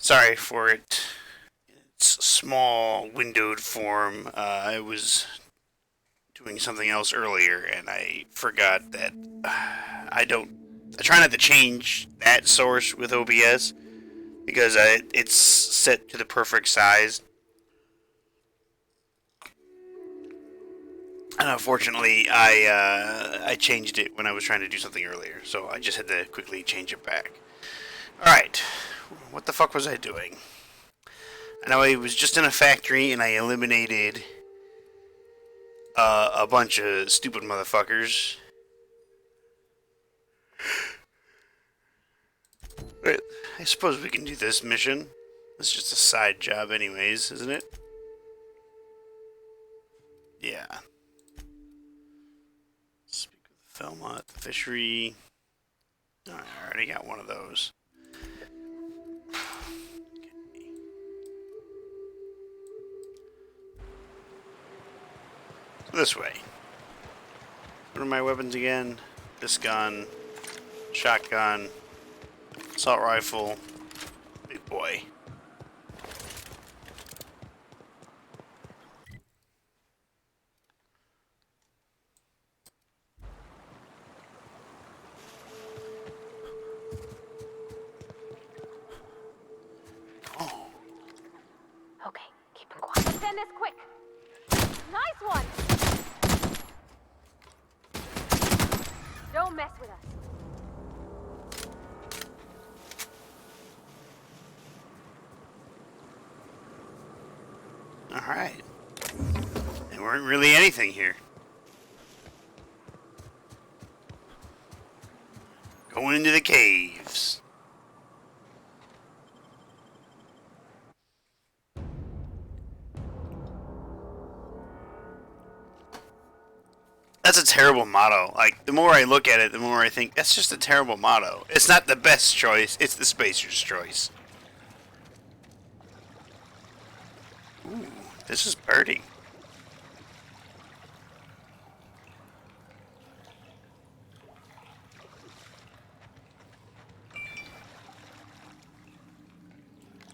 Sorry for it. It's small windowed form. I was doing something else earlier and I forgot that I try not to change that source with OBS because it's set to the perfect size. And unfortunately, I changed it when I was trying to do something earlier, so I just had to quickly change it back. All right, what the fuck was I doing? I know I was just in a factory and I eliminated a bunch of stupid motherfuckers. Right, I suppose we can do this mission. It's just a side job, anyways, isn't it? Yeah. Speak with Thelma at the fishery. I already got one of those. This way. What are my weapons again? This gun, shotgun, assault rifle, big boy. Oh. Okay, keep it quiet. Send this quick. Nice one. Don't mess with us. Alright. There weren't really anything here. Going into the caves. That's a terrible motto. Like, the more I look at it, the more I think, that's just a terrible motto. It's not the best choice, it's the spacer's choice. Ooh, this is birdie.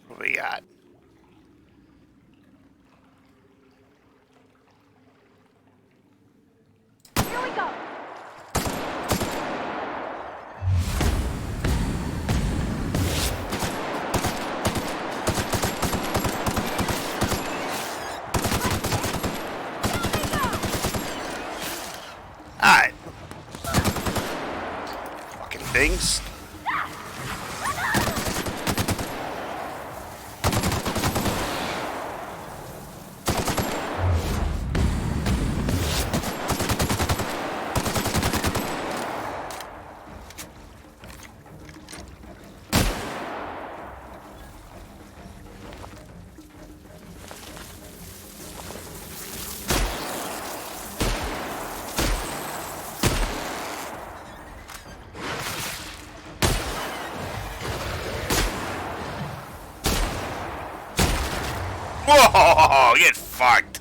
What do we got? Here we go. Alright. Fucking things. Whoa! Get fucked.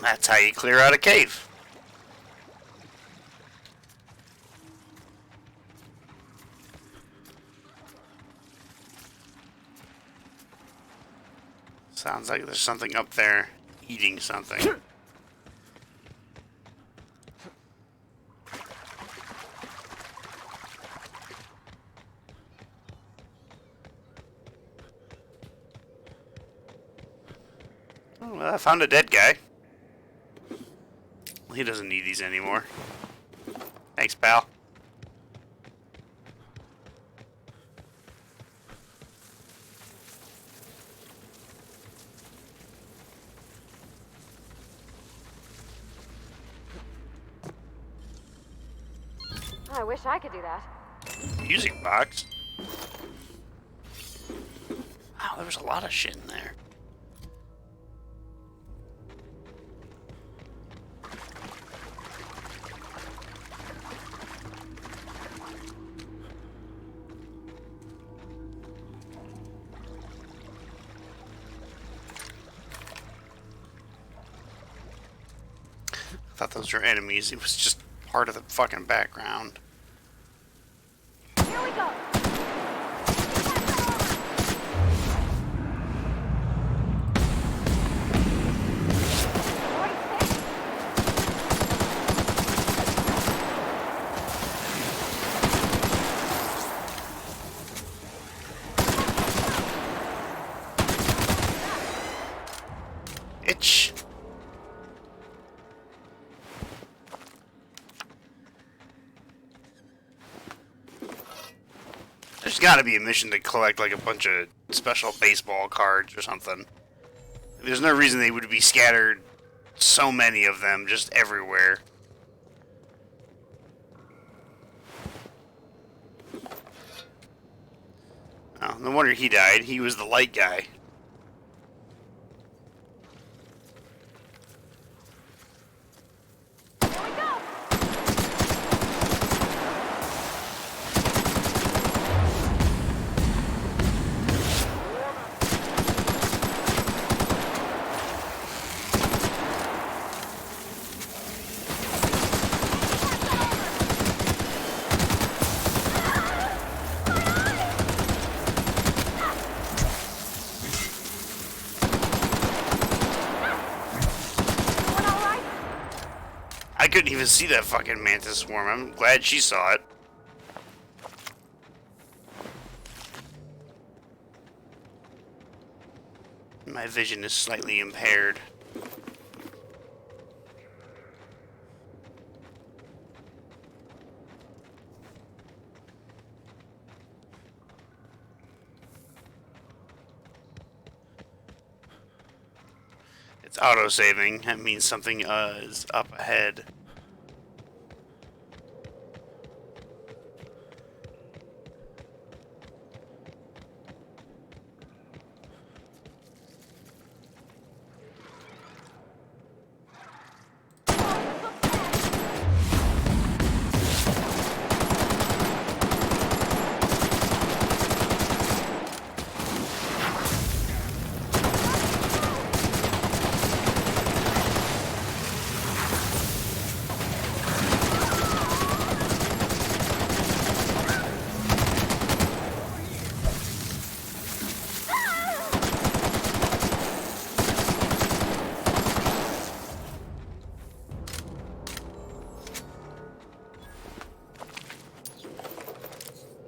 That's how you clear out a cave. Sounds like there's something up there eating something. Oh, well, I found a dead guy. Well, he doesn't need these anymore. Thanks, pal. I wish I could do that. Music box. Wow, there was a lot of shit in there. thought those were enemies. It was just part of the fucking background. Here we go. Itch. There's gotta be a mission to collect like a bunch of special baseball cards or something. There's no reason they would be scattered, so many of them, just everywhere. Oh, no wonder he died. He was the light guy. I couldn't even see that fucking mantis swarm. I'm glad she saw it. My vision is slightly impaired. It's auto-saving. That means something is up ahead.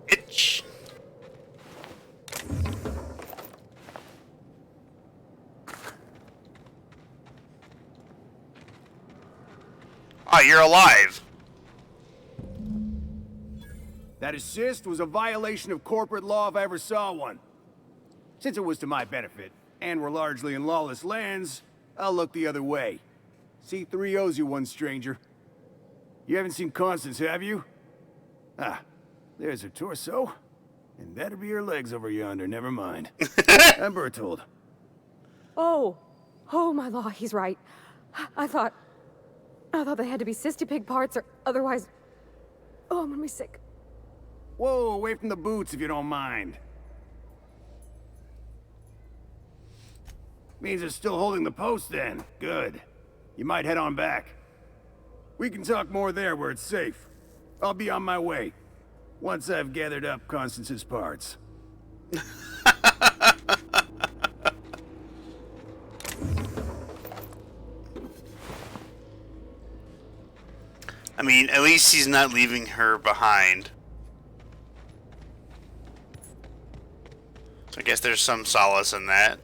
Itch. Ah, you're alive. That assist was a violation of corporate law if I ever saw one. Since it was to my benefit, and we're largely in lawless lands, I'll look the other way. C3 owes you one, stranger. You haven't seen Constance, have you? Ah, there's her torso. And that'll be her legs over yonder, never mind. I'm Bertold. Oh, my law, he's right. I thought they had to be cystipig parts or otherwise... Oh, I'm gonna be sick. Whoa, away from the boots if you don't mind. Means they're still holding the post then. Good. You might head on back. We can talk more there where it's safe. I'll be on my way. Once I've gathered up Constance's parts. I mean, at least he's not leaving her behind. So I guess there's some solace in that.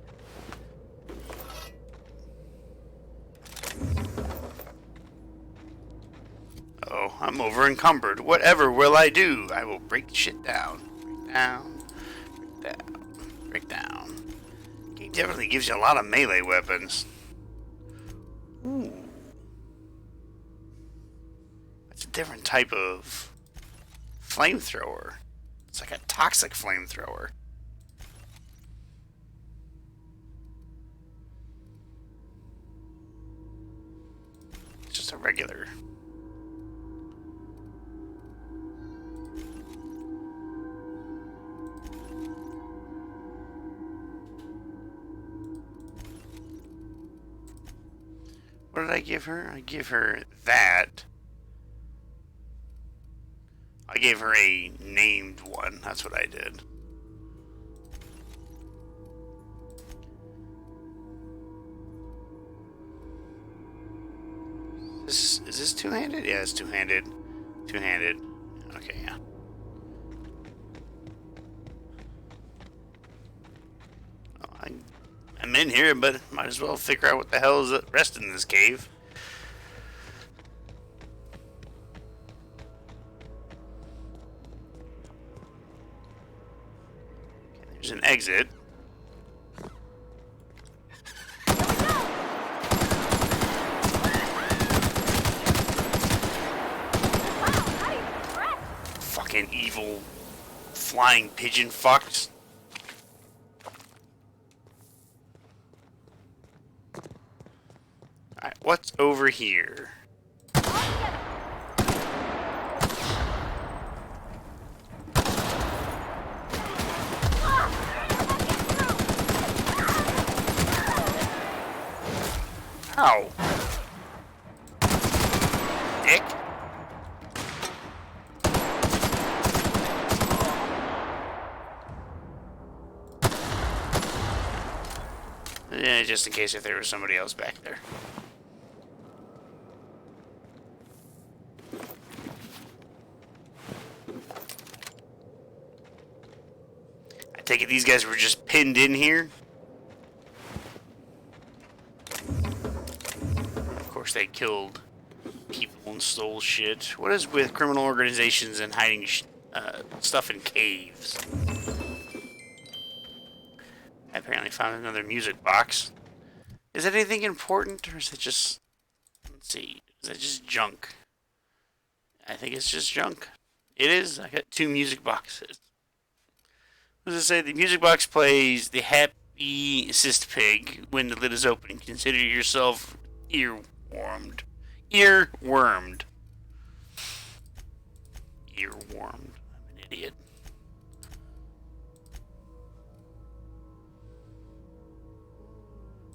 Oh, I'm over encumbered. Whatever will I do? I will break shit down. Break down. Break down. Break down. Game definitely gives you a lot of melee weapons. Ooh. That's a different type of flamethrower. It's like a toxic flamethrower. It's just a regular. What did I give her? I give her that. I gave her a named one. That's what I did. Is this two-handed? Yeah, it's two-handed. Two-handed. Okay, yeah. Well, I'm in here, but might as well figure out what the hell is the rest in this cave. Okay, there's an exit. Fucking evil flying pigeon fucks. Alright, what's over here? Ow. Dick. Yeah, just in case if there was somebody else back there. I take it these guys were just pinned in here. Of course, they killed people and stole shit. What is with criminal organizations and hiding stuff in caves? I apparently found another music box. Is it anything important, or is it just... Let's see. Is it just junk? I think it's just junk. It is. I got 2 music boxes. What does it say? The music box plays the happy assist pig when the lid is open. Consider yourself earwormed. Earwormed. Earwormed. I'm an idiot.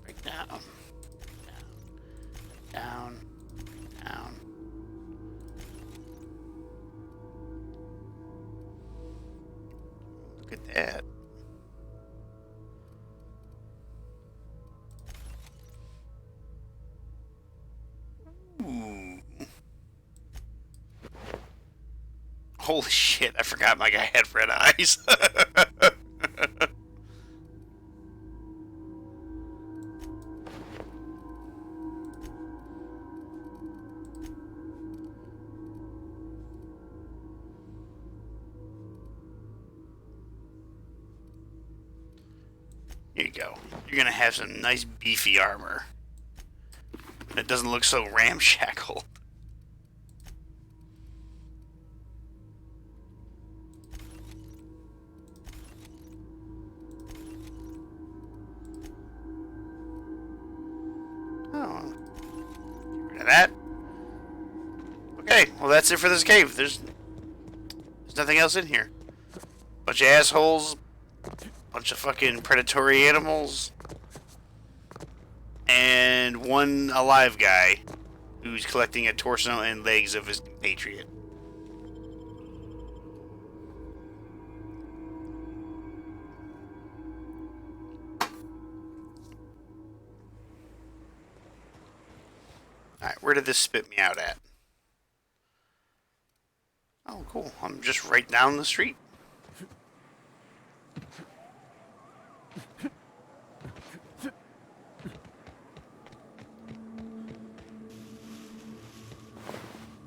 Break down. Down. Down. Look at that. Ooh. Holy shit, I forgot my guy had red eyes. Here you go. You're gonna have some nice beefy armor that doesn't look so ramshackle. Oh, get rid of that. Okay, well that's it for this cave. There's nothing else in here. Bunch of assholes. Bunch of fucking predatory animals. And one alive guy who's collecting a torso and legs of his compatriot. Alright, where did this spit me out at? Oh, cool. I'm just right down the street.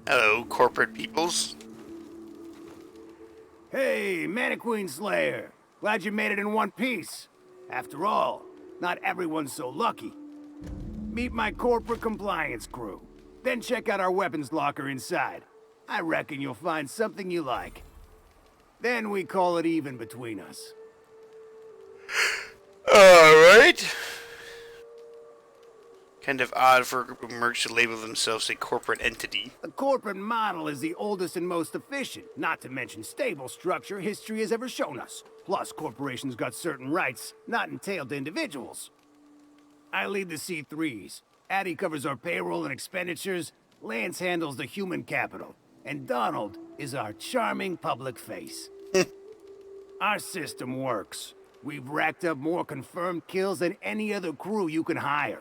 Hello, corporate peoples. Hey, Mannequin Slayer. Glad you made it in one piece. After all, not everyone's so lucky. Meet my corporate compliance crew. Then check out our weapons locker inside. I reckon you'll find something you like. Then we call it even between us. Alright. Kind of odd for a group of mercs to label themselves a corporate entity. The corporate model is the oldest and most efficient, not to mention stable structure history has ever shown us. Plus, corporations got certain rights not entailed to individuals. I lead the C3s. Addie covers our payroll and expenditures, Lance handles the human capital, and Donald is our charming public face. Our system works. We've racked up more confirmed kills than any other crew you can hire.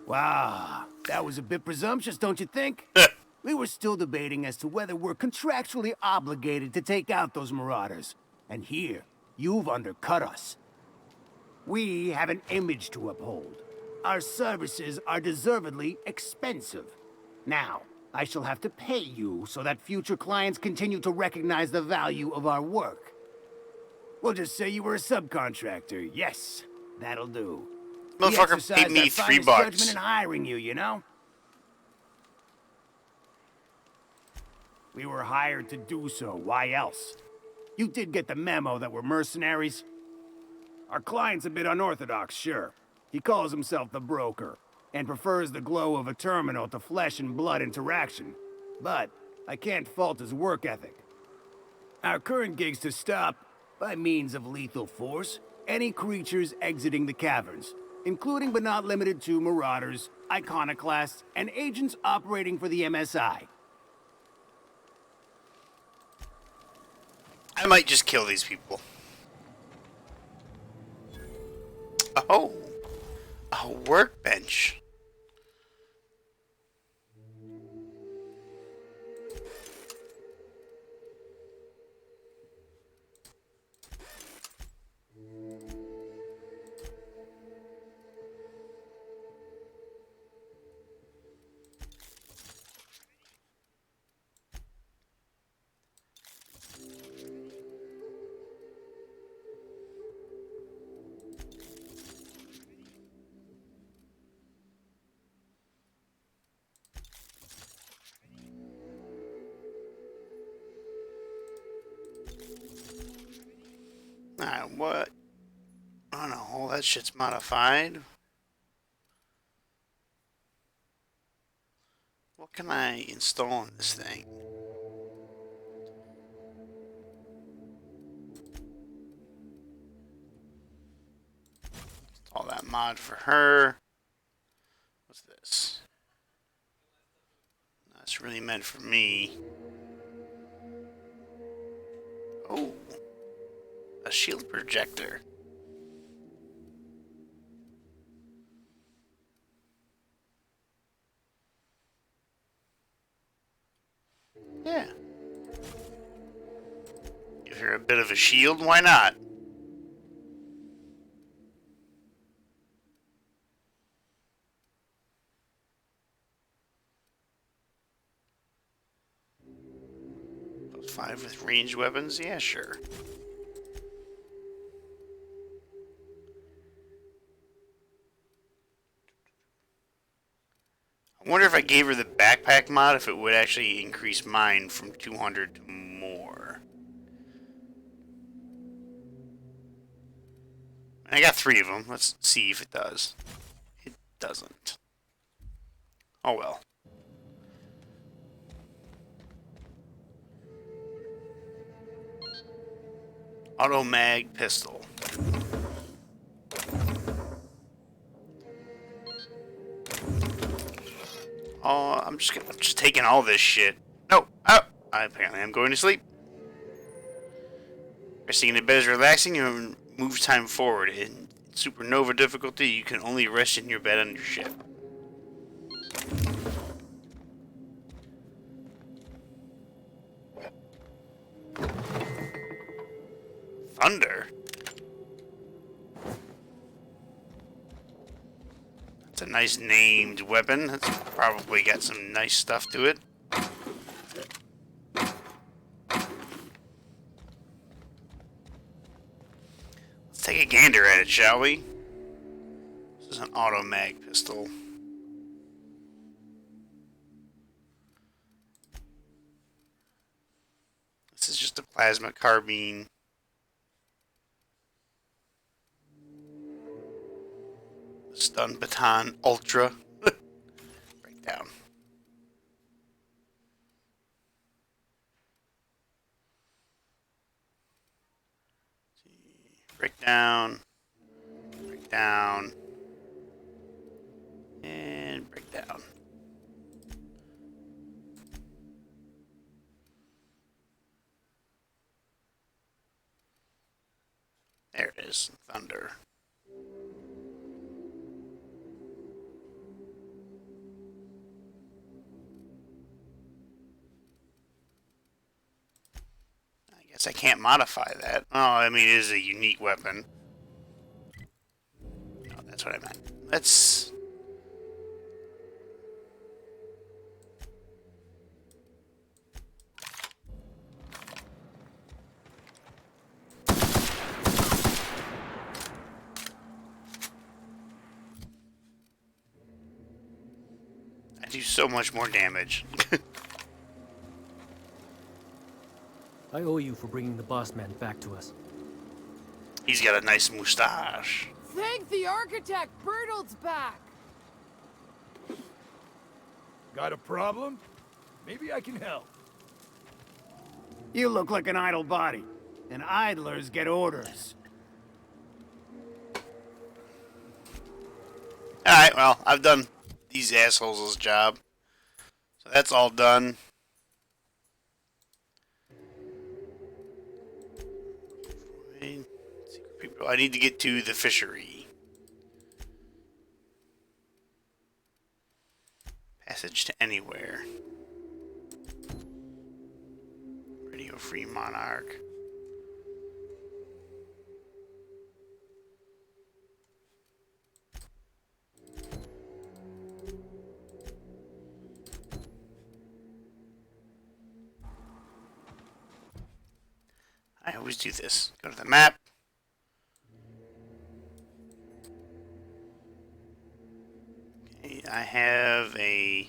Wow, that was a bit presumptuous, don't you think? We were still debating as to whether we're contractually obligated to take out those marauders. And here, you've undercut us. We have an image to uphold. Our services are deservedly expensive. Now, I shall have to pay you so that future clients continue to recognize the value of our work. We'll just say you were a subcontractor. Yes, that'll do. We Motherfucker paid exercised me our $3. finest judgment in hiring you, you know? We were hired to do so. Why else? You did get the memo that we're mercenaries? Our client's a bit unorthodox, sure. He calls himself the broker, and prefers the glow of a terminal to flesh and blood interaction. But I can't fault his work ethic. Our current gig's to stop, by means of lethal force, any creatures exiting the caverns, including but not limited to marauders, iconoclasts, and agents operating for the MSI. I might just kill these people. Oh, a workbench. What? Oh no, all that shit's modified. What can I install in this thing? All that mod for her. What's this? That's really meant for me. Oh, a shield projector. Yeah. Give her a bit of a shield, why not? +5 with ranged weapons? Yeah, sure. I wonder if I gave her the backpack mod, if it would actually increase mine from 200 to more. I got 3 of them. Let's see if it does. It doesn't. Oh well. Auto mag pistol. Oh, I'm just taking all this shit. No, oh, apparently I'm going to sleep. Resting in a bed is relaxing and moves time forward. In supernova difficulty, you can only rest in your bed on your ship. Thunder? That's a nice named weapon. That's probably got some nice stuff to it. Let's take a gander at it, shall we? This is an auto mag pistol. This is just a plasma carbine. Stun baton ultra. Breakdown. Breakdown. break down, and break down. There it is, thunder. I guess I can't modify that. Oh, I mean, it is a unique weapon. Oh, that's what I meant. Let's... I do so much more damage. I owe you for bringing the boss man back to us. He's got a nice mustache. Thank the architect! Bertolt's back! Got a problem? Maybe I can help. You look like an idle body, and idlers get orders. Alright, well, I've done these assholes' job. So that's all done. I need to get to the fishery. Passage to anywhere. Radio Free Monarch. I always do this. Go to the map. Okay, I have a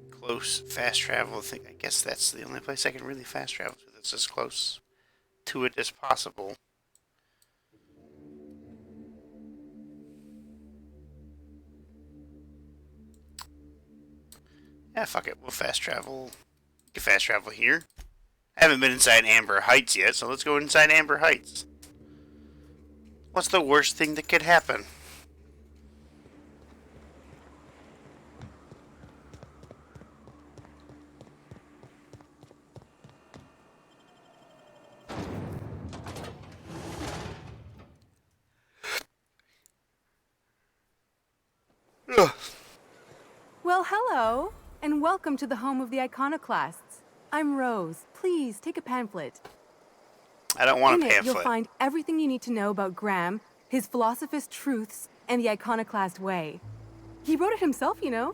close fast travel thing. I guess that's the only place I can really fast travel to that's as close to it as possible. Yeah, fuck it. We'll fast travel. You can fast travel here. I haven't been inside Amber Heights yet, so let's go inside Amber Heights. What's the worst thing that could happen? Ugh. Well, hello, and welcome to the home of the Iconoclasts. I'm Rose. Please, take a pamphlet. I don't want In a it, pamphlet. you'll find everything you need to know about Graham, his philosophist truths, and the Iconoclast way. He wrote it himself, you know.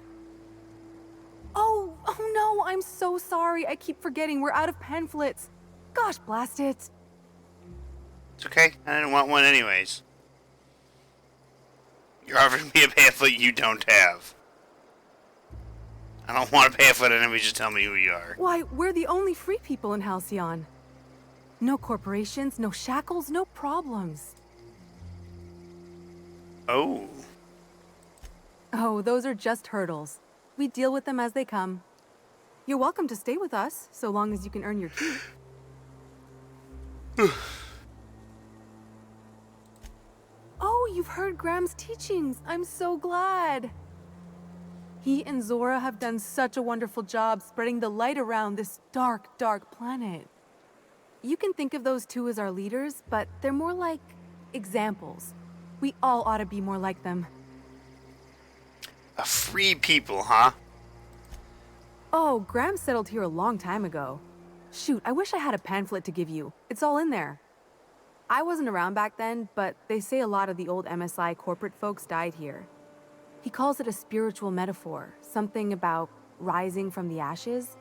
Oh no, I'm so sorry. I keep forgetting we're out of pamphlets. Gosh, blast it. It's okay. I didn't want one anyways. You're offering me a pamphlet you don't have. I don't want a pamphlet anyway, just tell me who you are. Why, we're the only free people in Halcyon. No corporations, no shackles, no problems. Oh. Oh, those are just hurdles. We deal with them as they come. You're welcome to stay with us, so long as you can earn your keep. Oh, you've heard Graham's teachings. I'm so glad. He and Zora have done such a wonderful job spreading the light around this dark, dark planet. You can think of those two as our leaders, but they're more like examples. We all ought to be more like them. A free people, huh? Oh, Graham settled here a long time ago. Shoot, I wish I had a pamphlet to give you. It's all in there. I wasn't around back then, but they say a lot of the old MSI corporate folks died here. He calls it a spiritual metaphor, something about rising from the ashes.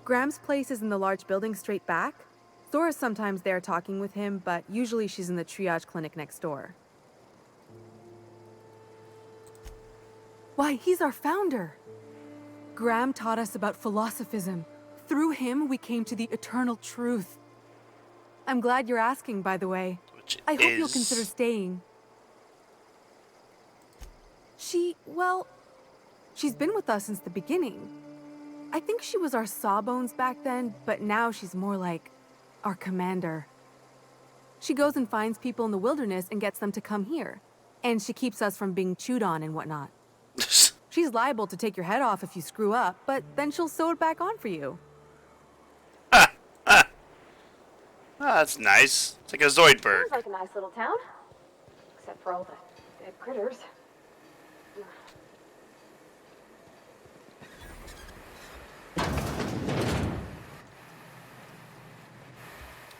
Graham's place is in the large building straight back. Zora's sometimes there talking with him, but usually she's in the triage clinic next door. Why, he's our founder. Graham taught us about philosophism. Through him, we came to the eternal truth. I'm glad you're asking, by the way. I hope you'll consider staying. She's been with us since the beginning. I think she was our sawbones back then, but now she's more like our commander. She goes and finds people in the wilderness and gets them to come here. And she keeps us from being chewed on and whatnot. She's liable to take your head off if you screw up, but then she'll sew it back on for you. Oh, that's nice. It's like a Zoidberg. Seems like a nice little town. Except for all the dead critters.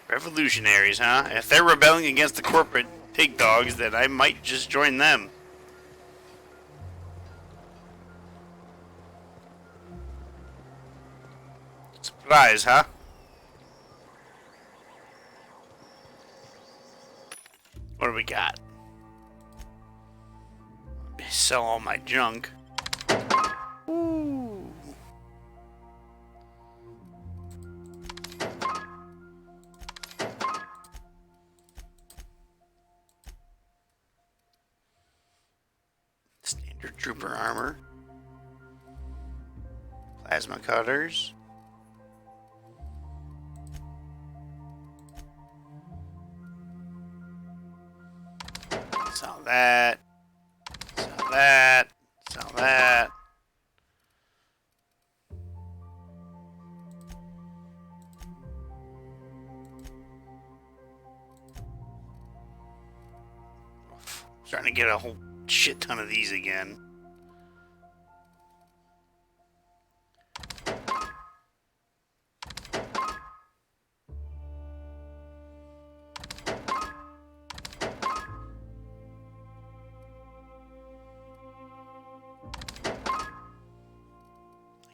Revolutionaries, huh? If they're rebelling against the corporate pig dogs, then I might just join them. Surprise, huh? What do we got? Sell all my junk. Ooh. Standard trooper armor. Plasma cutters. Sell that. Sell that. Sell that. Starting to get a whole shit ton of these again.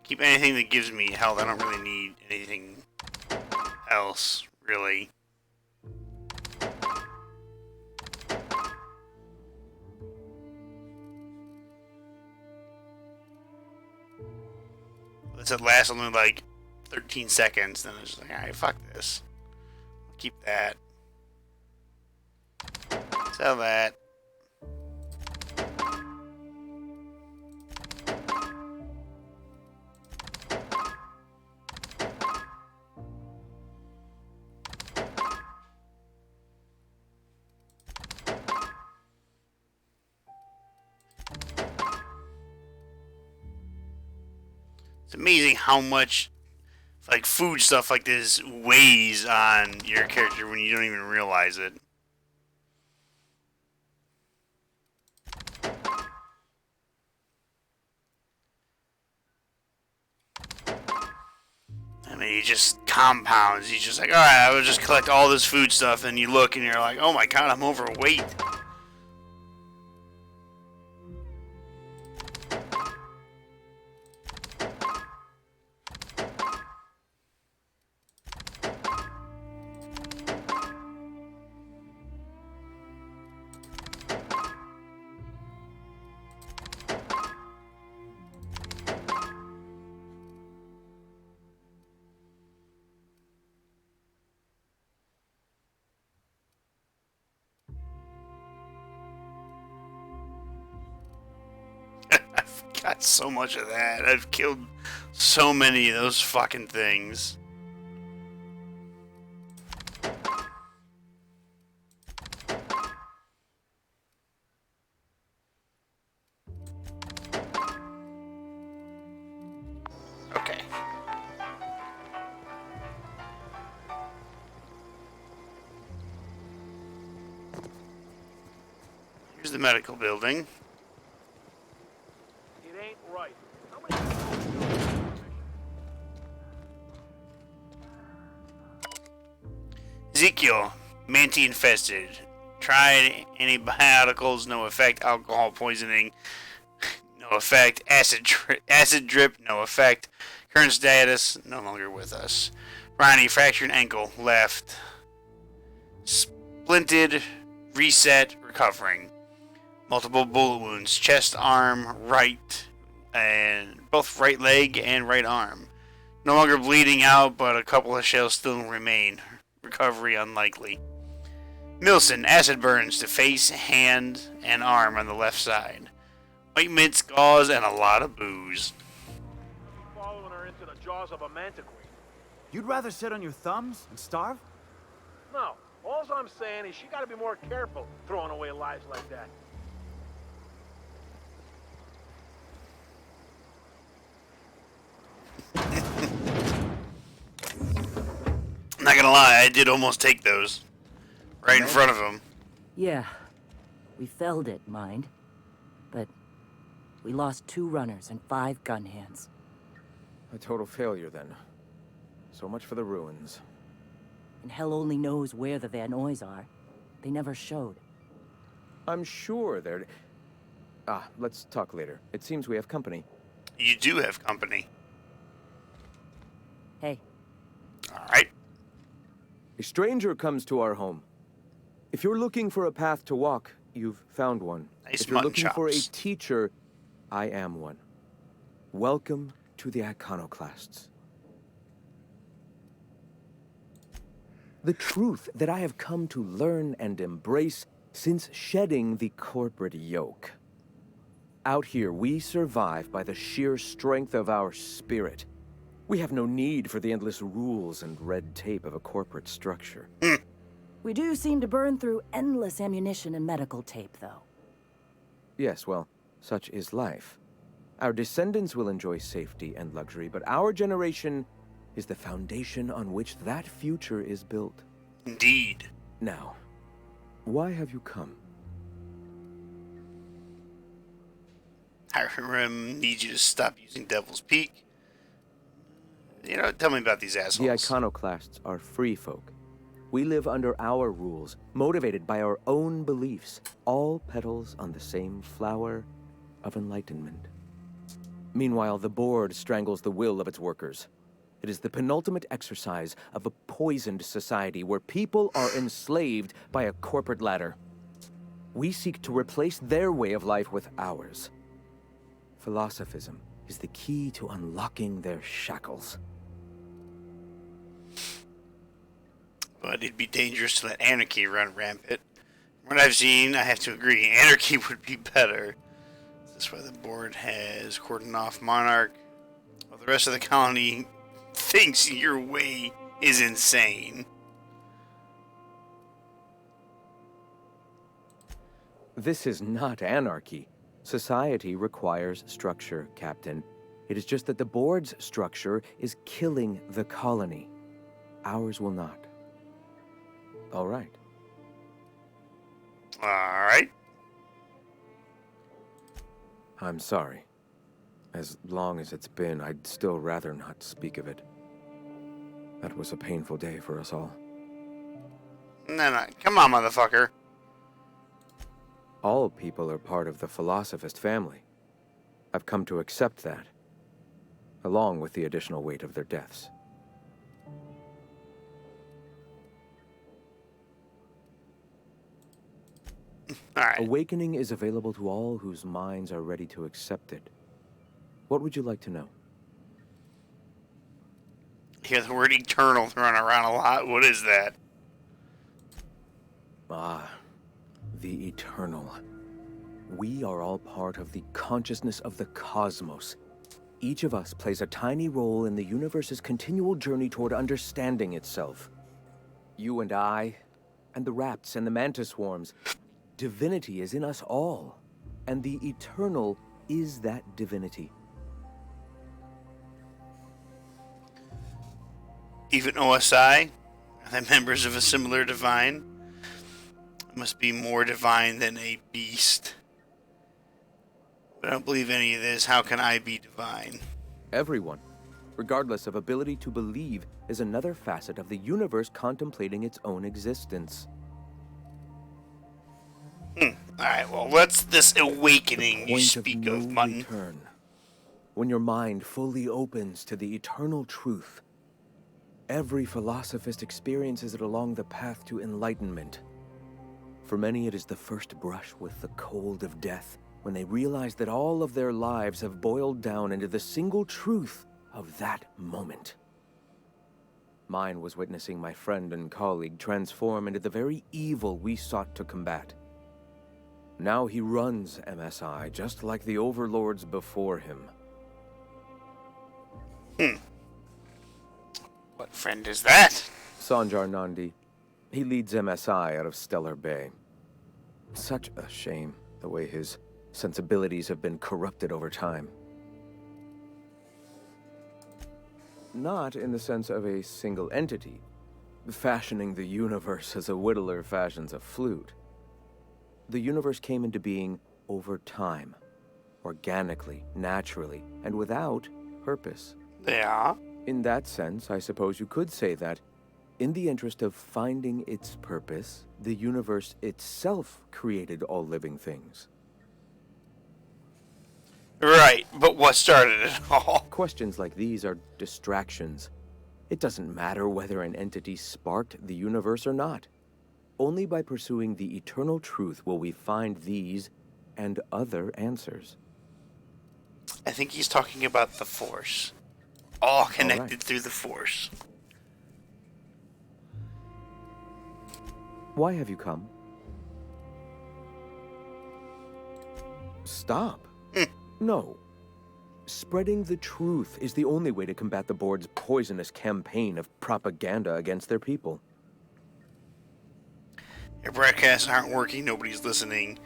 Keep anything that gives me health. I don't really need anything else, really. It lasts only like 13 seconds, then it's just like, alright, fuck this. Keep that. Sell that. It's amazing how much like food stuff like this weighs on your character when you don't even realize it. I mean, he just compounds. He's just like, alright, I will just collect all this food stuff, and you look and you're like, oh my god, I'm overweight. Got so much of that. I've killed so many of those fucking things. Okay. Here's the medical building. Ezekiel, Manti infested. Tried antibioticals, no effect. Alcohol poisoning, no effect. Acid drip, no effect. Current status, no longer with us. Ronnie, fractured ankle, left. Splinted, reset, recovering. Multiple bullet wounds, chest, arm, right, and both right leg and right arm. No longer bleeding out, but a couple of shells still remain. Recovery unlikely. Milson, acid burns to face, hand, and arm on the left side. Ointments, gauze, and a lot of booze. Following her into the jaws of a manticore. You'd rather sit on your thumbs and starve? No, all All I'm saying is she gotta be more careful throwing away lives like that. I'm not gonna lie, I did almost take those. Right in front of him. Yeah, we felled it, mind. But we lost 2 runners and 5 gun hands. A total failure, then. So much for the ruins. And hell only knows where the Van Oys are. They never showed. I'm sure they're... Ah, let's talk later. It seems we have company. You do have company. Hey. Alright. A stranger comes to our home. If you're looking for a path to walk, you've found one. Nice if you're mutton looking for a chops. teacher, I am one. Welcome to the Iconoclasts. The truth that I have come to learn and embrace since shedding the corporate yoke. Out here, we survive by the sheer strength of our spirit. We have no need for the endless rules and red tape of a corporate structure. We do seem to burn through endless ammunition and medical tape, though. Yes, well, such is life. Our descendants will enjoy safety and luxury, but our generation is the foundation on which that future is built. Indeed. Now, why have you come? Hiram needs you to stop using Devil's Peak. You know, tell me about these assholes. The Iconoclasts are free folk. We live under our rules, motivated by our own beliefs, all petals on the same flower of enlightenment. Meanwhile, the board strangles the will of its workers. It is the penultimate exercise of a poisoned society where people are enslaved by a corporate ladder. We seek to replace their way of life with ours. Philosophism is the key to unlocking their shackles. But it'd be dangerous to let anarchy run rampant. From what I've seen, I have to agree, anarchy would be better. That's why the board has cordoned off Monarch, while the rest of the colony thinks your way is insane. This is not anarchy. Society requires structure, Captain. It is just that the board's structure is killing the colony. Ours will not. All right. Alright. I'm sorry. As long as it's been, I'd still rather not speak of it. That was a painful day for us all. No, come on, motherfucker. All people are part of the Philosophist family. I've come to accept that, along with the additional weight of their deaths. Alright. Awakening is available to all whose minds are ready to accept it. What would you like to know? Hear the word eternal thrown around a lot. What is that? Ah, the eternal. We are all part of the consciousness of the cosmos. Each of us plays a tiny role in the universe's continual journey toward understanding itself. You and I, and the rats and the mantis swarms. Divinity is in us all, and the eternal is that divinity. Even OSI? Are they members of a similar divine? It must be more divine than a beast. But I don't believe any of this. How can I be divine? Everyone, regardless of ability to believe, is another facet of the universe contemplating its own existence. Alright, well, what's this awakening you Point speak of of, no Mutton? return. When your mind fully opens to the eternal truth, every philosophist experiences it along the path to enlightenment. For many, it is the first brush with the cold of death, when they realize that all of their lives have boiled down into the single truth of that moment. Mine was witnessing my friend and colleague transform into the very evil we sought to combat. Now he runs MSI, just like the overlords before him. What friend is that? Sanjar Nandi. He leads MSI out of Stellar Bay. Such a shame, the way his sensibilities have been corrupted over time. Not in the sense of a single entity, fashioning the universe as a whittler fashions a flute. The universe came into being over time, organically, naturally, and without purpose. Yeah. In that sense, I suppose you could say that, in the interest of finding its purpose, the universe itself created all living things. Right, but what started it all? Questions like these are distractions. It doesn't matter whether an entity sparked the universe or not. Only by pursuing the eternal truth will we find these and other answers. I think he's talking about the Force. All connected right. through the Force. Why have you come? Stop. No. Spreading the truth is the only way to combat the board's poisonous campaign of propaganda against their people. Your broadcasts aren't working, nobody's listening.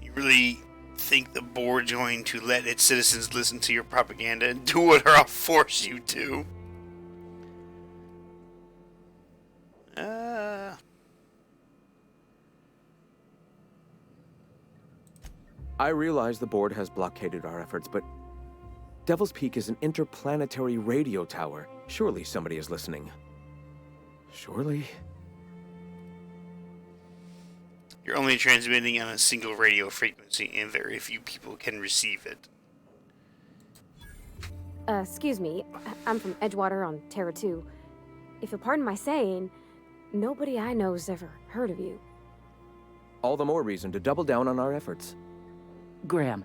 You really think the board's going to let its citizens listen to your propaganda and do what I'll force you to? I realize the board has blockaded our efforts, but Devil's Peak is an interplanetary radio tower. Surely somebody is listening. Surely? You're only transmitting on a single radio frequency, and very few people can receive it. Excuse me. I'm from Edgewater on Terra 2. If you'll pardon my saying, nobody I know's ever heard of you. All the more reason to double down on our efforts. Graham,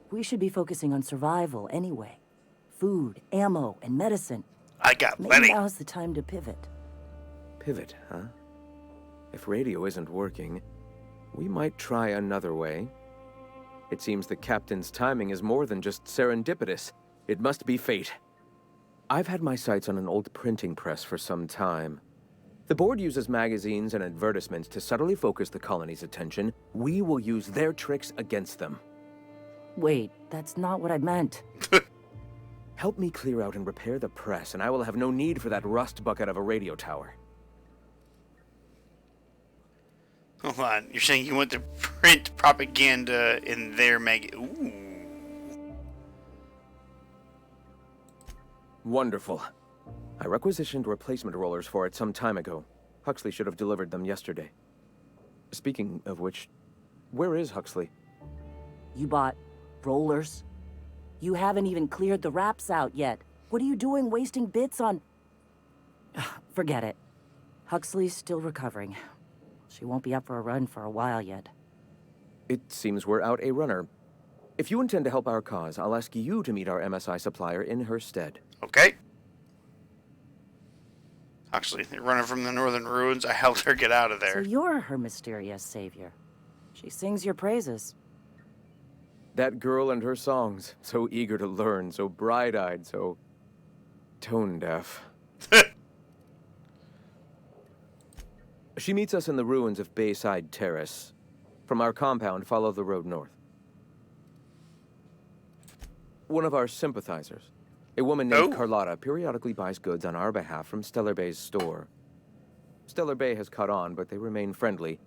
we should be focusing on survival anyway. Food, ammo, and medicine. I got Maybe plenty. now's the time to pivot. Pivot, huh? If radio isn't working, we might try another way. It seems the captain's timing is more than just serendipitous. It must be fate. I've had my sights on an old printing press for some time. The board uses magazines and advertisements to subtly focus the colony's attention. We will use their tricks against them. Wait, that's not what I meant. Help me clear out and repair the press, and I will have no need for that rust bucket of a radio tower. Hold on, you're saying you want to print propaganda in their Ooh. Wonderful. I requisitioned replacement rollers for it some time ago. Huxley should have delivered them yesterday. Speaking of which, where is Huxley? You bought rollers? You haven't even cleared the wraps out yet. What are you doing wasting bits on... Forget it. Huxley's still recovering. She won't be up for a run for a while yet. It seems we're out a runner. If you intend to help our cause, I'll ask you to meet our MSI supplier in her stead. Okay. Actually, they're running from the northern ruins. I helped her get out of there. So you're her mysterious savior. She sings your praises. That girl and her songs, so eager to learn, so bright-eyed, so tone-deaf. She meets us in the ruins of Bayside Terrace. From our compound, follow the road north. One of our sympathizers, a woman named Carlotta, periodically buys goods on our behalf from Stellar Bay's store. Stellar Bay has caught on, but they remain friendly,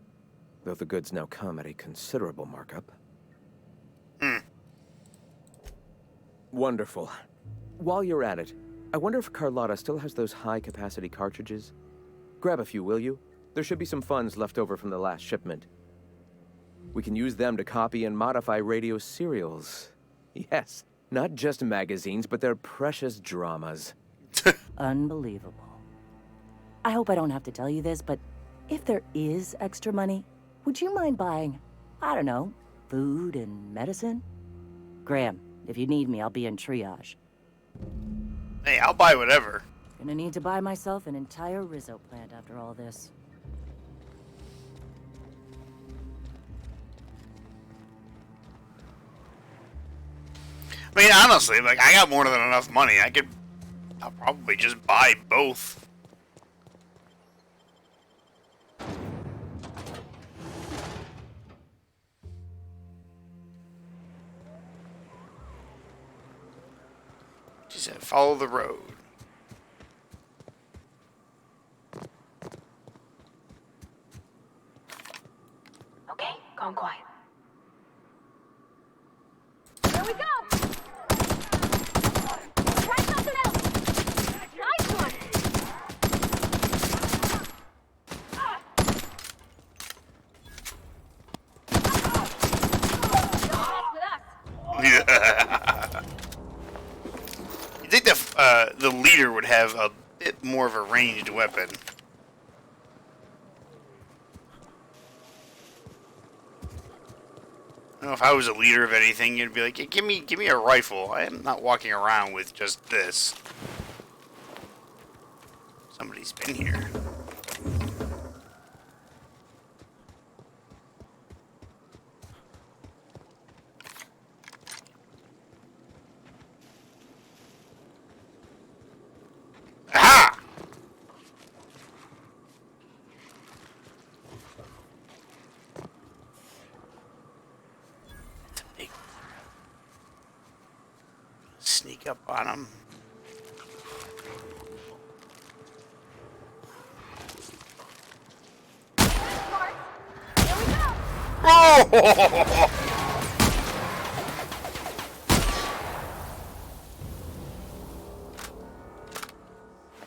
though the goods now come at a considerable markup. Wonderful. While you're at it, I wonder if Carlotta still has those high-capacity cartridges? Grab a few, will you? There should be some funds left over from the last shipment. We can use them to copy and modify radio serials. Yes, not just magazines, but their precious dramas. Unbelievable. I hope I don't have to tell you this, but if there is extra money, would you mind buying, I don't know, food and medicine? Graham, if you need me, I'll be in triage. Hey, I'll buy whatever. Gonna need to buy myself an entire Rizzo plant after all this. I mean, honestly, like, I got more than enough money. I'll probably just buy both. said, follow the road. Okay, gone quiet. Here we go! Try something else! Nice one! You think the leader would have a bit more of a ranged weapon? I don't know, if I was a leader of anything, you'd be like, yeah, give me a rifle. I am not walking around with just this. Somebody's been here. Aha! Sneak up on him. Oh!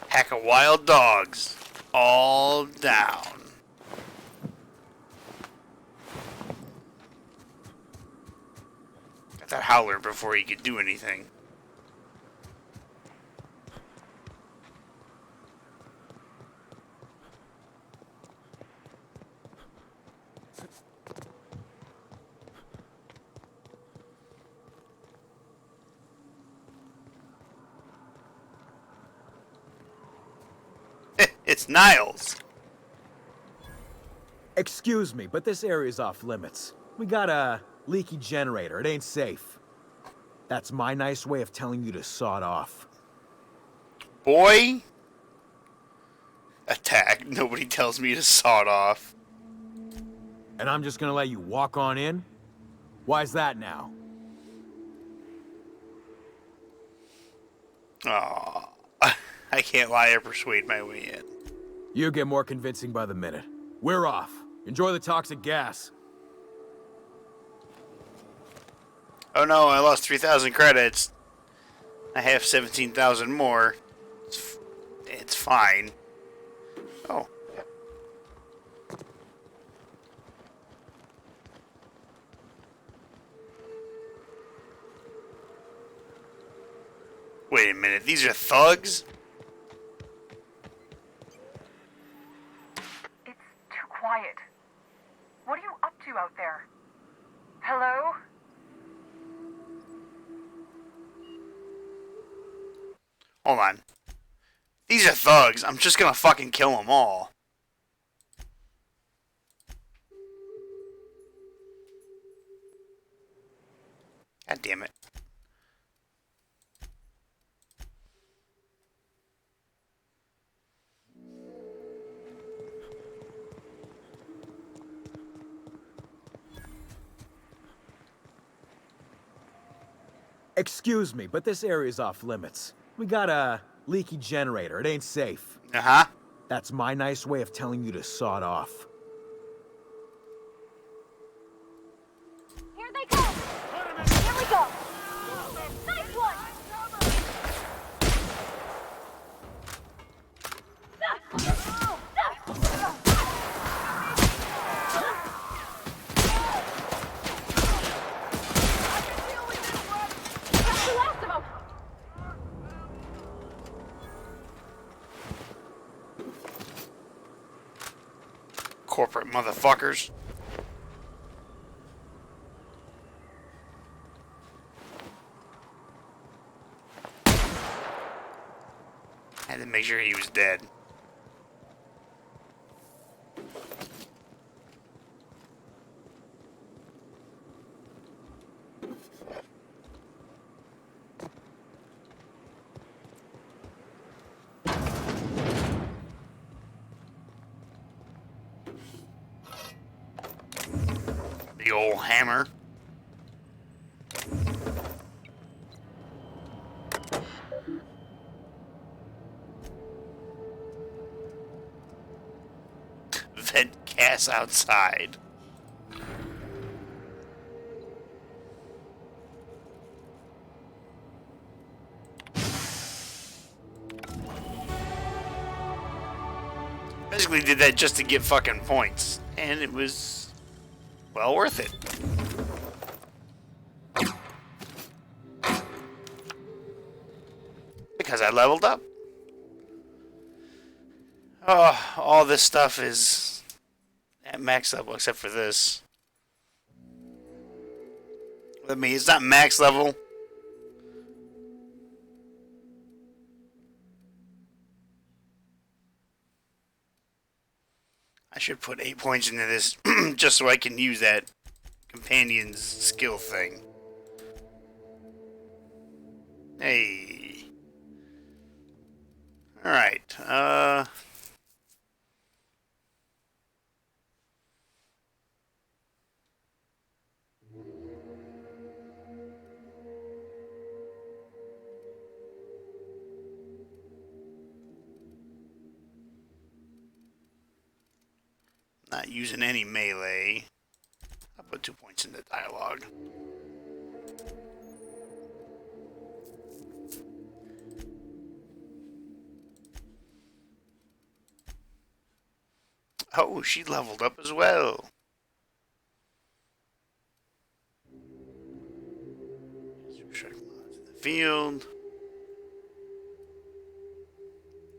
Pack of wild dogs. All down. Got that howler before he could do anything. It's Niles. Excuse me, but this area's off limits. We got a leaky generator. It ain't safe. That's my nice way of telling you to sod off. Boy. Attack. Nobody tells me to sod off. And I'm just gonna let you walk on in? Why's that now? Aww. I can't lie or persuade my way in. You get more convincing by the minute. We're off. Enjoy the toxic gas. Oh no, I lost 3,000 credits. I have 17,000 more. It's fine. Oh. Wait a minute, these are thugs? It's too quiet. What are you up to out there? Hello? Hold on. These are thugs. I'm just gonna fucking kill them all. God damn it. Excuse me, but this area's off limits. We got a leaky generator. It ain't safe. Uh-huh. That's my nice way of telling you to sod off. Here they come! Here we go! Nice one! That's the last of them! Corporate motherfuckers. Had to make sure he was dead. The old hammer. vent gas outside. Basically did that just to get fucking points. And it was well worth it. Because I leveled up. Oh, all this stuff is at max level except for this. I mean, it's not max level. I should put 8 points into this just so I can use that companion's skill thing. Hey. Alright, not using any melee. I'll put 2 points into dialogue. Oh, she leveled up as well. The field.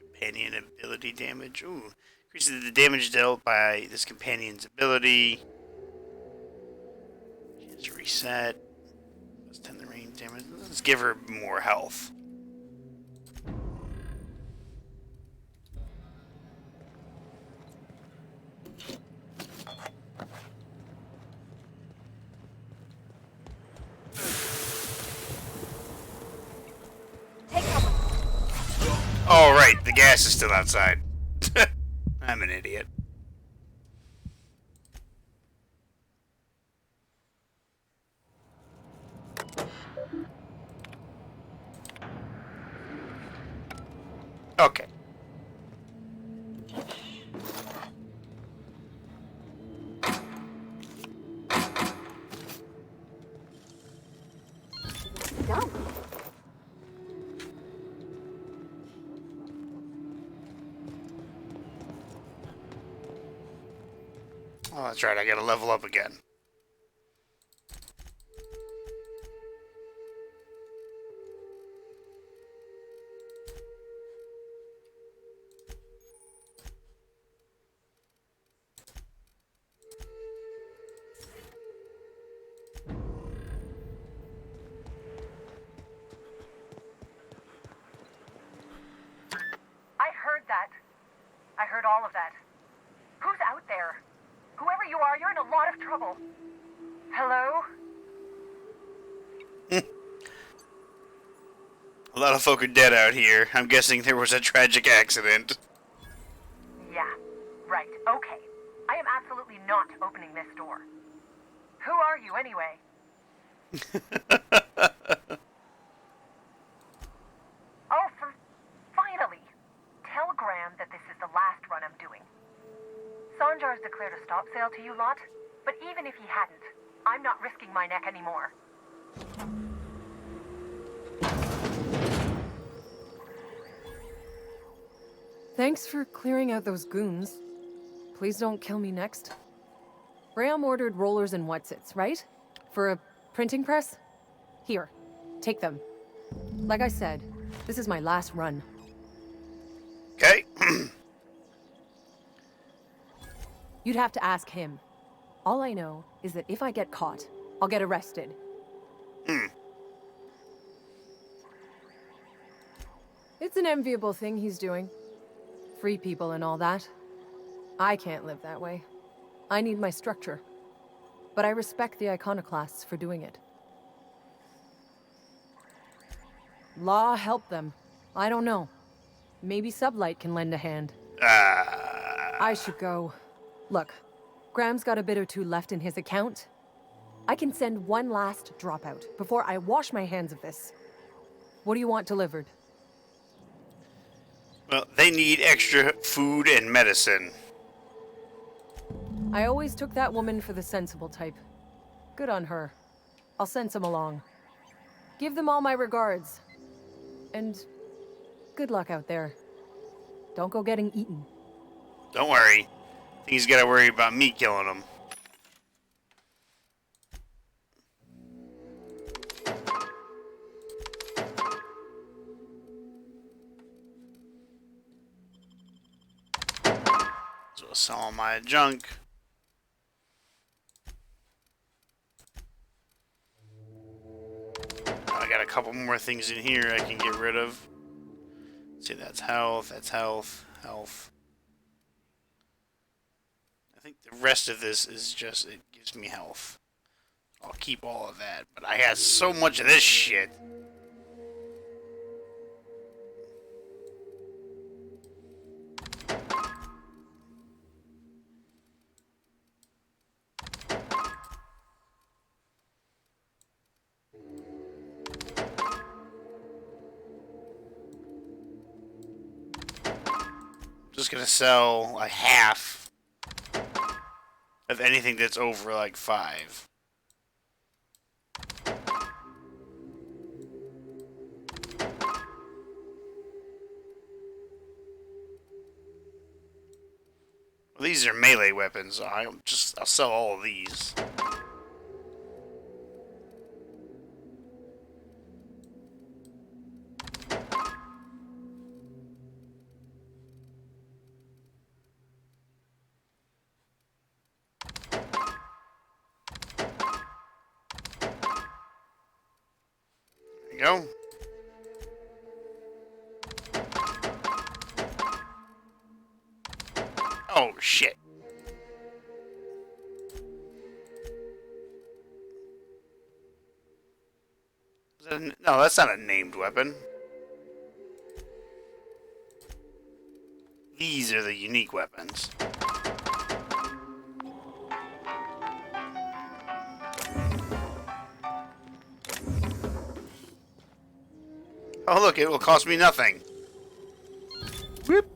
Companion ability damage. Ooh. Increases the damage dealt by this companion's ability. Chance to reset. Plus 10 the range damage. Let's give her more health. Oh, right. The gas is still outside. I'm an idiot. Okay. Go. Oh, that's right. I gotta level up again. I heard that. I heard all of that. Who's out there? Whoever you are, you're in a lot of trouble. Hello? A lot of folk are dead out here. I'm guessing there was a tragic accident. Yeah, right. Okay. I am absolutely not opening this door. Who are you, anyway? Oh, finally! Tell Graham that this is the last run I'm doing. Sanjar's declared a stop sale to you lot, but even if he hadn't, I'm not risking my neck anymore. Thanks for clearing out those goons. Please don't kill me next. Graham ordered rollers and whatsits, right? For a printing press? Here, take them. Like I said, this is my last run. Okay. You'd have to ask him. All I know is that if I get caught, I'll get arrested. It's an enviable thing he's doing. Free people and all that. I can't live that way. I need my structure. But I respect the Iconoclasts for doing it. Law help them. I don't know. Maybe Sublight can lend a hand. I should go. Look, Graham's got a bit or two left in his account. I can send one last dropout before I wash my hands of this. What do you want delivered? Well, they need extra food and medicine. I always took that woman for the sensible type. Good on her. I'll send some along. Give them all my regards. And good luck out there. Don't go getting eaten. Don't worry. I think he's got to worry about me killing him. So I'll sell all my junk. I got a couple more things in here I can get rid of. See, that's health, health. I think the rest of this is just, it gives me health. I'll keep all of that, but I had so much of this shit. Just gonna sell a half of anything that's over like 5. Well, these are melee weapons. So I'll sell all of these. There you go. Oh shit. No, that's not a named weapon. These are the unique weapons. Oh look, it will cost me nothing. Whoop.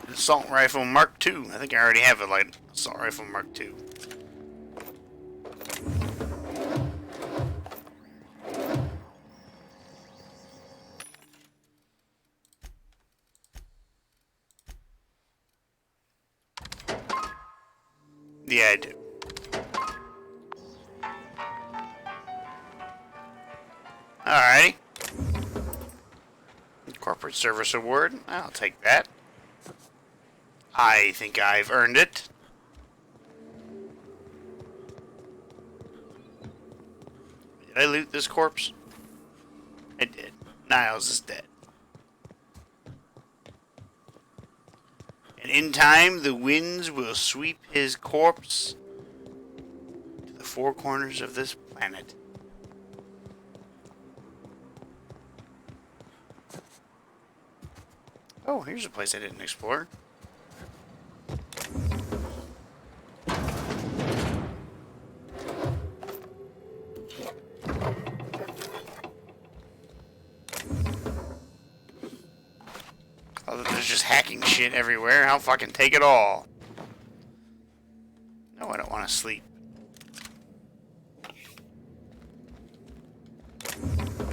Assault Rifle Mark II. I think I already have a light Assault Rifle Mark II. Yeah, I do. Alrighty. Corporate Service Award. I'll take that. I think I've earned it. Did I loot this corpse? I did. Niles is dead. And in time, the winds will sweep his corpse to the four corners of this planet. Oh, here's a place I didn't explore. Oh, there's just hacking shit everywhere. I'll fucking take it all. No, I don't want to sleep.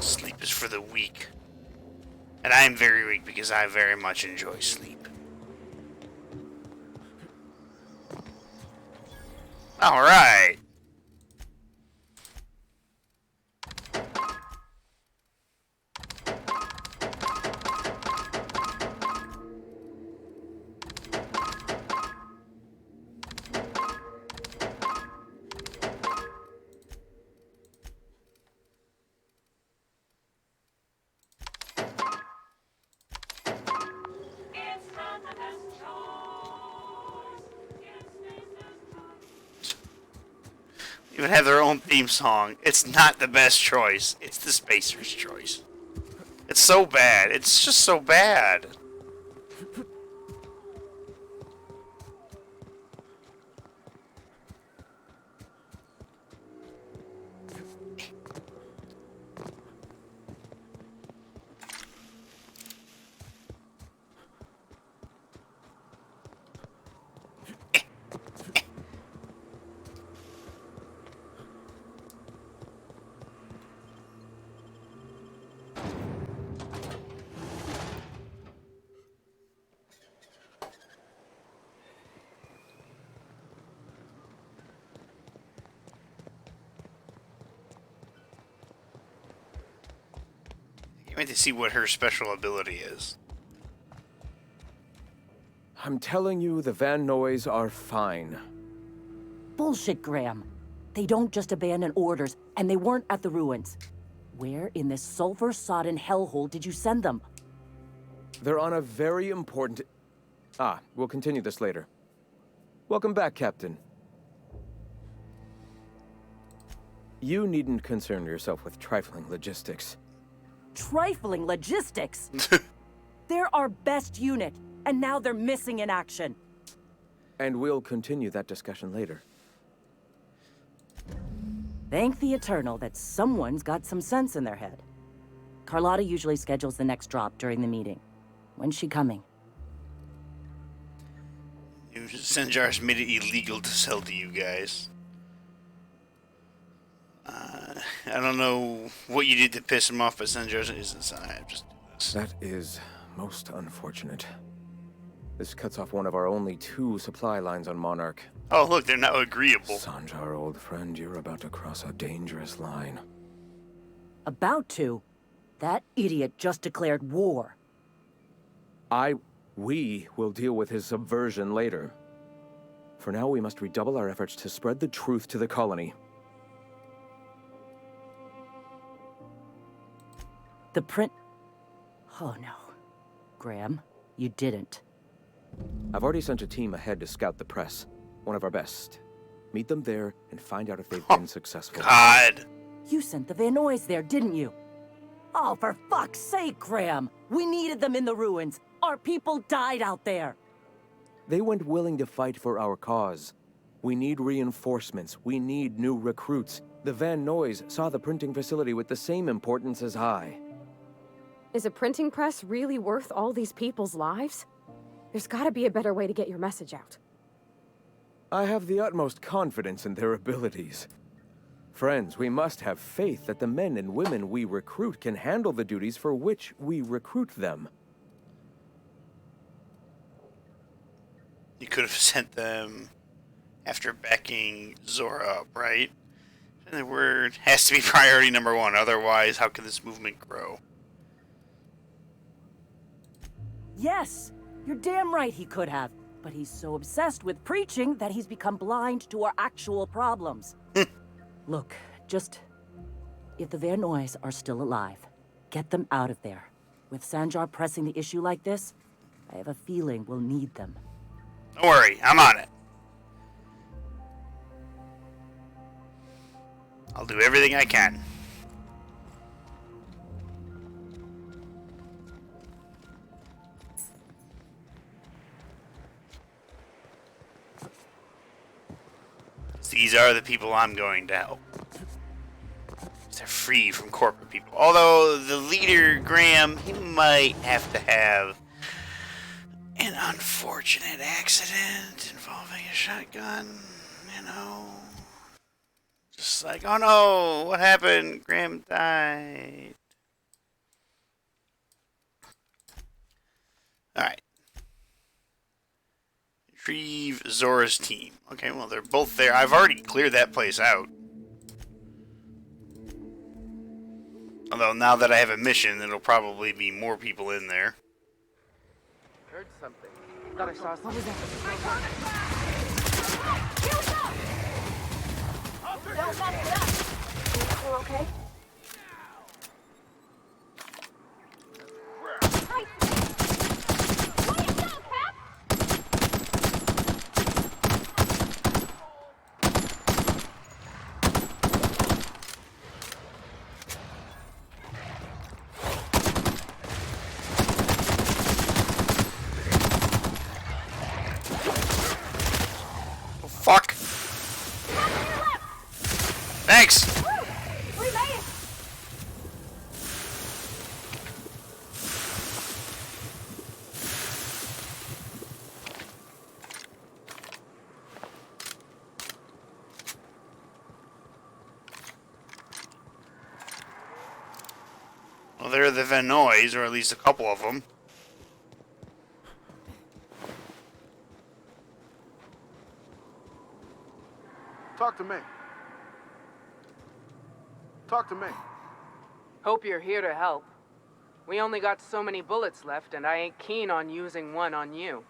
Sleep is for the weak. And I am very weak because I very much enjoy sleep. Alright. Even have their own theme song. It's not the best choice. It's the Spacer's choice. It's so bad. It's just so bad. wait to see what her special ability is. I'm telling you, the Van Noys are fine. Bullshit, Graham. They don't just abandon orders, and they weren't at the ruins. Where in this sulfur-sodden hellhole did you send them? They're on a very important... Ah, we'll continue this later. Welcome back, Captain. You needn't concern yourself with trifling logistics. Trifling logistics? They're our best unit, and now they're missing in action. And we'll continue that discussion later. Thank the Eternal that someone's got some sense in their head. Carlotta usually schedules the next drop during the meeting. When's she coming? Sanjar's made it illegal to sell to you guys. I don't know what you did to piss him off, but Sanjar isn't son. I just do this. That is most unfortunate. This cuts off one of our only 2 supply lines on Monarch. Oh, look, they're now agreeable. Sanjar, old friend, you're about to cross a dangerous line. About to? That idiot just declared war. We will deal with his subversion later. For now, we must redouble our efforts to spread the truth to the colony. The print... Oh no. Graham, you didn't. I've already sent a team ahead to scout the press. One of our best. Meet them there and find out if they've been successful. God. You sent the Van Noys there, didn't you? Oh, for fuck's sake, Graham! We needed them in the ruins. Our people died out there. They went willing to fight for our cause. We need reinforcements. We need new recruits. The Van Noys saw the printing facility with the same importance as I. Is a printing press really worth all these people's lives? There's gotta be a better way to get your message out. I have the utmost confidence in their abilities. Friends, we must have faith that the men and women we recruit can handle the duties for which we recruit them. You could have sent them after backing Zora up, right? And the word has to be priority number 1, otherwise how can this movement grow? Yes, you're damn right he could have. But he's so obsessed with preaching that he's become blind to our actual problems. Look, just... If the Van Noys are still alive, get them out of there. With Sanjar pressing the issue like this, I have a feeling we'll need them. Don't worry, I'm on it. I'll do everything I can. These are the people I'm going to help. They're free from corporate people. Although the leader, Graham, he might have to have an unfortunate accident involving a shotgun, you know. Just like, oh no, what happened? Graham died. Alright. Retrieve Zora's team. Okay, well, they're both there. I've already cleared that place out. Although, now that I have a mission, there'll probably be more people in there. Heard something. Thought I saw something. What was that? Don't mess it up. You okay? Fuck! Thanks! We made it! Well, they're the Vanois, or at least a couple of them. Talk to me. Talk to me. Hope you're here to help. We only got so many bullets left, and I ain't keen on using one on you.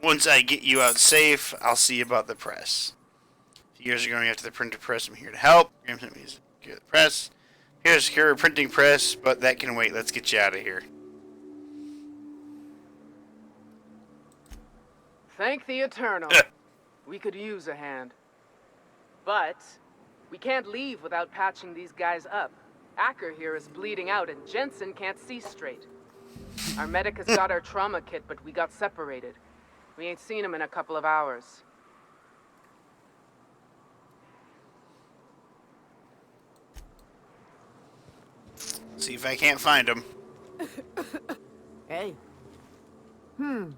Once I get you out safe, I'll see about the press. If you guys are going after the printer press, I'm here to help. Graham sent me the press. Here's a secure printing press, but that can wait. Let's get you out of here. Thank the Eternal. We could use a hand. But we can't leave without patching these guys up. Acker here is bleeding out, and Jensen can't see straight. Our medic has got our trauma kit, but we got separated. We ain't seen him in a couple of hours. See if I can't find him. Hey. You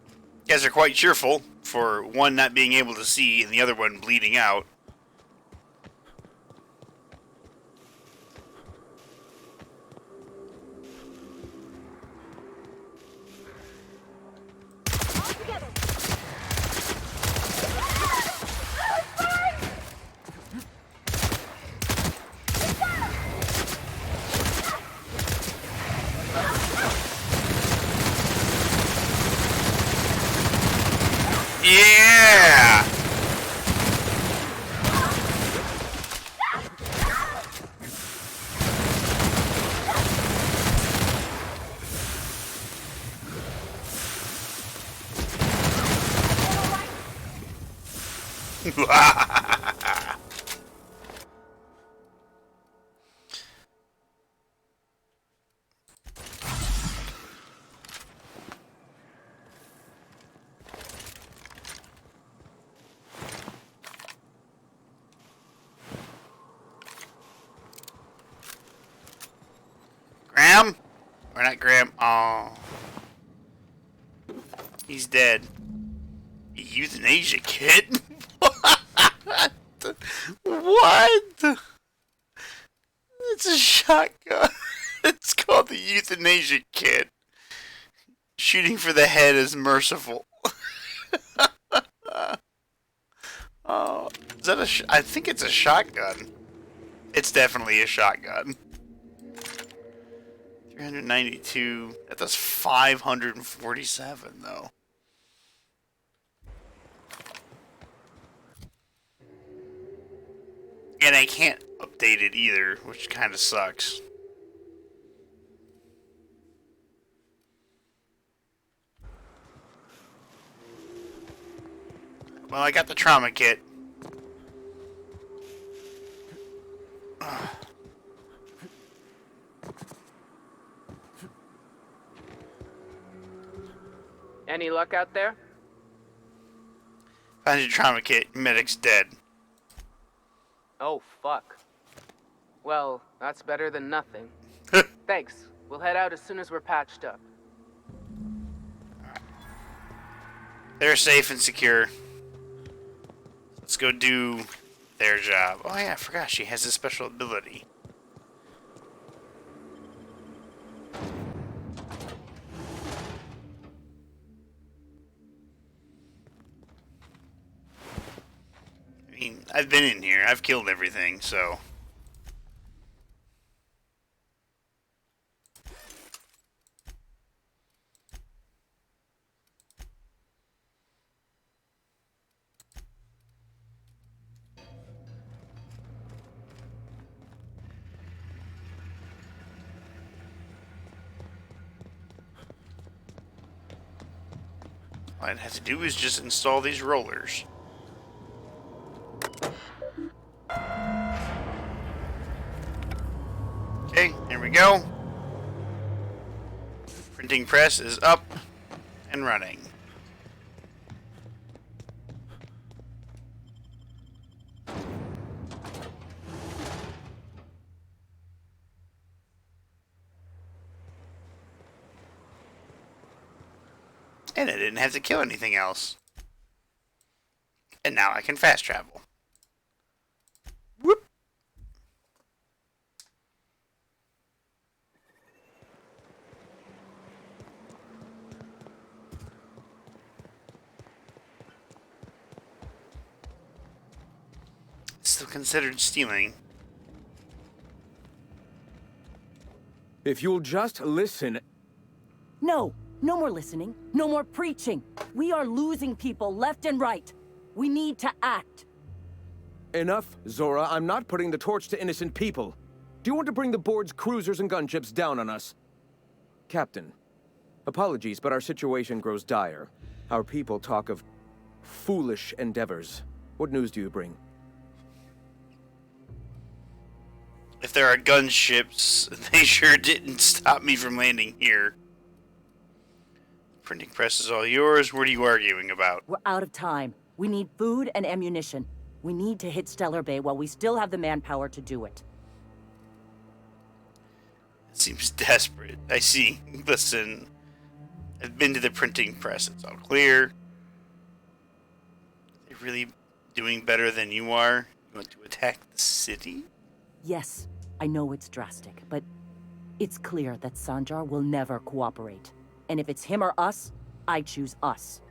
guys are quite cheerful for one not being able to see and the other one bleeding out. Yeah! Graham? Or not Graham. Oh. He's dead. Euthanasia kit? What? What? It's a shotgun. It's called the euthanasia kit. Shooting for the head is merciful. Oh, is that a? I think it's a shotgun. It's definitely a shotgun. 392. That does 547 though. And I can't update it either, which kind of sucks. Well, I got the trauma kit. Any luck out there? Found your trauma kit. Medic's dead. Oh, fuck. Well, that's better than nothing. Thanks. We'll head out as soon as we're patched up. They're safe and secure. Let's go do their job. Oh yeah, I forgot she has a special ability. I mean, I've been in here. I've killed everything, so... All I'd have to do is just install these rollers. Okay, there we go. Printing press is up and running. And I didn't have to kill anything else. And now I can fast travel. Whoop! It's still considered stealing. If you'll just listen... No, no more listening. No more preaching. We are losing people left and right. We need to act. Enough, Zora. I'm not putting the torch to innocent people. Do you want to bring the board's cruisers and gunships down on us? Captain, apologies, but our situation grows dire. Our people talk of foolish endeavors. What news do you bring? If there are gunships, they sure didn't stop me from landing here. The printing press is all yours. What are you arguing about? We're out of time. We need food and ammunition. We need to hit Stellar Bay while we still have the manpower to do it. It seems desperate. I see. Listen, I've been to the printing press. It's all clear. They're really doing better than you are. You want to attack the city? Yes, I know it's drastic, but it's clear that Sanjar will never cooperate. And if it's him or us, I choose us.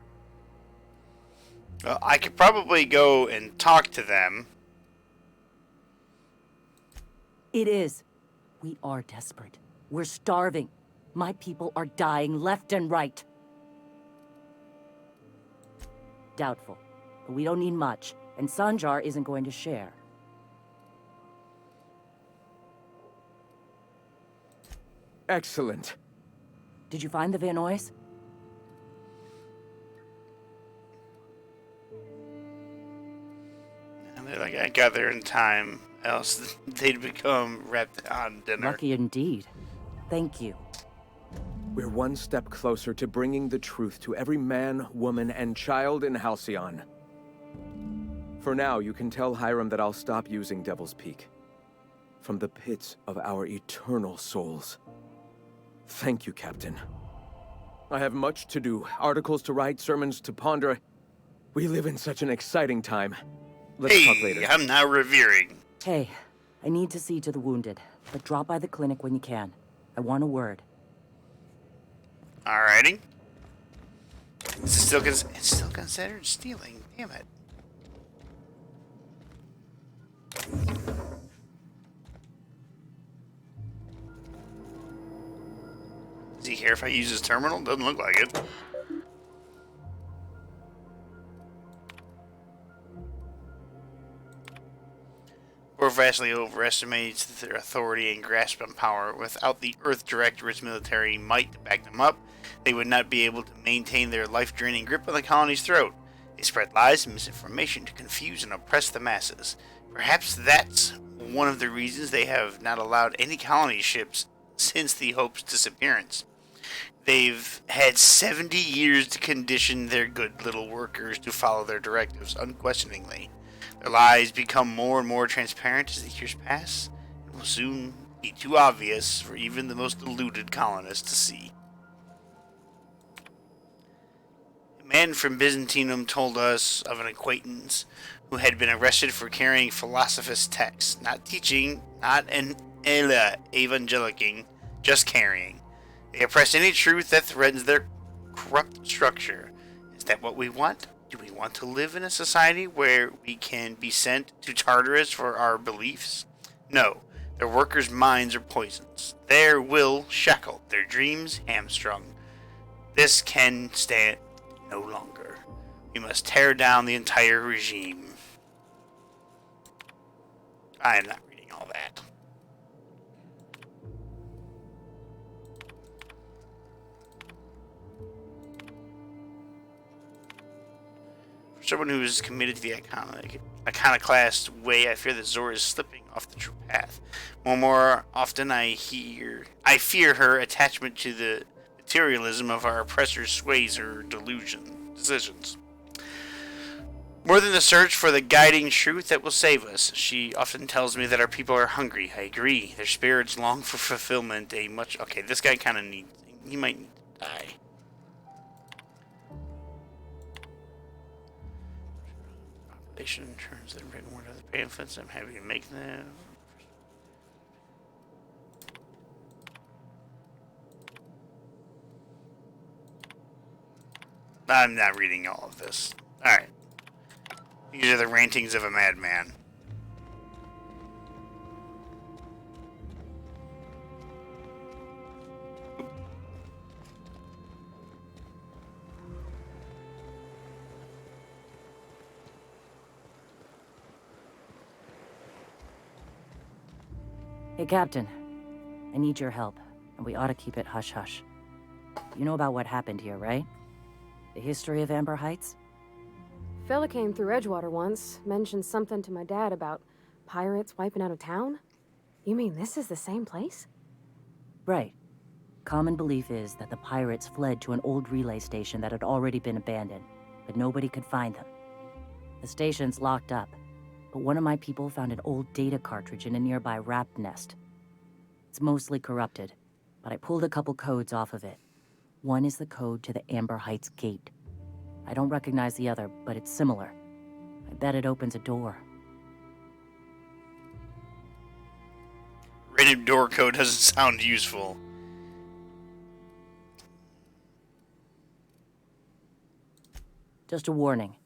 Well, I could probably go and talk to them. It is. We are desperate. We're starving. My people are dying left and right. Doubtful. But we don't need much, and Sanjar isn't going to share. Excellent. Did you find the Vanois? And they're like, I got there in time, else they'd become wrapped on dinner. Lucky indeed. Thank you. We're one step closer to bringing the truth to every man, woman, and child in Halcyon. For now, you can tell Hiram that I'll stop using Devil's Peak. From the pits of our eternal souls. Thank you, Captain. I have much to do. Articles to write, sermons to ponder. We live in such an exciting time. Let's talk later. I'm now revering. Hey, I need to see to the wounded, but drop by the clinic when you can. I want a word. Alrighty. It's still considered stealing. Damn it. Does he care if I use his terminal? Doesn't look like it. Or vastly overestimates their authority and grasp on power. Without the Earth Directorate's military might to back them up, they would not be able to maintain their life-draining grip on the colony's throat. They spread lies and misinformation to confuse and oppress the masses. Perhaps that's one of the reasons they have not allowed any colony ships since the Hope's disappearance. They've had 70 years to condition their good little workers to follow their directives unquestioningly. Their lies become more and more transparent as the years pass, and will soon be too obvious for even the most deluded colonists to see. A man from Byzantium told us of an acquaintance who had been arrested for carrying philosophist texts, not teaching, not an evangelicing, just carrying. They oppress any truth that threatens their corrupt structure. Is that what we want? Do we want to live in a society where we can be sent to Tartarus for our beliefs? No. Their workers' minds are poisons. Their will shackled. Their dreams hamstrung. This can stand no longer. We must tear down the entire regime. I am not reading all that. For someone who is committed to the Iconoclast way, I fear that Zora is slipping off the true path. More often, I fear her attachment to the materialism of our oppressors sways her decisions. More than the search for the guiding truth that will save us, she often tells me that our people are hungry. I agree. Their spirits long for fulfillment. Okay, this guy kind of needs... He might need to die. Population turns their written word of the pamphlets. I'm happy to make them. I'm not reading all of this. Alright. These are the rantings of a madman. Hey, Captain. I need your help, and we ought to keep it hush-hush. You know about what happened here, right? The history of Amber Heights? Fella came through Edgewater once, mentioned something to my dad about pirates wiping out a town. You mean this is the same place? Right. Common belief is that the pirates fled to an old relay station that had already been abandoned, but nobody could find them. The station's locked up, but one of my people found an old data cartridge in a nearby rat nest. It's mostly corrupted, but I pulled a couple codes off of it. One is the code to the Amber Heights gate. I don't recognize the other, but it's similar. I bet it opens a door. Rated door code doesn't sound useful. Just a warning.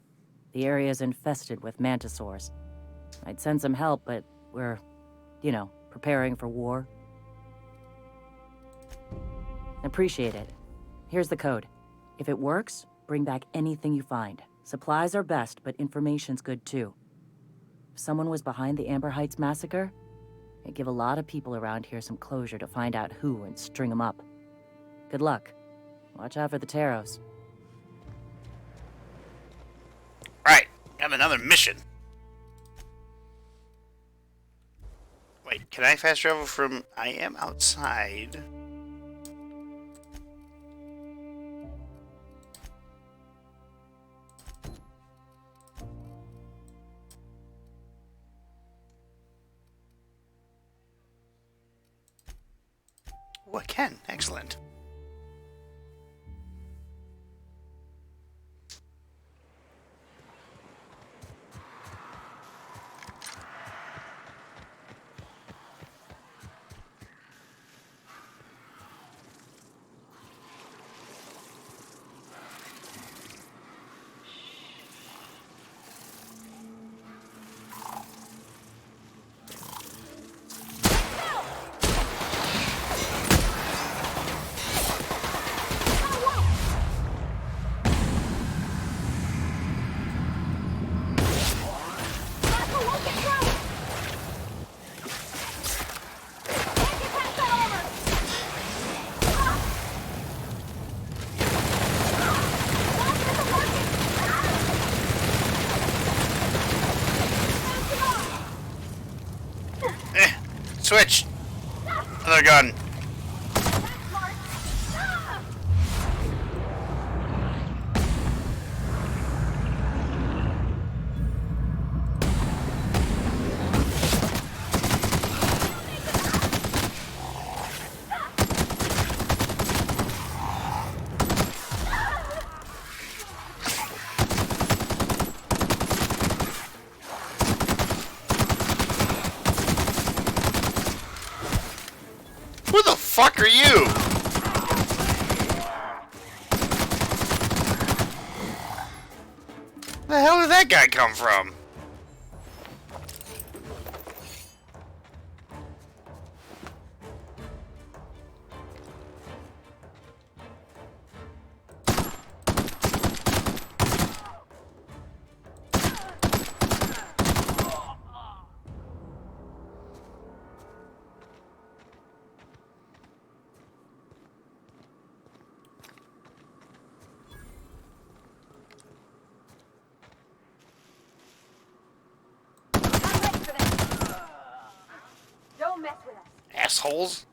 The area is infested with mantisaurs. I'd send some help, but we're, preparing for war. Appreciate it. Here's the code. If it works, bring back anything you find. Supplies are best, but information's good too. If someone was behind the Amber Heights massacre, it'd give a lot of people around here some closure to find out who and string them up. Good luck. Watch out for the Taros. Right, I have another mission. Wait, can I fast travel from... I am outside. Oh, I can. Excellent. Switch! Another gun. Who the fuck are you? Where the hell did that guy come from? Don't mess with us. Assholes.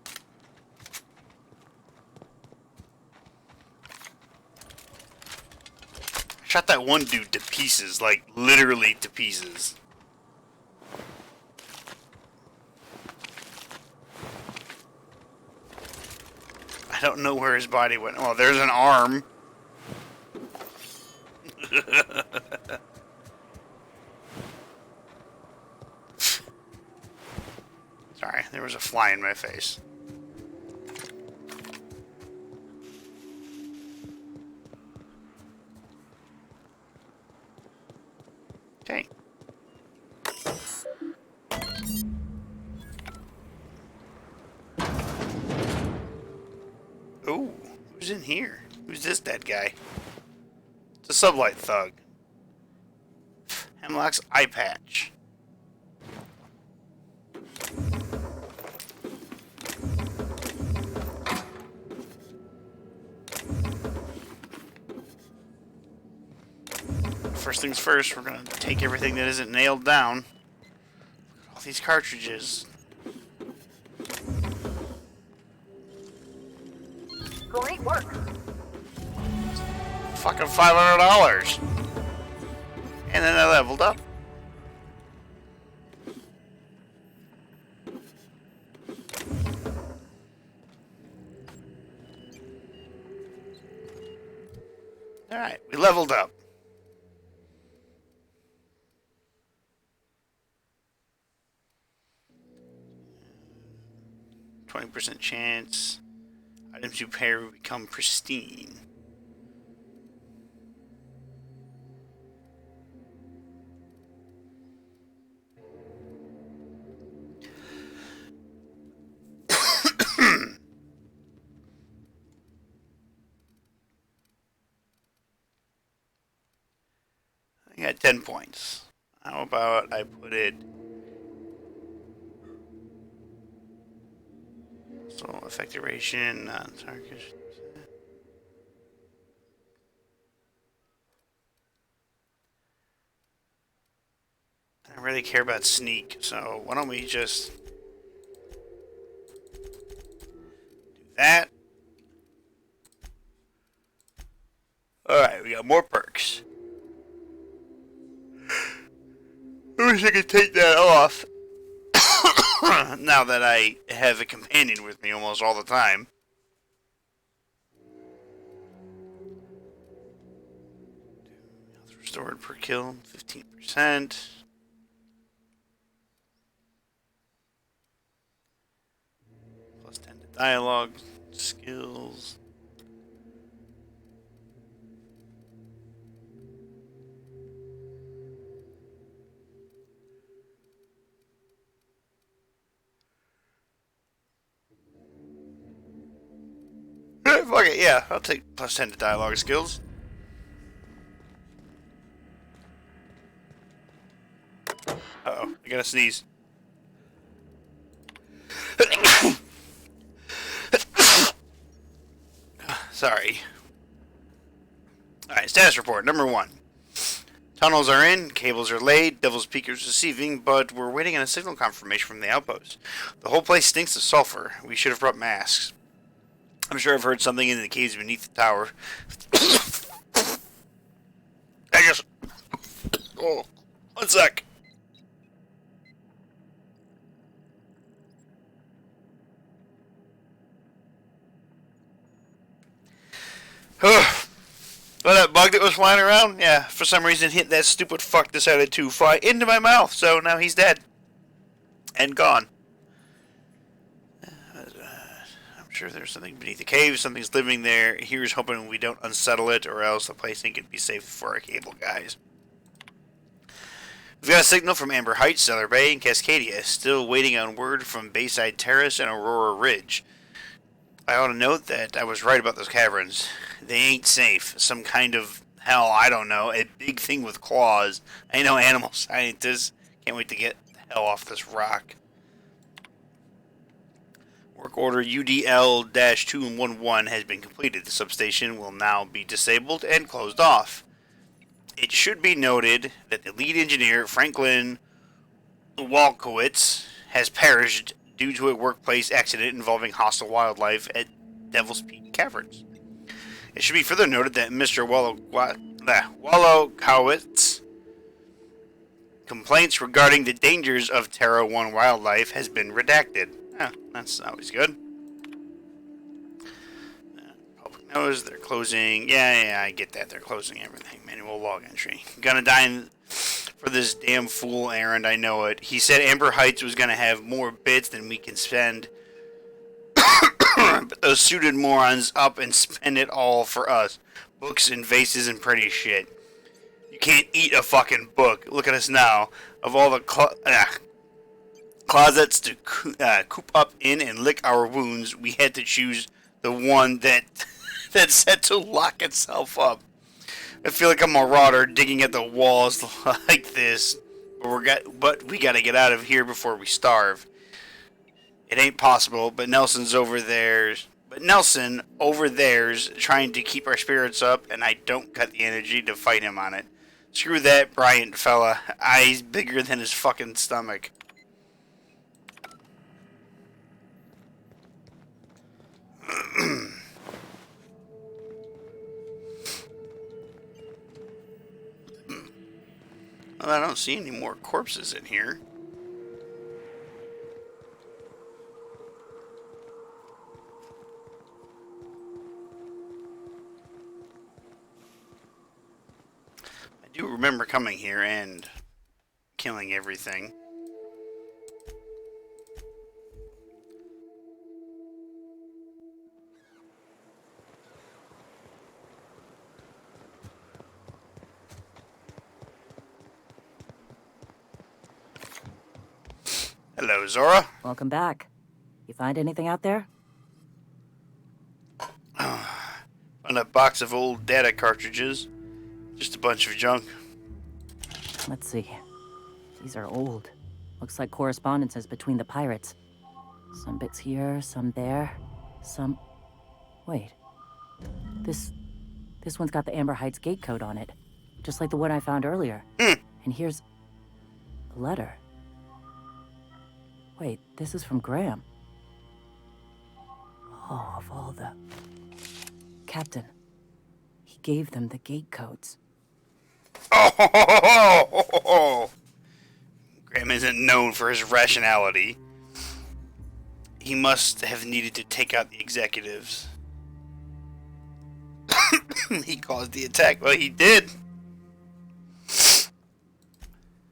I shot that one dude to pieces, like literally to pieces. I don't know where his body went. Oh, there's an arm. Sorry, there was a fly in my face. Okay. Ooh, who's in here? Who's this dead guy? It's a sublight thug. Hemlock's eye patch. first things first, we're gonna take everything that isn't nailed down. All these cartridges. Great work. Fucking $500. And then I leveled up. Alright, we leveled up. %20 chance. Items you pair will become pristine. I got 10 points. How about I put it... So, effect duration, non-target... I don't really care about sneak, so why don't we just... do that. Alright, we got more perks. I wish I could take that off. Now that I have a companion with me almost all the time. Health restored per kill, 15%. Plus 10 to dialogue, skills. Fuck it, yeah, I'll take plus 10 to dialogue skills. Uh-oh, I gotta sneeze. Sorry. Alright, status report. Number 1. Tunnels are in, cables are laid, Devil's Peak is receiving, but we're waiting on a signal confirmation from the outpost. The whole place stinks of sulfur. We should have brought masks. I'm sure I've heard something in the caves beneath the tower. I just... Oh, 1 sec. Well, that bug that was flying around, yeah, for some reason hit that stupid fuck decided to fly into my mouth, so now he's dead. And gone. I'm sure there's something beneath the cave, something's living there. Here's hoping we don't unsettle it, or else the place ain't gonna be safe for our cable guys. We've got a signal from Amber Heights, Cellar Bay, and Cascadia. Still waiting on word from Bayside Terrace and Aurora Ridge. I ought to note that I was right about those caverns. They ain't safe. Some kind of, hell, I don't know, a big thing with claws. I ain't no animal scientist. Can't wait to get the hell off this rock. Work order UDL-211 has been completed. The substation will now be disabled and closed off. It should be noted that the lead engineer, Franklin Walkowitz, has perished due to a workplace accident involving hostile wildlife at Devil's Peak Caverns. It should be further noted that Mr. Walkowitz complaints regarding the dangers of Terra 1 wildlife has been redacted. That's always good. Public knows they're closing. Yeah, I get that. They're closing everything. Manual log entry. Gonna die for this damn fool errand, I know it. He said Amber Heights was gonna have more bits than we can spend. But those suited morons up and spend it all for us. Books and vases and pretty shit. You can't eat a fucking book. Look at us now. Of all the closets to coop up in and lick our wounds, we had to choose the one that's set to lock itself up. I feel like a marauder digging at the walls like this, but we gotta get out of here before we starve. It ain't possible, but Nelson over there's trying to keep our spirits up, and I don't got the energy to fight him on it. Screw that Bryant fella. Eyes bigger than his fucking stomach. Well, I don't see any more corpses in here. I do remember coming here and killing everything. Hello, Zora. Welcome back. You find anything out there? Found a box of old data cartridges. Just a bunch of junk. Let's see. These are old. Looks like correspondences between the pirates. Some bits here, some there, some... Wait. This one's got the Amber Heights gate code on it. Just like the one I found earlier. And here's... a letter. Wait, this is from Graham. Oh, of all the... Captain. He gave them the gate codes. Oh! Graham isn't known for his rationality. He must have needed to take out the executives. He caused the attack. Well, he did.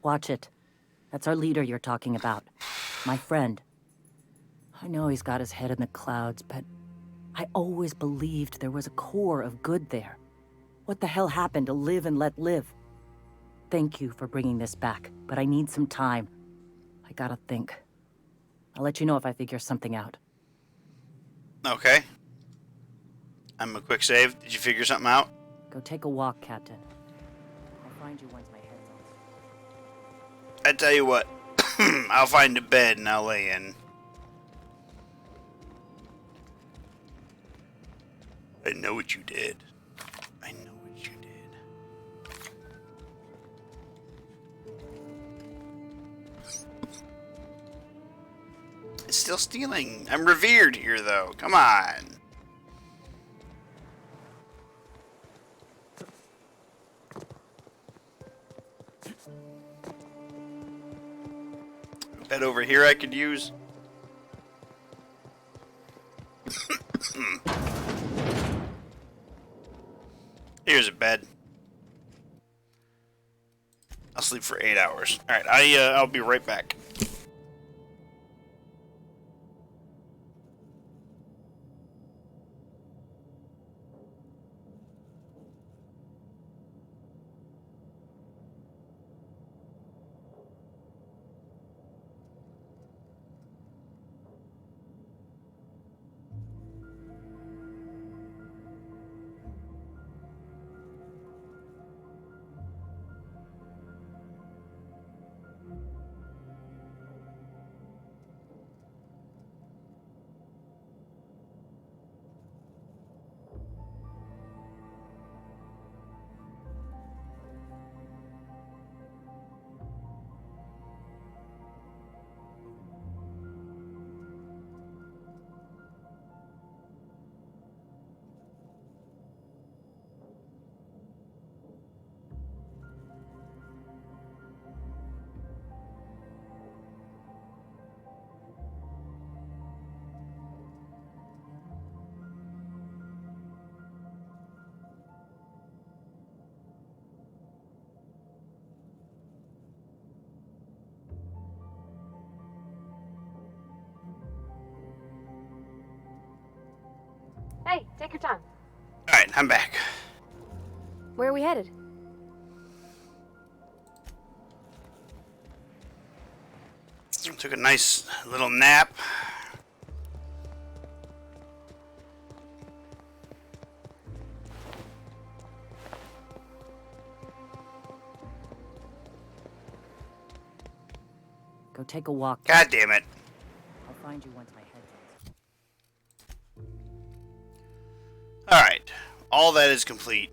Watch it. That's our leader you're talking about. My friend. I know he's got his head in the clouds, but I always believed there was a core of good there. What the hell happened to live and let live? Thank you for bringing this back, but I need some time. I gotta think. I'll let you know if I figure something out. Okay. I'm a quick save. Did you figure something out? Go take a walk, Captain. I'll find you once my head's on. I tell you what. I'll find a bed and I'll lay in. I know what you did. I know what you did. It's still stealing. I'm revered here, though. Come on. Bed over here I could use. Here's a bed. I'll sleep for 8 hours. All right, I'll be right back. Hey, take your time. All right, I'm back. Where are we headed? Took a nice little nap. Go take a walk. God damn it. I'll find you once my head's on. All right, all that is complete.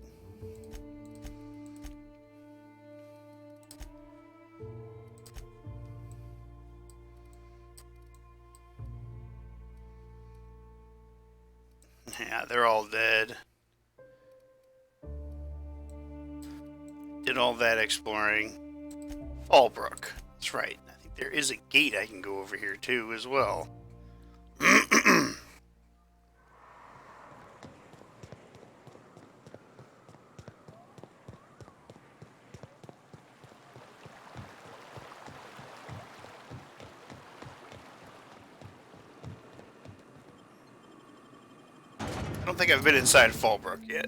Yeah, they're all dead. Did all that exploring. Fallbrook. That's right. I think there is a gate I can go over here too as well. I don't think I've been inside Fallbrook yet.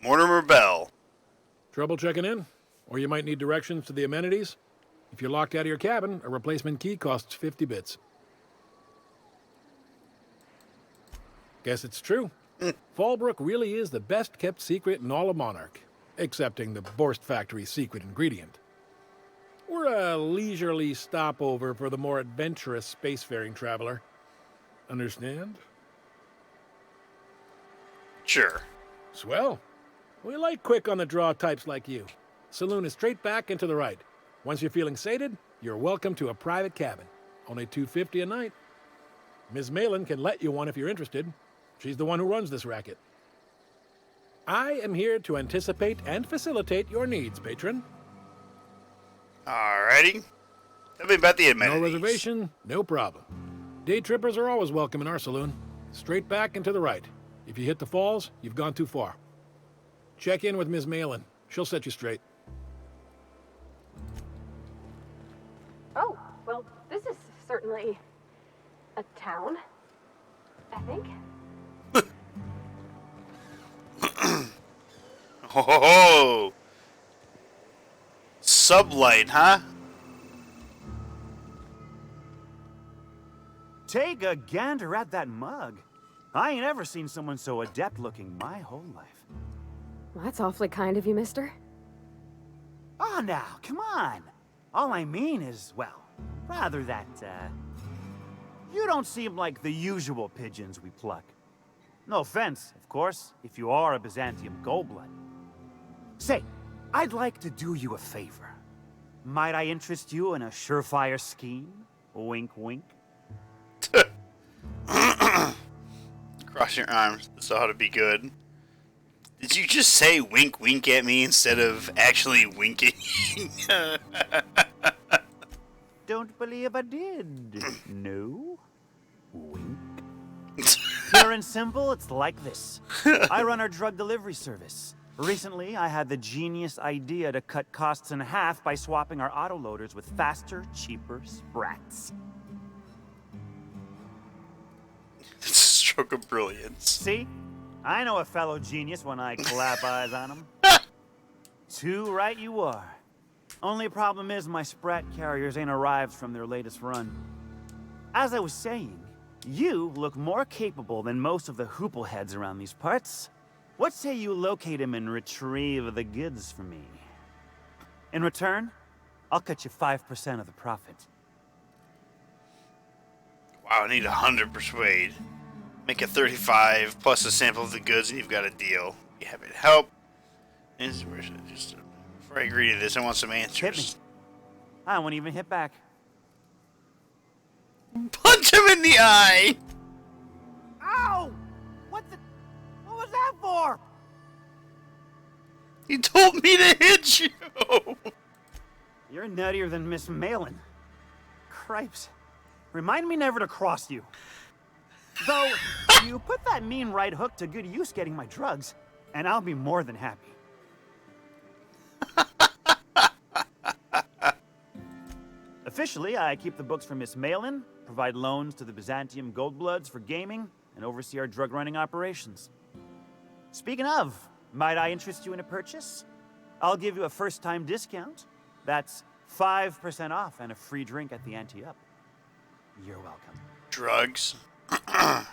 Mortimer Bell. Trouble checking in? Or you might need directions to the amenities? If you're locked out of your cabin, a replacement key costs 50 bits. Guess it's true. Fallbrook really is the best kept secret in all of Monarch, excepting the Borst Factory's secret ingredient. We're a leisurely stopover for the more adventurous spacefaring traveler. Understand? Sure. Swell. We like quick on the draw types like you. Saloon is straight back and to the right. Once you're feeling sated, you're welcome to a private cabin. Only $250 a night. Ms. Malin can let you one if you're interested. She's the one who runs this racket. I am here to anticipate and facilitate your needs, patron. Alrighty. Tell me about the amenities. No reservation, no problem. Day trippers are always welcome in our saloon. Straight back and to the right. If you hit the falls, you've gone too far. Check in with Ms. Malin. She'll set you straight. Oh, well, this is certainly a town, I think. Ho ho ho! Sublight, huh? Take a gander at that mug. I ain't ever seen someone so adept looking my whole life. Well, that's awfully kind of you, mister. Oh, now, come on. All I mean is, well, rather that, you don't seem like the usual pigeons we pluck. No offense, of course, if you are a Byzantium Goldblood. Say, I'd like to do you a favor. Might I interest you in a surefire scheme? Wink, wink. Cross your arms. This ought to be good. Did you just say wink wink at me instead of actually winking? Don't believe I did. No? Wink. Pure and simple, it's like this. I run our drug delivery service. Recently, I had the genius idea to cut costs in half by swapping our autoloaders with faster, cheaper sprats. It's a stroke of brilliance. See? I know a fellow genius when I clap eyes on him. Too right you are. Only problem is my sprat carriers ain't arrived from their latest run. As I was saying, you look more capable than most of the hoople heads around these parts. What say you locate him and retrieve the goods for me? In return, I'll cut you 5% of the profit. Wow, I need 100 persuade. Make a 35 plus a sample of the goods and you've got a deal. You have it help. Just before I agree to this, I want some answers. Hit me. I won't even hit back. Punch him in the eye! Ow! What was that for? He told me to hit you! You're nuttier than Miss Malin. Cripes. Remind me never to cross you. Though, you put that mean right hook to good use getting my drugs, and I'll be more than happy. Officially, I keep the books for Miss Malin, provide loans to the Byzantium Goldbloods for gaming, and oversee our drug-running operations. Speaking of, might I interest you in a purchase? I'll give you a first-time discount. That's 5% off and a free drink at the ante-up. You're welcome. Drugs. Let's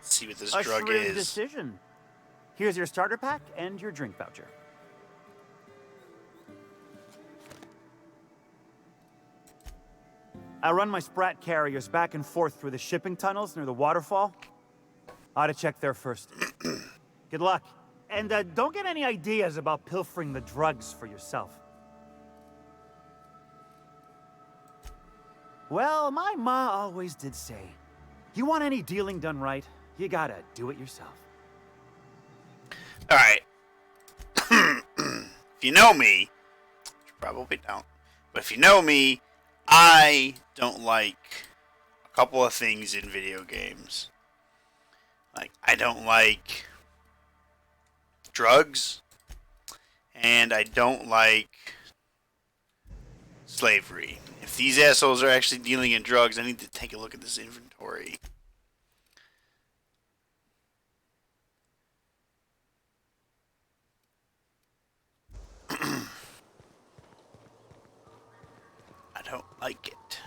see what this drug is. Decision. Here's your starter pack and your drink voucher. I run my sprat carriers back and forth through the shipping tunnels near the waterfall. Ought to check there first. Good luck. And don't get any ideas about pilfering the drugs for yourself. Well, my ma always did say, you want any dealing done right, you gotta do it yourself. Alright. If you know me, which you probably don't, but if you know me, I don't like a couple of things in video games. Like, I don't like drugs, and I don't like slavery. If these assholes are actually dealing in drugs, I need to take a look at this inventory. I don't like it.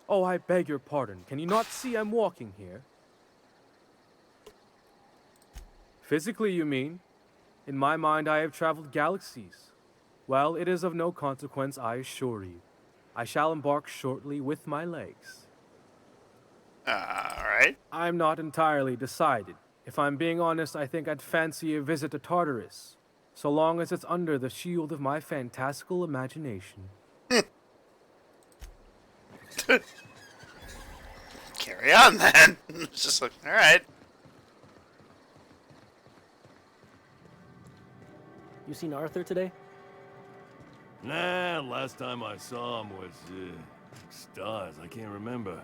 Oh, I beg your pardon. Can you not see I'm walking here? Physically, you mean? In my mind, I have traveled galaxies. Well, it is of no consequence, I assure you. I shall embark shortly with my legs. Alright. I'm not entirely decided. If I'm being honest, I think I'd fancy a visit to Tartarus, so long as it's under the shield of my fantastical imagination. Carry on then. It's just like, alright. You seen Arthur today? Nah, last time I saw him was, stars. I can't remember.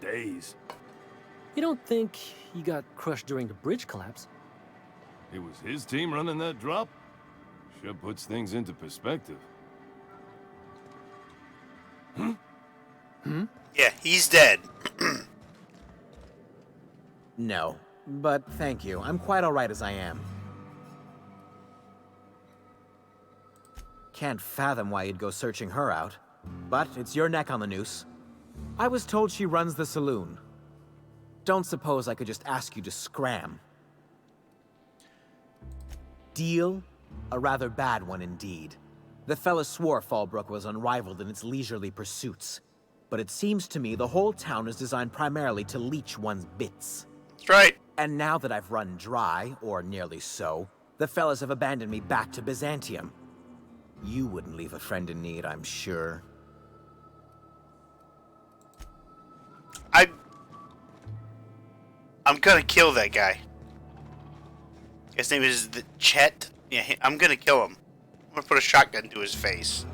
Days. You don't think he got crushed during the bridge collapse? It was his team running that drop? Sure puts things into perspective. Yeah, he's dead. No, but thank you. I'm quite alright as I am. Can't fathom why you'd go searching her out. But it's your neck on the noose. I was told she runs the saloon. Don't suppose I could just ask you to scram. Deal? A rather bad one indeed. The fella swore Fallbrook was unrivaled in its leisurely pursuits. But it seems to me the whole town is designed primarily to leech one's bits. That's right. And now that I've run dry, or nearly so, the fellas have abandoned me back to Byzantium. You wouldn't leave a friend in need, I'm sure. I'm gonna kill that guy. His name is Chet. Yeah, I'm gonna kill him. I'm gonna put a shotgun to his face.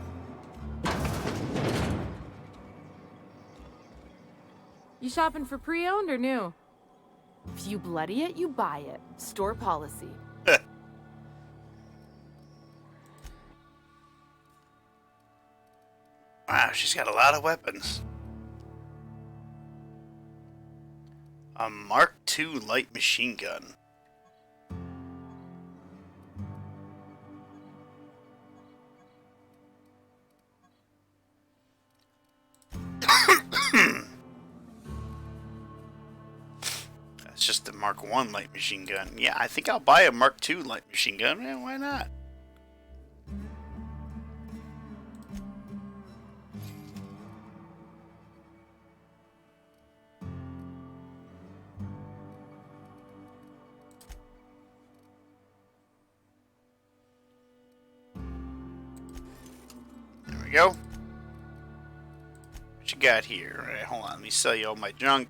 You shopping for pre-owned or new? If you bloody it, you buy it. Store policy. Wow, she's got a lot of weapons. A Mark II light machine gun. That's just the Mark I light machine gun. Yeah, I think I'll buy a Mark II light machine gun. Yeah, why not? There we go. What you got here? All right, hold on. Let me sell you all my junk.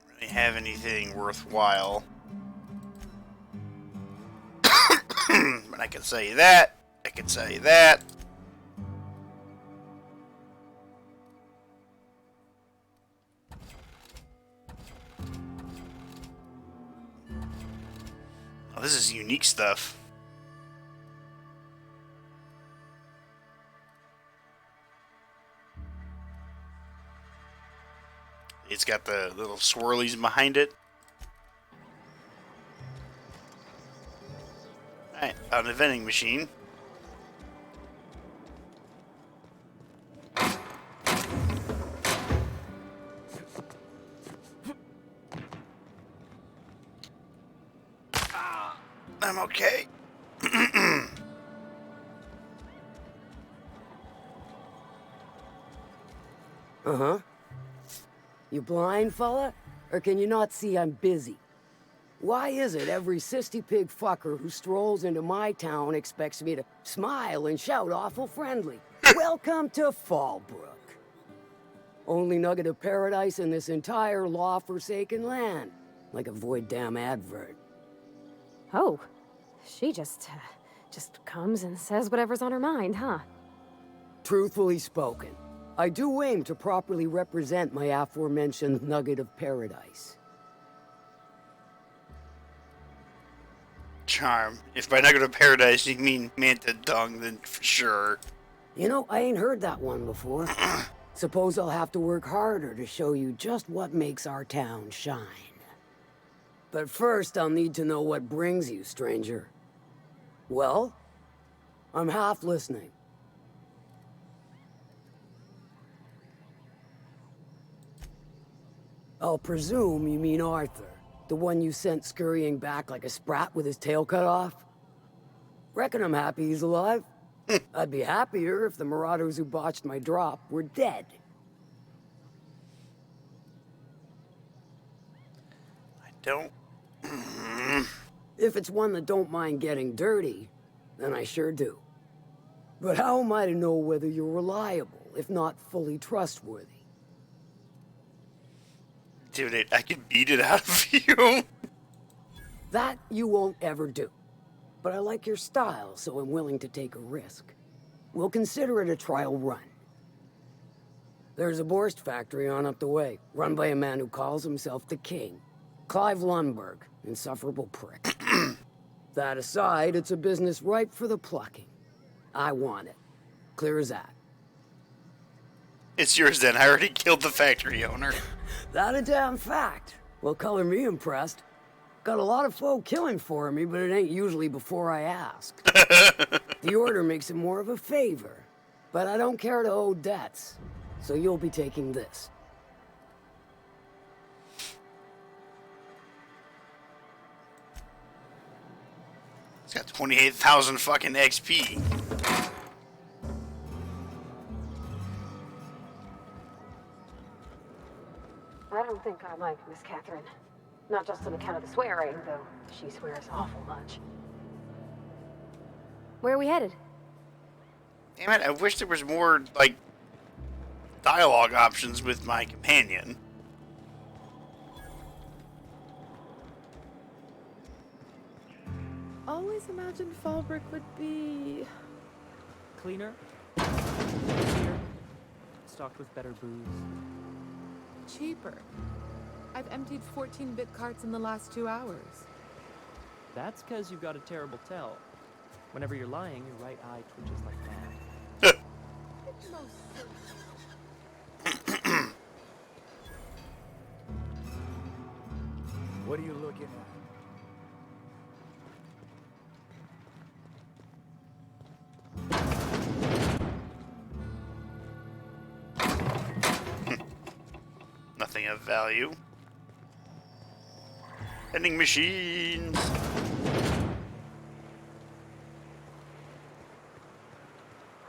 Don't really have anything worthwhile. But I can sell you that. I can sell you that. Oh, this is unique stuff. It's got the little swirlies behind it. Alright, found a vending machine. I'm okay. Uh-huh. You blind, fella? Or can you not see I'm busy? Why is it every sissy pig fucker who strolls into my town expects me to smile and shout awful friendly? Welcome to Fallbrook. Only nugget of paradise in this entire law-forsaken land. Like a void damn advert. Oh, she just comes and says whatever's on her mind, huh? Truthfully spoken, I do aim to properly represent my aforementioned nugget of paradise. Charm. If by nugget of paradise you mean manta dung, then for sure. You know, I ain't heard that one before. Suppose I'll have to work harder to show you just what makes our town shine. But first, I'll need to know what brings you, stranger. Well, I'm half listening. I'll presume you mean Arthur, the one you sent scurrying back like a sprat with his tail cut off? Reckon I'm happy he's alive. I'd be happier if the marauders who botched my drop were dead. I don't... If it's one that don't mind getting dirty, then I sure do. But how am I to know whether you're reliable, if not fully trustworthy? Dude, I can beat it out of you. That you won't ever do. But I like your style, so I'm willing to take a risk. We'll consider it a trial run. There's a Borst factory on up the way, run by a man who calls himself the King. Clive Lundberg, insufferable prick. That aside, it's a business ripe for the plucking. I want it. Clear as that. It's yours then. I already killed the factory owner. That a damn fact. Well, color me impressed. Got a lot of folk killing for me, but it ain't usually before I ask. The order makes it more of a favor. But I don't care to owe debts, so you'll be taking this. It's got 28,000 fucking XP. I don't think I like Miss Catherine. Not just on account of the swearing, though she swears awful much. Where are we headed? Damn it, I wish there was more, like, dialogue options with my companion. Always imagined Fallbrook would be... Cleaner, easier, stocked with better booze. cheaper. I've emptied 14-bit carts in the last 2 hours. That's because you've got a terrible tell. Whenever you're lying, your right eye twitches like mad. What are you looking at? Nothing of value. Vending machines.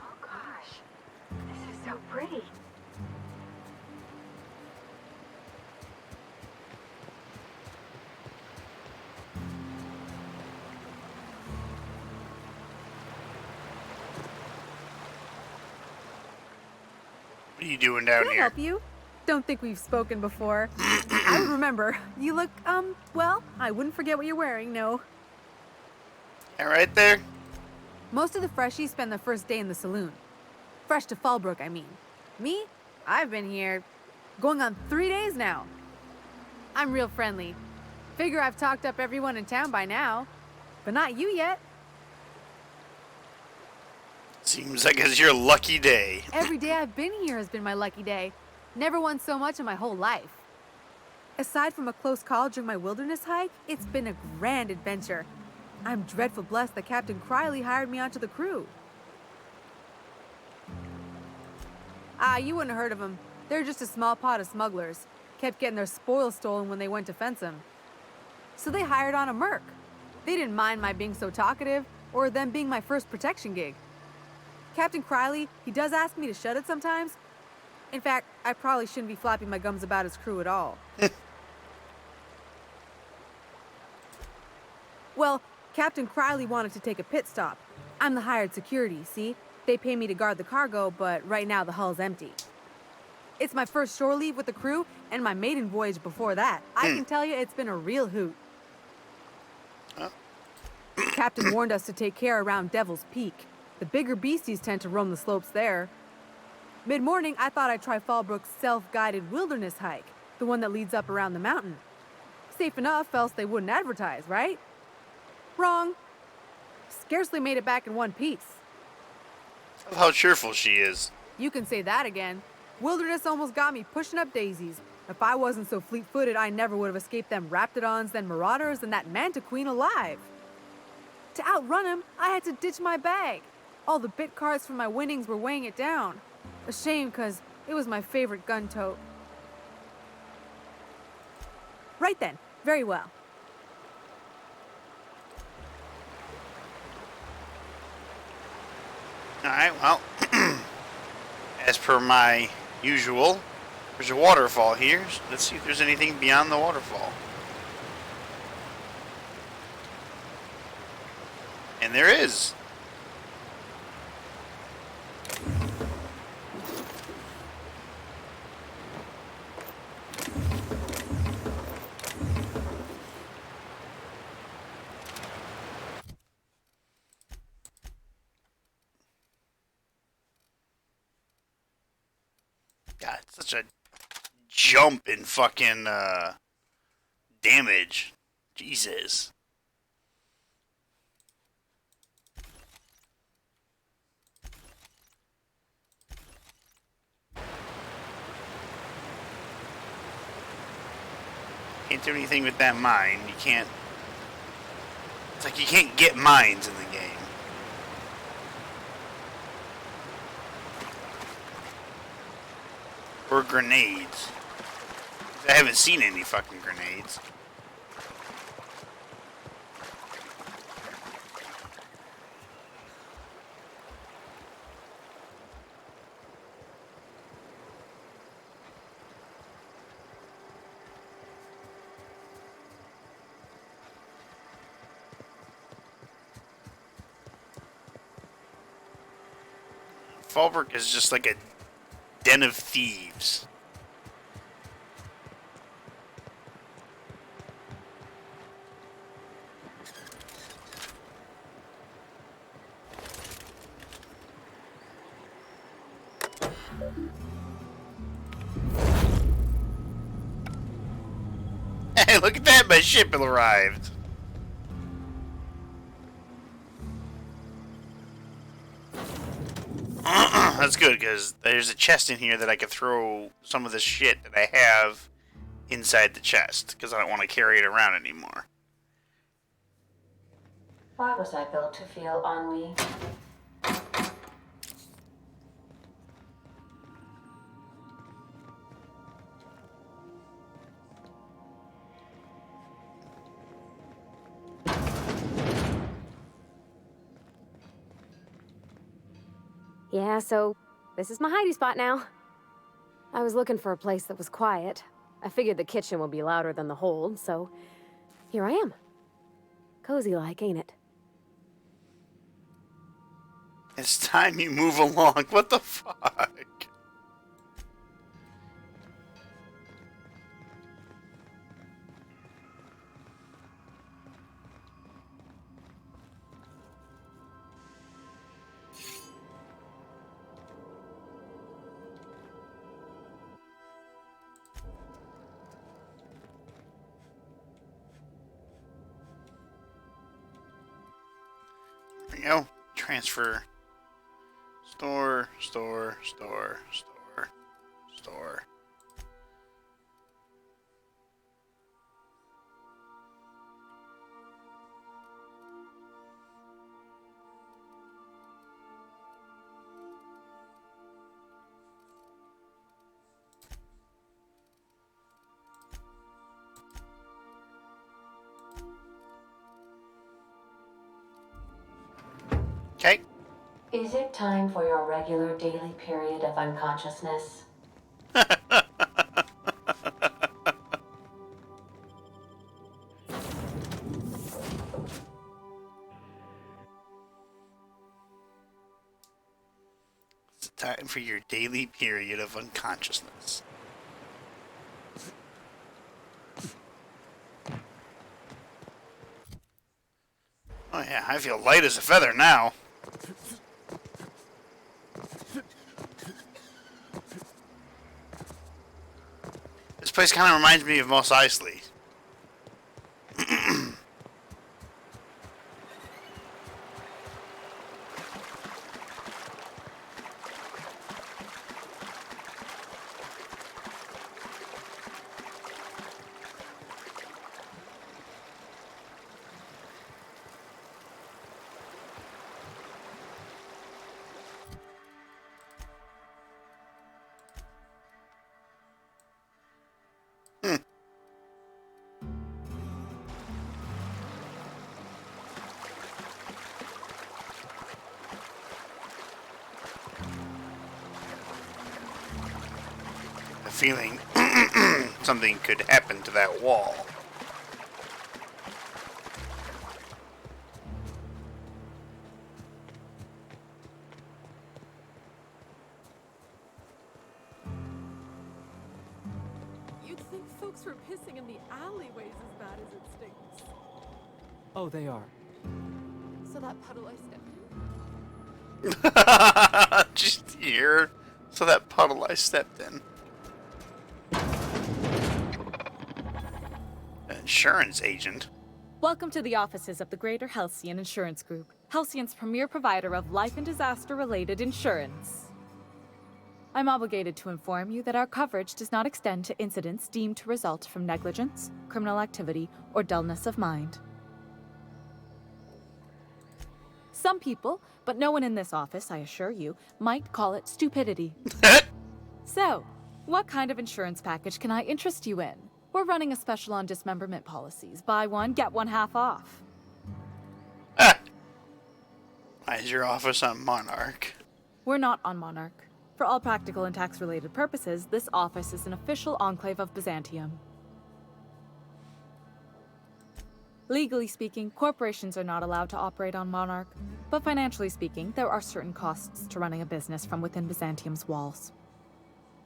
Oh gosh, this is so pretty. What are you doing down Can I here? help you? Don't think we've spoken before. I would remember. You look, well, I wouldn't forget what you're wearing, no. And right there? Most of the freshies spend the first day in the saloon. Fresh to Fallbrook, I mean. Me? I've been here going on 3 days now. I'm real friendly. Figure I've talked up everyone in town by now. But not you yet. Seems like it's your lucky day. Every day I've been here has been my lucky day. Never won so much in my whole life. Aside from a close call during my wilderness hike, it's been a grand adventure. I'm dreadful blessed that Captain Criley hired me onto the crew. You wouldn't have heard of them. They're just a small pot of smugglers. Kept getting their spoils stolen when they went to fence him. So they hired on a merc. They didn't mind my being so talkative, or them being my first protection gig. Captain Criley, he does ask me to shut it sometimes, In fact, I probably shouldn't be flapping my gums about his crew at all. Well, Captain Crowley wanted to take a pit stop. I'm the hired security, see? They pay me to guard the cargo, but right now the hull's empty. It's my first shore leave with the crew, and my maiden voyage before that. I can tell you it's been a real hoot. Captain warned us to take care around Devil's Peak. The bigger beasties tend to roam the slopes there. Mid-morning, I thought I'd try Fallbrook's self-guided wilderness hike, the one that leads up around the mountain. Safe enough, else they wouldn't advertise, right? Wrong. Scarcely made it back in one piece. How cheerful she is. You can say that again. Wilderness almost got me pushing up daisies. If I wasn't so fleet-footed, I never would have escaped them raptidons, then marauders, and that manta queen alive. To outrun him, I had to ditch my bag. All the bit cards from my winnings were weighing it down. A shame, because it was my favorite gun tote. Right then. Very well. Alright, well, as per my usual, there's a waterfall here. So let's see if there's anything beyond the waterfall. And there is. God, it's such a jump in fucking damage. Jesus. Can't do anything with that mine. You can't. It's like you can't get mines in the game. Or grenades. I haven't seen any fucking grenades. Fallbrook is just like a den of thieves. Hey, look at that! My ship arrived. That's good, because there's a chest in here that I could throw some of the shit that I have inside the chest, because I don't want to carry it around anymore. Why was I built to feel ennui? Yeah, so this is my hidey spot now. I was looking for a place that was quiet. I figured the kitchen would be louder than the hold, so here I am. Cozy-like, ain't it? It's time you move along. What the fuck? There we go. Transfer. Store, store, store, store, store. Okay. Is it time for your regular daily period of unconsciousness? It's time for your daily period of unconsciousness. Oh yeah, I feel light as a feather now. This place kind of reminds me of Mos Eisley. Feeling something could happen to that wall. You'd think folks were pissing in the alleyways as bad as it stinks. Oh, they are. So that puddle I stepped in? Just here. So that puddle I stepped in. Insurance agent. Welcome to the offices of the Greater Halcyon Insurance Group, Halcyon's premier provider of life and disaster-related insurance. I'm obligated to inform you that our coverage does not extend to incidents deemed to result from negligence, criminal activity, or dullness of mind. Some people, but no one in this office, I assure you, might call it stupidity. So, what kind of insurance package can I interest you in? We're running a special on dismemberment policies. Buy one, get one half off. Why is your office on Monarch? We're not on Monarch. For all practical and tax-related purposes, this office is an official enclave of Byzantium. Legally speaking, corporations are not allowed to operate on Monarch, but financially speaking, there are certain costs to running a business from within Byzantium's walls.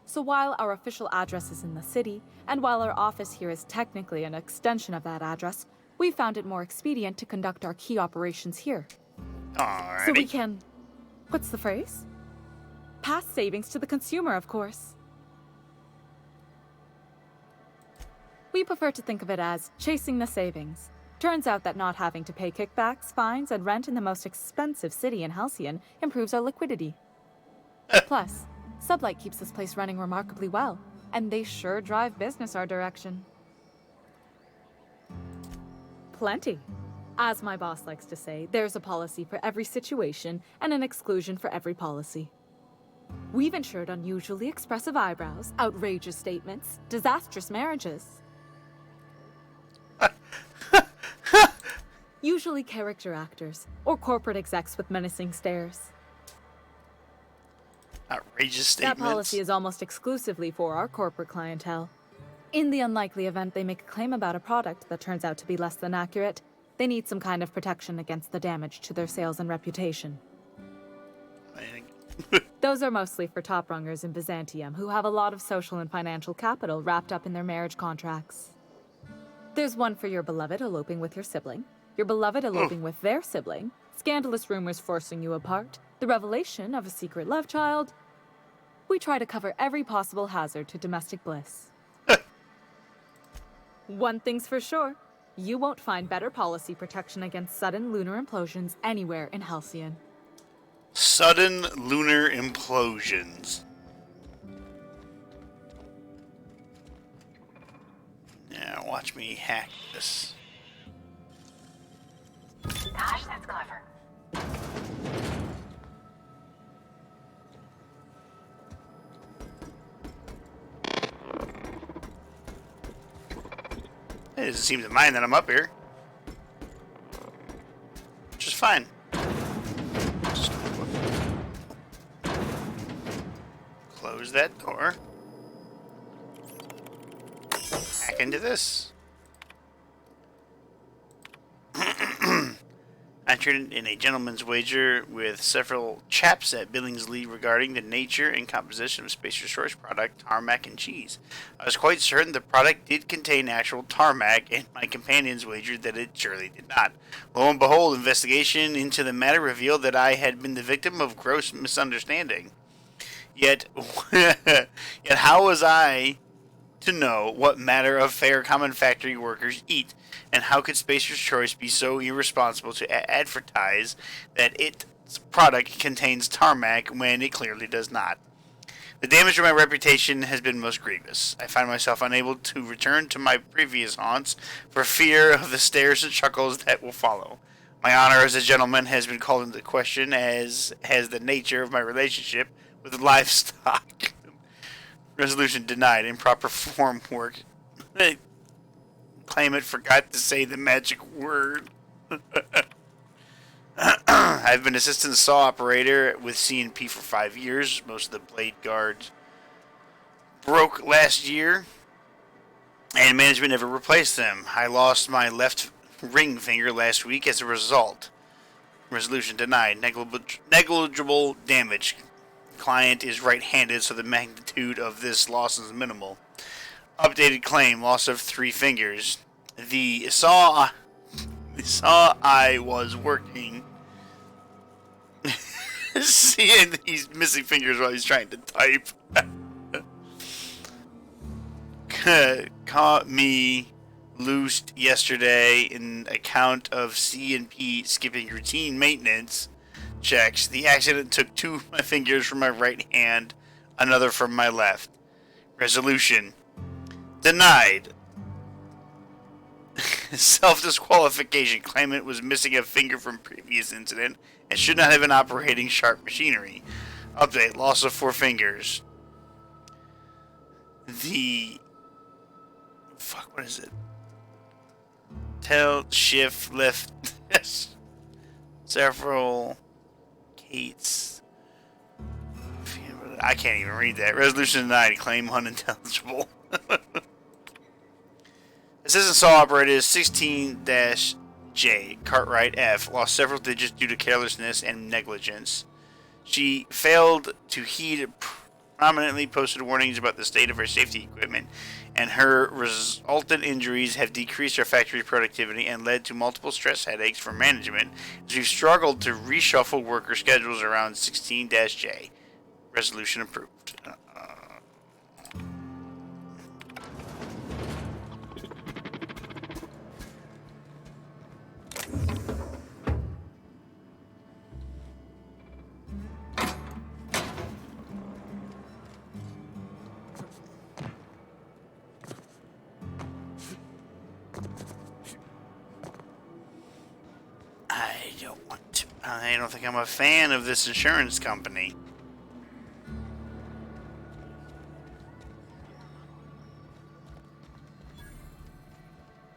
So while our official address is in the city, and while our office here is technically an extension of that address, we found it more expedient to conduct our key operations here. Alrighty. So we can... what's the phrase? Pass savings to the consumer, of course. We prefer to think of it as chasing the savings. Turns out that not having to pay kickbacks, fines, and rent in the most expensive city in Halcyon improves our liquidity. Plus, Sublight keeps this place running remarkably well, and they sure drive business our direction. Plenty. As my boss likes to say, there's a policy for every situation and an exclusion for every policy. We've insured unusually expressive eyebrows, outrageous statements, disastrous marriages. Usually character actors, or corporate execs with menacing stares. Outrageous statements. That policy is almost exclusively for our corporate clientele. In the unlikely event they make a claim about a product that turns out to be less than accurate, they need some kind of protection against the damage to their sales and reputation. Those are mostly for top-rungers in Byzantium who have a lot of social and financial capital wrapped up in their marriage contracts. There's one for your beloved eloping with your sibling, your beloved eloping with their sibling, scandalous rumors forcing you apart, the revelation of a secret love child. We try to cover every possible hazard to domestic bliss. One thing's for sure, you won't find better policy protection against sudden lunar implosions anywhere in Halcyon. Sudden lunar implosions. Yeah, watch me hack this. Gosh, that's clever. It doesn't seem to mind that I'm up here. Which is fine. Just close that door. Hack into this. entered in a gentleman's wager with several chaps at Billingsley regarding the nature and composition of Spacer's Choice product, tarmac and cheese. I was quite certain the product did contain actual tarmac, and my companions wagered that it surely did not. Lo and behold, investigation into the matter revealed that I had been the victim of gross misunderstanding. Yet how was I to know what matter of fair common factory workers eat, and how could Spacer's Choice be so irresponsible to advertise that its product contains tarmac when it clearly does not? The damage to my reputation has been most grievous. I find myself unable to return to my previous haunts for fear of the stares and chuckles that will follow. My honor as a gentleman has been called into question, as has the nature of my relationship with livestock. Resolution denied. Improper form work. Claimant forgot to say the magic word. I've been assistant saw operator with C&P for 5 years. Most of the blade guards broke last year, and management never replaced them. I lost my left ring finger last week as a result. Resolution denied. Negligible damage. Client is right-handed, so the magnitude of this loss is minimal. Updated claim: loss of 3 fingers. The saw I was working. Seeing he's missing fingers while he's trying to type. Caught me loosed yesterday in account of C&P skipping routine maintenance checks. The accident took 2 of my fingers from my right hand, another from my left. Resolution denied. Self-disqualification. Claimant was missing a finger from previous incident and should not have been operating sharp machinery. Update: loss of 4 fingers. What is it? Tilt, shift, lift. Several Kates. I can't even read that. Resolution denied. Claim unintelligible. Assistant saw operator is 16-J. Cartwright F. Lost several digits due to carelessness and negligence. She failed to heed prominently posted warnings about the state of her safety equipment, and her resultant injuries have decreased her factory productivity and led to multiple stress headaches for management as we've struggled to reshuffle worker schedules around 16-J. Resolution approved. I don't think I'm a fan of this insurance company.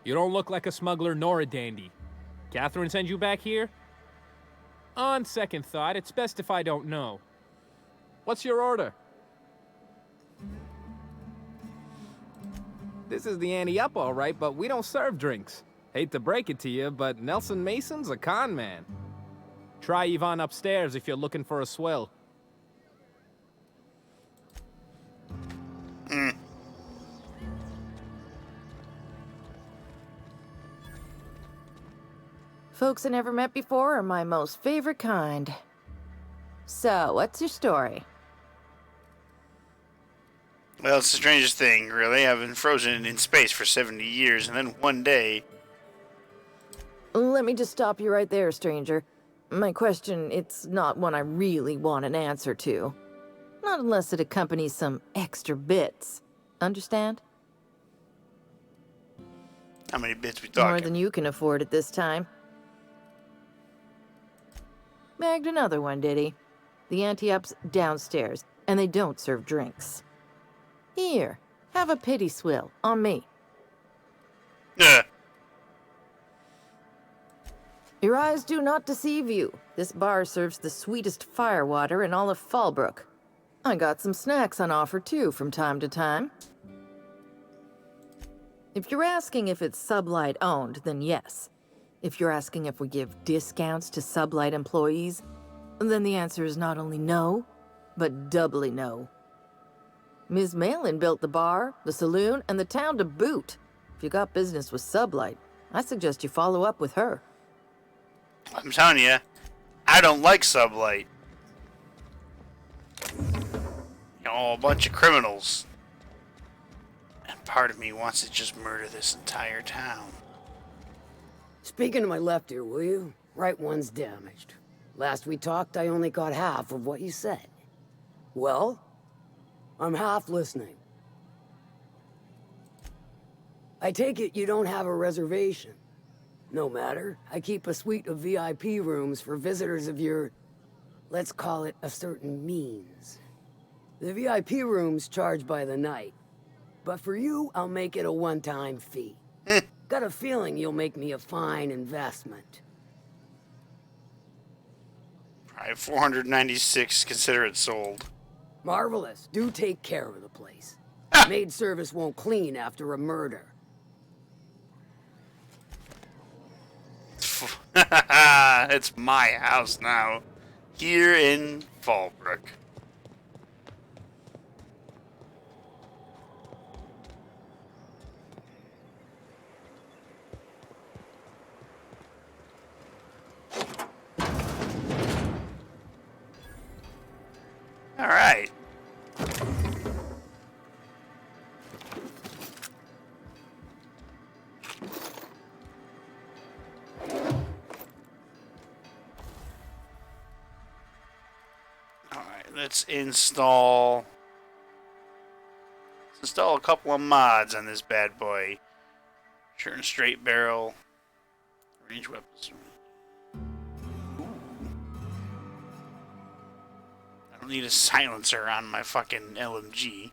You don't look like a smuggler nor a dandy. Catherine send you back here? On second thought, it's best if I don't know. What's your order? This is the ante up, all right, but we don't serve drinks. Hate to break it to you, but Nelson Mason's a con man. Try Yvonne upstairs if you're looking for a swill. Folks I never met before are my most favorite kind. So, what's your story? Well, it's the strangest thing, really. I've been frozen in space for 70 years, and then one day... Let me just stop you right there, stranger. My question, it's not one I really want an answer to. Not unless it accompanies some extra bits. Understand? How many bits we talking? More than you can afford at this time. Bagged another one, did he? The ante-up's downstairs, and they don't serve drinks. Here, have a pity swill, on me. Your eyes do not deceive you. This bar serves the sweetest firewater in all of Fallbrook. I got some snacks on offer, too, from time to time. If you're asking if it's Sublight owned, then yes. If you're asking if we give discounts to sublight employees, then the answer is not only no, but doubly no. Ms. Malin built the bar, the saloon, and the town to boot. If you got business with Sublight, I suggest you follow up with her. I'm telling you, I don't like Sublight. You know, a bunch of criminals. And part of me wants to just murder this entire town. Speaking to my left ear, will you? Right one's damaged. Last we talked, I only got half of what you said. Well, I'm half listening. I take it you don't have a reservation. No matter, I keep a suite of VIP rooms for visitors of your, let's call it a certain means. The VIP rooms charge by the night. But for you, I'll make it a one-time fee. Got a feeling you'll make me a fine investment. Alright, 496, consider it sold. Marvelous. Do take care of the place. Maid service won't clean after a murder. It's my house now. Here in Fallbrook. Alright. Alright, let's install a couple of mods on this bad boy. Short and straight barrel. Range weapons. I don't need a silencer on my fucking LMG.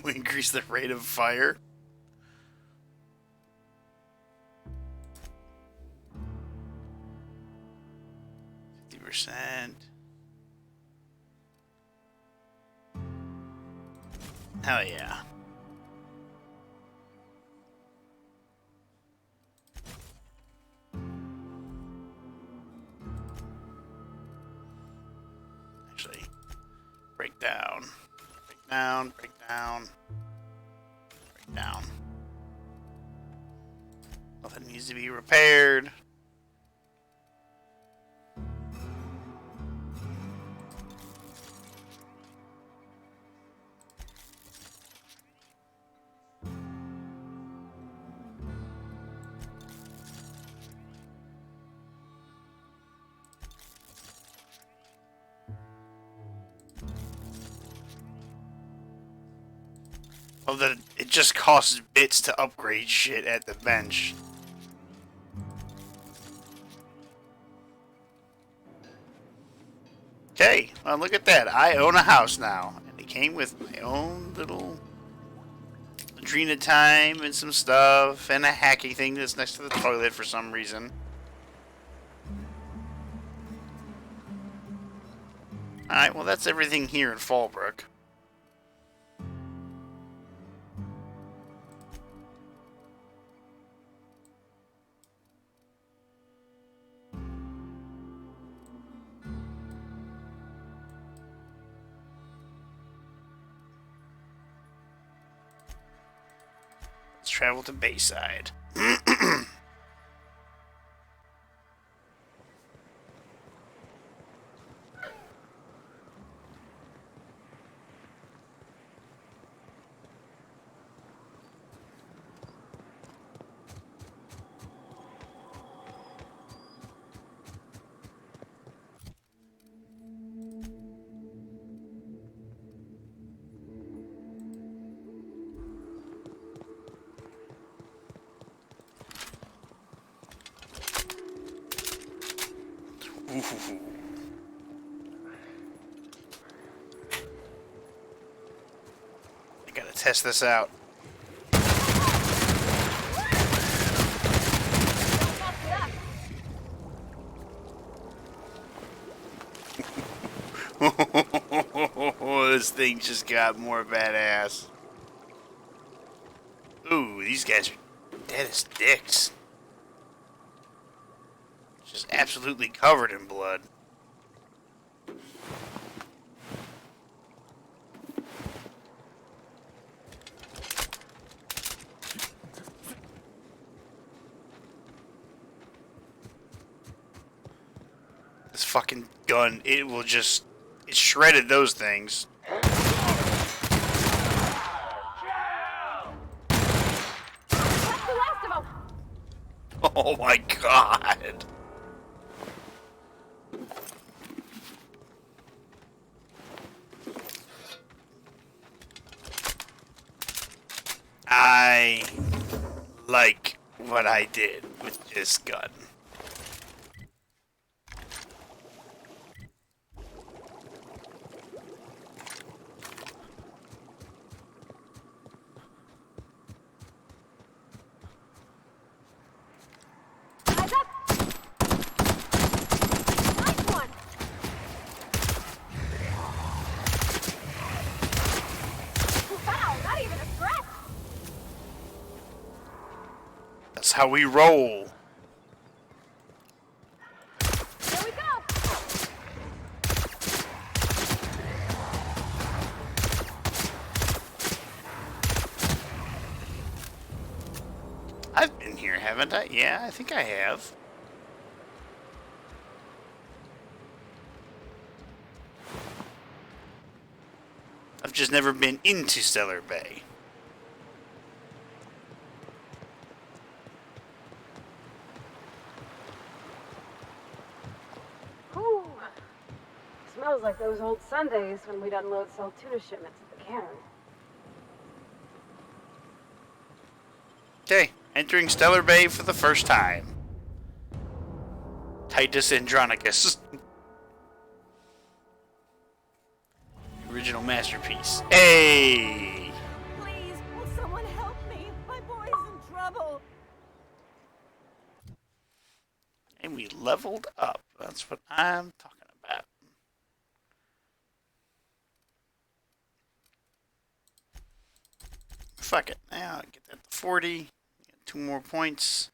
Increase the rate of fire. %. Hell yeah. Actually, break down. Break down, break down. Break down. Nothing needs to be repaired. Oh, that it just costs bits to upgrade shit at the bench. Okay, well look at that. I own a house now. And it came with my own little Adrena time and some stuff and a hacking thing that's next to the toilet for some reason. Alright, well that's everything here in Fallbrook. Let's travel to Bayside. Ooh. I gotta test this out. This thing just got more badass. Ooh, these guys are dead as dicks. Just absolutely covered in blood. This fucking gun, it shredded those things. Oh my god. I like what I did with this gun. That's how we roll. Here we go. I've been here, haven't I? Yeah, I think I have. I've just never been into Stellar Bay. Ooh. Smells like those old Sundays when we'd unload sell tuna shipments at the cairn. Okay, entering Stellar Bay for the first time. Titus Andronicus. Original masterpiece. Hey! Please, will someone help me? My boy's in trouble. And we leveled up. That's what I'm talking about. Fuck it. Now I get that to 40. Get 2 more points.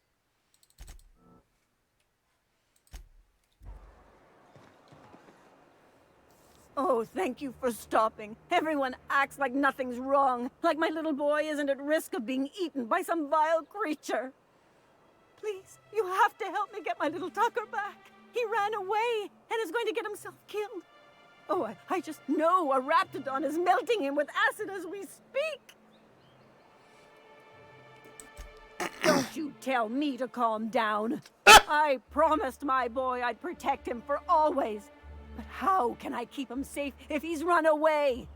Oh, thank you for stopping. Everyone acts like nothing's wrong, like my little boy isn't at risk of being eaten by some vile creature. Please, you have to help me get my little Tucker back. He ran away and is going to get himself killed. Oh, I just know a raptidon is melting him with acid as we speak. Don't you tell me to calm down. I promised my boy I'd protect him for always. But how can I keep him safe if he's run away?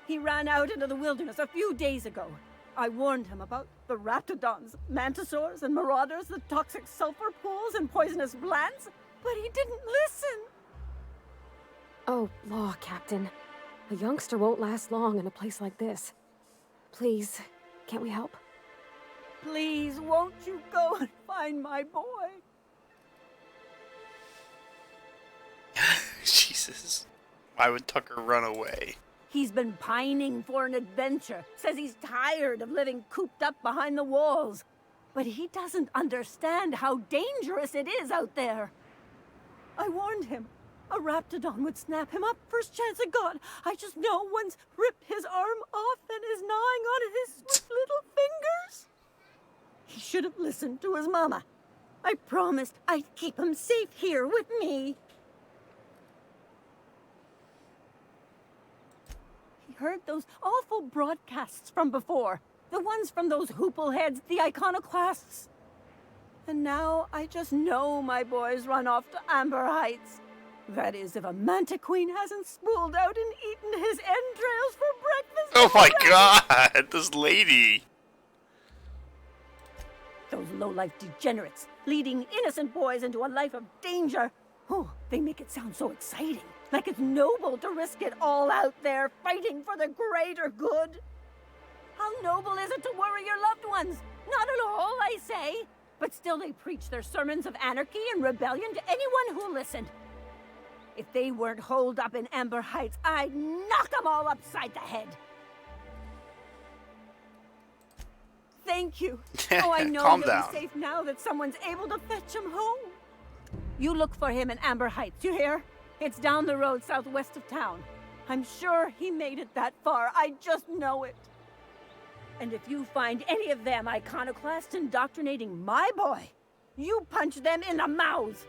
He ran out into the wilderness a few days ago. I warned him about the raptidons, mantisaurs, and marauders, the toxic sulfur pools and poisonous plants, but he didn't listen. Oh, law, Captain. A youngster won't last long in a place like this. Please, can't we help? Please, won't you go and find my boy? Jesus. Why would Tucker run away? He's been pining for an adventure. Says he's tired of living cooped up behind the walls. But he doesn't understand how dangerous it is out there. I warned him. A raptidon would snap him up first chance it got. I just know one's ripped his arm off and is gnawing on his swift little fingers. He should have listened to his mama. I promised I'd keep him safe here with me. Heard those awful broadcasts from before. The ones from those hoople heads, the Iconoclasts. And now I just know my boy's run off to Amber Heights. That is, if a manta queen hasn't spooled out and eaten his entrails for breakfast. Oh my god, this lady. Those low-life degenerates, leading innocent boys into a life of danger. Oh, they make it sound so exciting. Like it's noble to risk it all out there, fighting for the greater good. How noble is it to worry your loved ones? Not at all, I say. But still they preach their sermons of anarchy and rebellion to anyone who listened. If they weren't holed up in Amber Heights, I'd knock them all upside the head. Thank you. Oh, I know Calm he'll down. be safe now that someone's able to fetch him home. You look for him in Amber Heights, you hear? It's down the road southwest of town. I'm sure he made it that far. I just know it. And if you find any of them Iconoclasts indoctrinating my boy, you punch them in the mouths.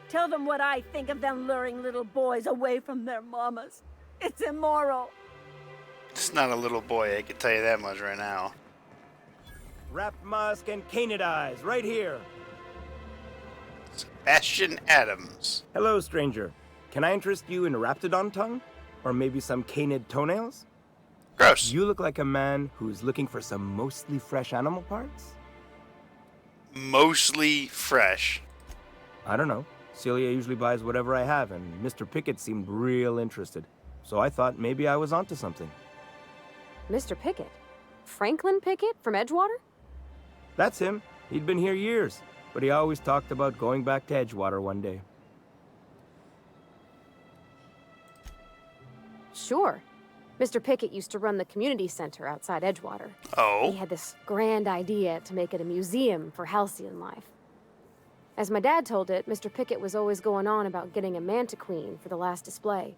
Tell them what I think of them luring little boys away from their mamas. It's immoral. It's not a little boy, I can tell you that much right now. Wrapped musk and canid eyes, right here. Sebastian Adams. Hello, stranger. Can I interest you in a raptidon tongue? Or maybe some canid toenails? Gross. You look like a man who's looking for some mostly fresh animal parts? Mostly fresh. I don't know. Celia usually buys whatever I have, and Mr. Pickett seemed real interested. So I thought maybe I was onto something. Mr. Pickett? Franklin Pickett from Edgewater? That's him. He'd been here years, but he always talked about going back to Edgewater one day. Sure. Mr. Pickett used to run the community center outside Edgewater. Oh? He had this grand idea to make it a museum for halcyon life. As my dad told it, Mr. Pickett was always going on about getting a mantiqueen for the last display.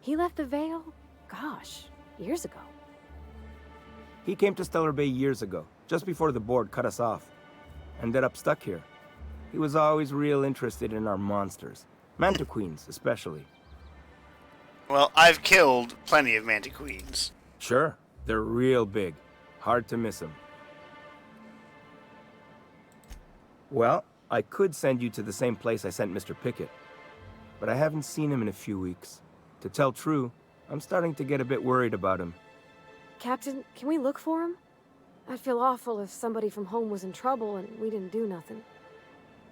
He left the Vale, gosh, years ago. He came to Stellar Bay years ago, just before the board cut us off. Ended up stuck here. He was always real interested in our monsters. Mantiqueens, especially. Well, I've killed plenty of mantiqueens. Sure, they're real big. Hard to miss them. Well, I could send you to the same place I sent Mr. Pickett. But I haven't seen him in a few weeks. To tell true, I'm starting to get a bit worried about him. Captain, can we look for him? I'd feel awful if somebody from home was in trouble and we didn't do nothing.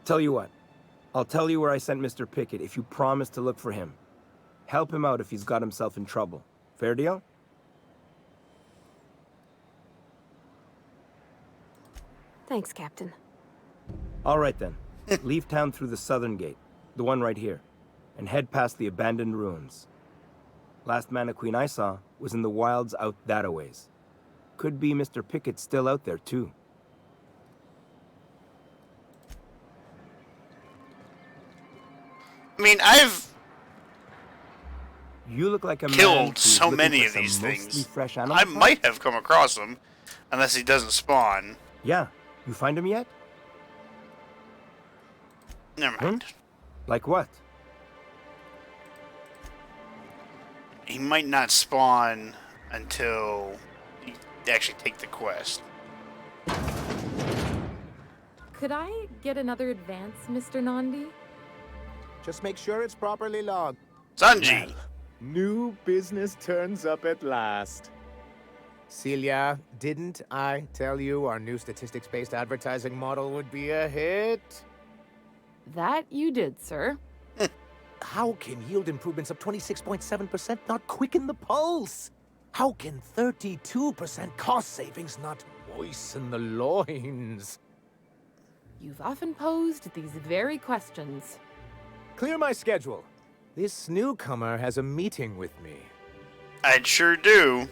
Tell you what, I'll tell you where I sent Mr. Pickett if you promise to look for him. Help him out if he's got himself in trouble. Fair deal? Thanks, Captain. All right then. Leave town through the southern gate, the one right here, and head past the abandoned ruins. Last mantiqueen I saw was in the wilds out that-a-ways. Could be Mr. Pickett still out there, too. I mean, I've You look like a man killed who's so looking many for of some these mostly things. fresh animal I parts? might have come across him, unless he doesn't spawn. Yeah. You find him yet? Never mind. Like what? He might not spawn until you actually take the quest. Could I get another advance, Mr. Nandi? Just make sure it's properly logged. Sanji! Well, new business turns up at last. Celia, didn't I tell you our new statistics-based advertising model would be a hit? That you did, sir. How can yield improvements of 26.7% not quicken the pulse? How can 32% cost savings not moisten the loins? You've often posed these very questions. Clear my schedule. This newcomer has a meeting with me. I sure do.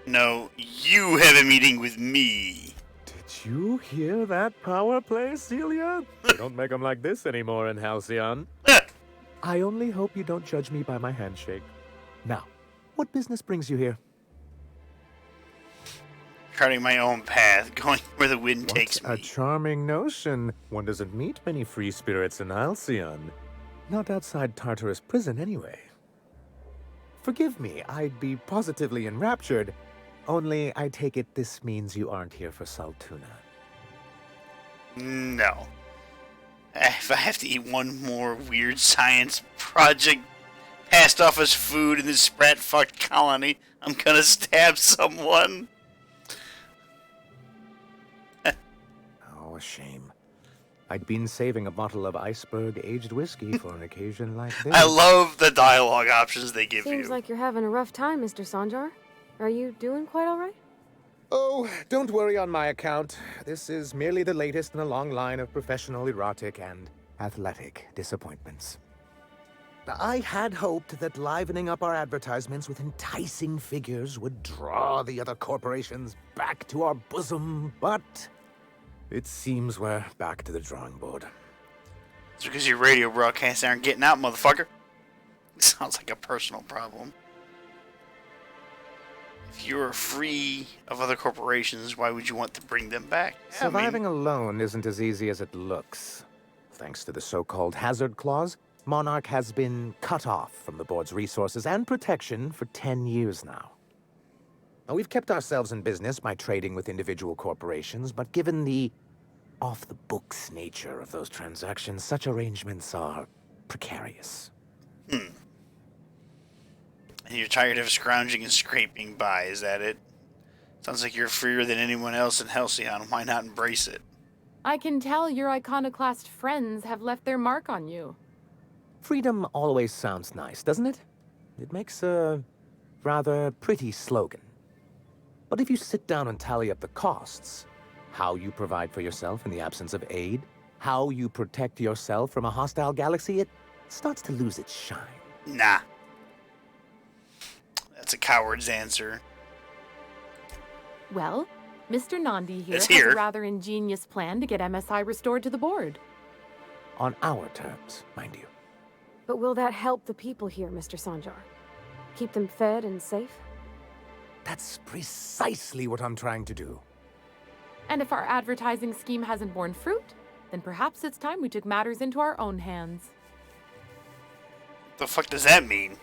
No, you have a meeting with me. Did you hear that power play, Celia? They don't make them like this anymore in Halcyon. I only hope you don't judge me by my handshake. Now, what business brings you here? Charting my own path, going where the wind takes me. A charming notion. One doesn't meet many free spirits in Halcyon. Not outside Tartarus prison, anyway. Forgive me, I'd be positively enraptured. Only, I take it this means you aren't here for Saltuna. No. If I have to eat one more weird science project passed off as food in this sprat-fucked colony, I'm gonna stab someone. Oh, a shame. I'd been saving a bottle of iceberg-aged whiskey for an occasion like this. I love the dialogue options they give Seems you. like you're having a rough time, Mr. Sanjar. Are you doing quite all right? Oh, don't worry on my account. This is merely the latest in a long line of professional erotic and athletic disappointments. I had hoped that livening up our advertisements with enticing figures would draw the other corporations back to our bosom, but it seems we're back to the drawing board. It's because your radio broadcasts aren't getting out, motherfucker. Sounds like a personal problem. If you're free of other corporations, why would you want to bring them back? Surviving alone isn't as easy as it looks. Thanks to the so-called hazard clause, Monarch has been cut off from the board's resources and protection for 10 years now. Now, we've kept ourselves in business by trading with individual corporations, but given the off-the-books nature of those transactions, such arrangements are precarious. And you're tired of scrounging and scraping by, is that it? Sounds like you're freer than anyone else in Halcyon. Why not embrace it? I can tell your Iconoclast friends have left their mark on you. Freedom always sounds nice, doesn't it? It makes a rather pretty slogan. But if you sit down and tally up the costs, how you provide for yourself in the absence of aid, how you protect yourself from a hostile galaxy, it starts to lose its shine. Nah. That's a coward's answer. Well, Mr. Nandi here It's has here. a rather ingenious plan to get MSI restored to the board. On our terms, mind you. But will that help the people here, Mr. Sanjar? Keep them fed and safe? That's precisely what I'm trying to do. And if our advertising scheme hasn't borne fruit, then perhaps it's time we took matters into our own hands. The fuck does that mean?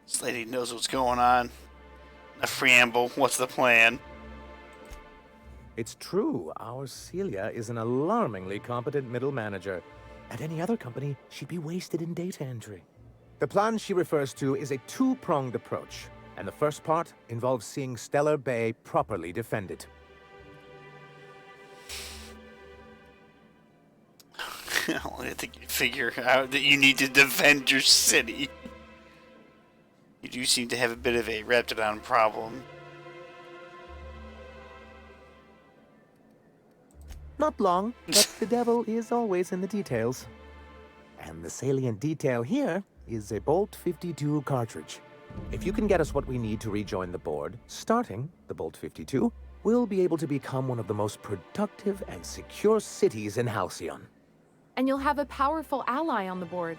This lady knows what's going on. A preamble. What's the plan? It's true, our Celia is an alarmingly competent middle manager. At any other company, she'd be wasted in data entry. The plan she refers to is a two-pronged approach, and the first part involves seeing Stellar Bay properly defended. I think you figure out that you need to defend your city. You do seem to have a bit of a Raptidon problem. Not long, but the devil is always in the details. And the salient detail here is a Bolt 52 cartridge. If you can get us what we need to rejoin the board, starting the Bolt 52, we'll be able to become one of the most productive and secure cities in Halcyon. And you'll have a powerful ally on the board.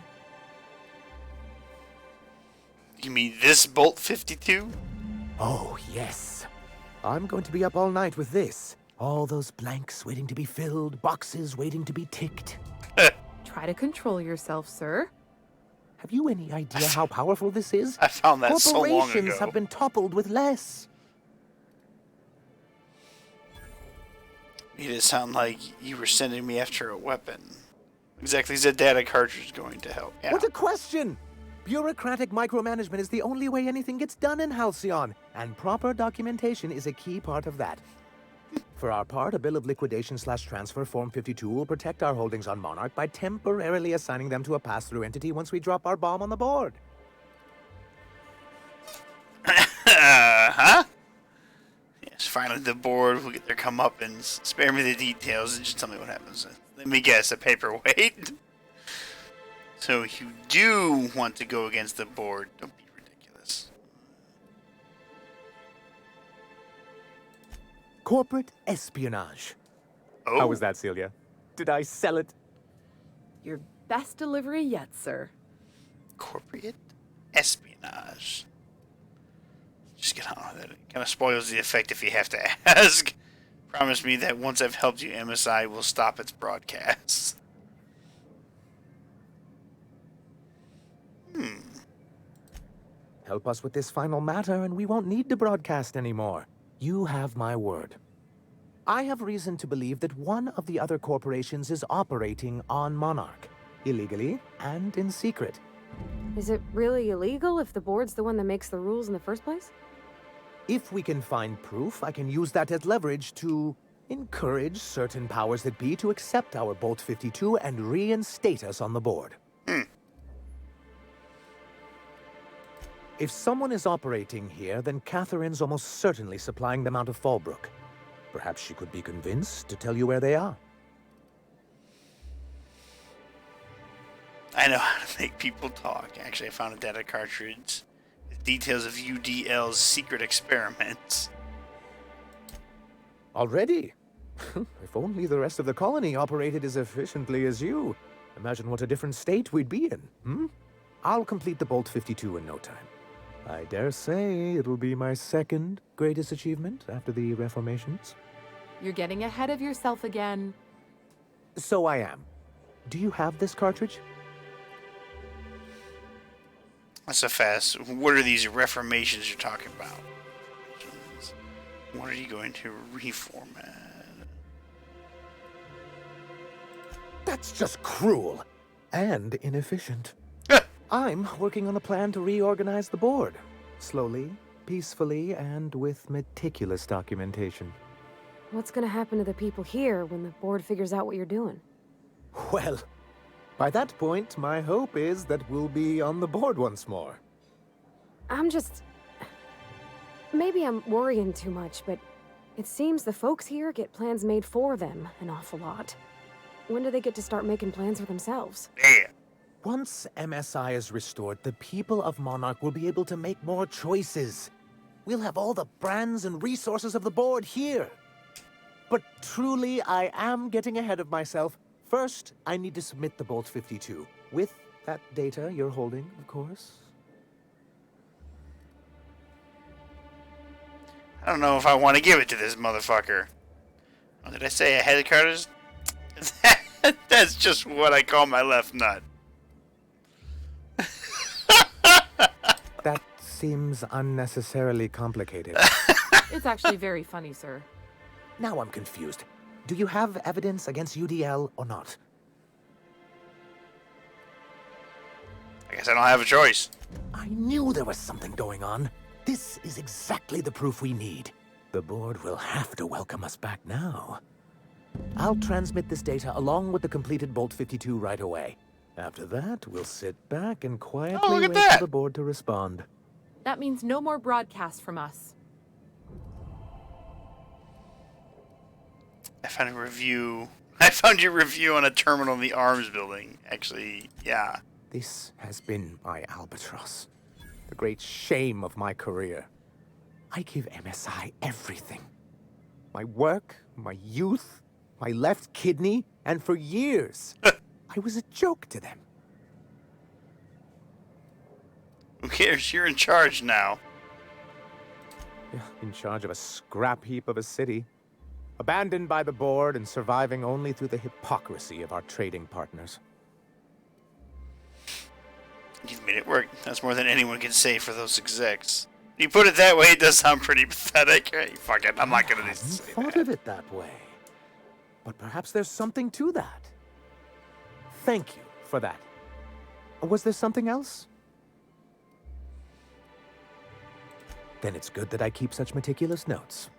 You mean this Bolt 52? Oh, yes. I'm going to be up all night with this. All those blanks waiting to be filled, boxes waiting to be ticked. Try to control yourself, sir. Have you any idea how powerful this is? I found that so long ago. Corporations have been toppled with less. Made it sound like you were sending me after a weapon. Exactly, is a data cartridge going to help? Yeah. What a question! Bureaucratic micromanagement is the only way anything gets done in Halcyon, and proper documentation is a key part of that. For our part, a bill of liquidation/transfer Form 52 will protect our holdings on Monarch by temporarily assigning them to a pass-through entity once we drop our bomb on the board. Huh? Yes, finally the board will get their comeuppance. Spare me the details and just tell me what happens. Let me guess, a paperweight? So you do want to go against the board. Don't be ridiculous. Corporate espionage. Oh. How was that, Celia? Did I sell it? Your best delivery yet, sir. Corporate espionage. Just get on with it. It kind of spoils the effect if you have to ask. Promise me that once I've helped you, MSI will stop its broadcasts. Help us with this final matter, and we won't need to broadcast anymore. You have my word. I have reason to believe that one of the other corporations is operating on Monarch, illegally and in secret. Is it really illegal if the board's the one that makes the rules in the first place? If we can find proof, I can use that as leverage to encourage certain powers that be to accept our Bolt 52 and reinstate us on the board. If someone is operating here, then Catherine's almost certainly supplying them out of Fallbrook. Perhaps she could be convinced to tell you where they are. I know how to make people talk. Actually, I found a data cartridge with details of UDL's secret experiments. Already? If only the rest of the colony operated as efficiently as you. Imagine what a different state we'd be in, hmm? I'll complete the Bolt 52 in no time. I dare say it'll be my second greatest achievement after the reformations. You're getting ahead of yourself again. So I am. Do you have this cartridge? That's so fast. What are these reformations you're talking about? What are you going to reformat? That's just cruel and inefficient. I'm working on a plan to reorganize the board. Slowly, peacefully, and with meticulous documentation. What's gonna happen to the people here when the board figures out what you're doing? Well, by that point, my hope is that we'll be on the board once more. Maybe I'm worrying too much, but it seems the folks here get plans made for them an awful lot. When do they get to start making plans for themselves? Yeah. Once MSI is restored, the people of Monarch will be able to make more choices. We'll have all the brands and resources of the board here. But truly, I am getting ahead of myself. First, I need to submit the Bolt 52. With that data you're holding, of course. I don't know if I want to give it to this motherfucker. What did I say? A head cartridge? That's just what I call my left nut. That seems unnecessarily complicated. It's actually very funny, sir. Now I'm confused. Do you have evidence against UDL or not? I guess I don't have a choice. I knew there was something going on. This is exactly the proof we need. The board will have to welcome us back now. I'll transmit this data along with the completed Bolt 52 right away. After that, we'll sit back and quietly wait for the board to respond. That means no more broadcasts from us. I found your review on a terminal in the arms building. Actually, yeah. This has been my albatross. The great shame of my career. I give MSI everything. My work, my youth, my left kidney, and for years, I was a joke to them. Who cares? You're in charge now. In charge of a scrap heap of a city. Abandoned by the board and surviving only through the hypocrisy of our trading partners. You've made it work. That's more than anyone can say for those execs. You put it that way, it does sound pretty pathetic. Hey, fuck it, I'm not gonna I say hadn't thought of it that way. But perhaps there's something to that. Thank you for that. Was there something else? Then it's good that I keep such meticulous notes.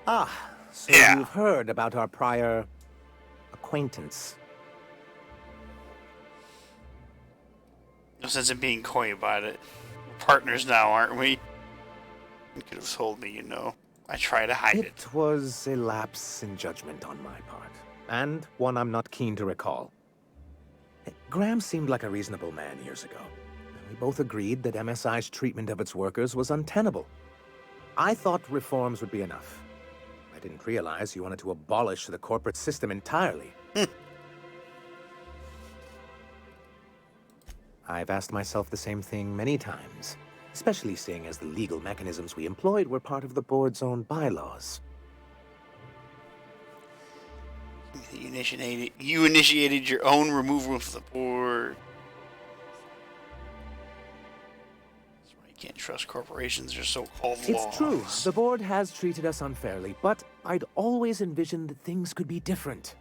Ah, so you've heard about our prior acquaintance. No sense in being coy about it. We're partners now, aren't we? You could have told me, you know. I try to hide it. It was a lapse in judgment on my part, and one I'm not keen to recall. Graham seemed like a reasonable man years ago, and we both agreed that MSI's treatment of its workers was untenable. I thought reforms would be enough. I didn't realize you wanted to abolish the corporate system entirely. I've asked myself the same thing many times, especially seeing as the legal mechanisms we employed were part of the board's own bylaws. You initiated your own removal of the board. That's why you can't trust corporations or so-called laws. It's true, the board has treated us unfairly, but I'd always envisioned that things could be different.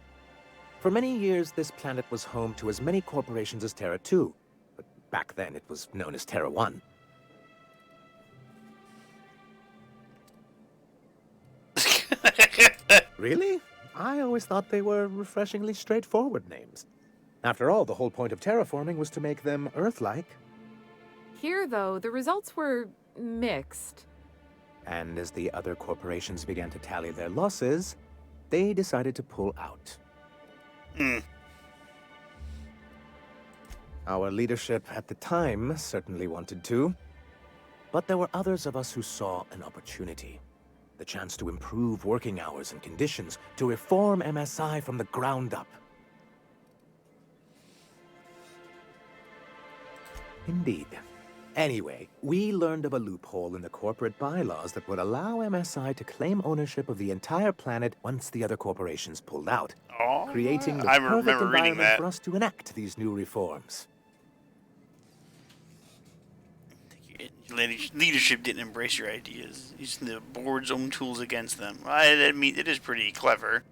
For many years, this planet was home to as many corporations as Terra 2, but back then it was known as Terra 1. Really? I always thought they were refreshingly straightforward names. After all, the whole point of terraforming was to make them Earth-like. Here, though, the results were mixed. And as the other corporations began to tally their losses, they decided to pull out. Our leadership at the time certainly wanted to, but there were others of us who saw an opportunity. The chance to improve working hours and conditions, to reform MSI from the ground up. Indeed. Anyway, we learned of a loophole in the corporate bylaws that would allow MSI to claim ownership of the entire planet once the other corporations pulled out, creating the I perfect remember reading environment that. for us to enact these new reforms. Leadership didn't embrace your ideas, using the board's own tools against them. I mean, it is pretty clever.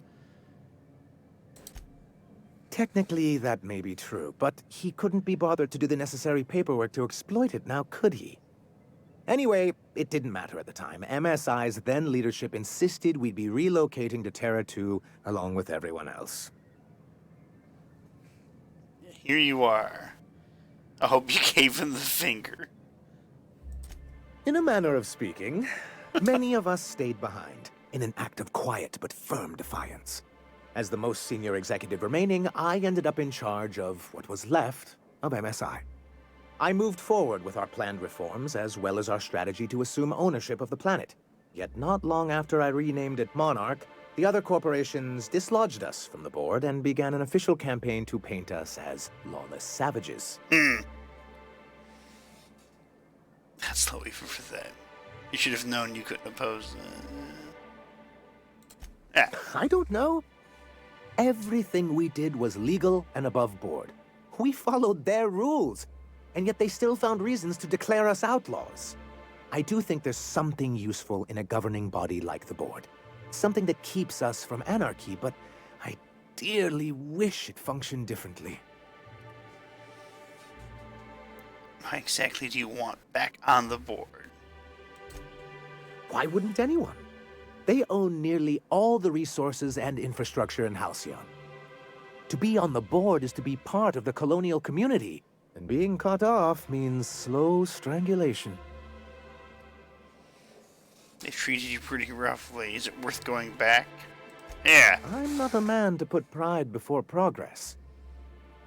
Technically, that may be true, but he couldn't be bothered to do the necessary paperwork to exploit it, now could he? Anyway, it didn't matter at the time. MSI's then leadership insisted we'd be relocating to Terra 2 along with everyone else. Here you are. I hope you gave him the finger. In a manner of speaking, many of us stayed behind, in an act of quiet but firm defiance. As the most senior executive remaining, I ended up in charge of what was left of MSI. I moved forward with our planned reforms, as well as our strategy to assume ownership of the planet. Yet not long after I renamed it Monarch, the other corporations dislodged us from the board and began an official campaign to paint us as lawless savages. That's the way for that. You should have known you couldn't oppose. I don't know. Everything we did was legal and above board. We followed their rules, and yet they still found reasons to declare us outlaws. I do think there's something useful in a governing body like the board. Something that keeps us from anarchy, but I dearly wish it functioned differently. Why exactly do you want back on the board? Why wouldn't anyone? They own nearly all the resources and infrastructure in Halcyon. To be on the board is to be part of the colonial community, and being cut off means slow strangulation. They treated you pretty roughly. Is it worth going back? Yeah. I'm not a man to put pride before progress.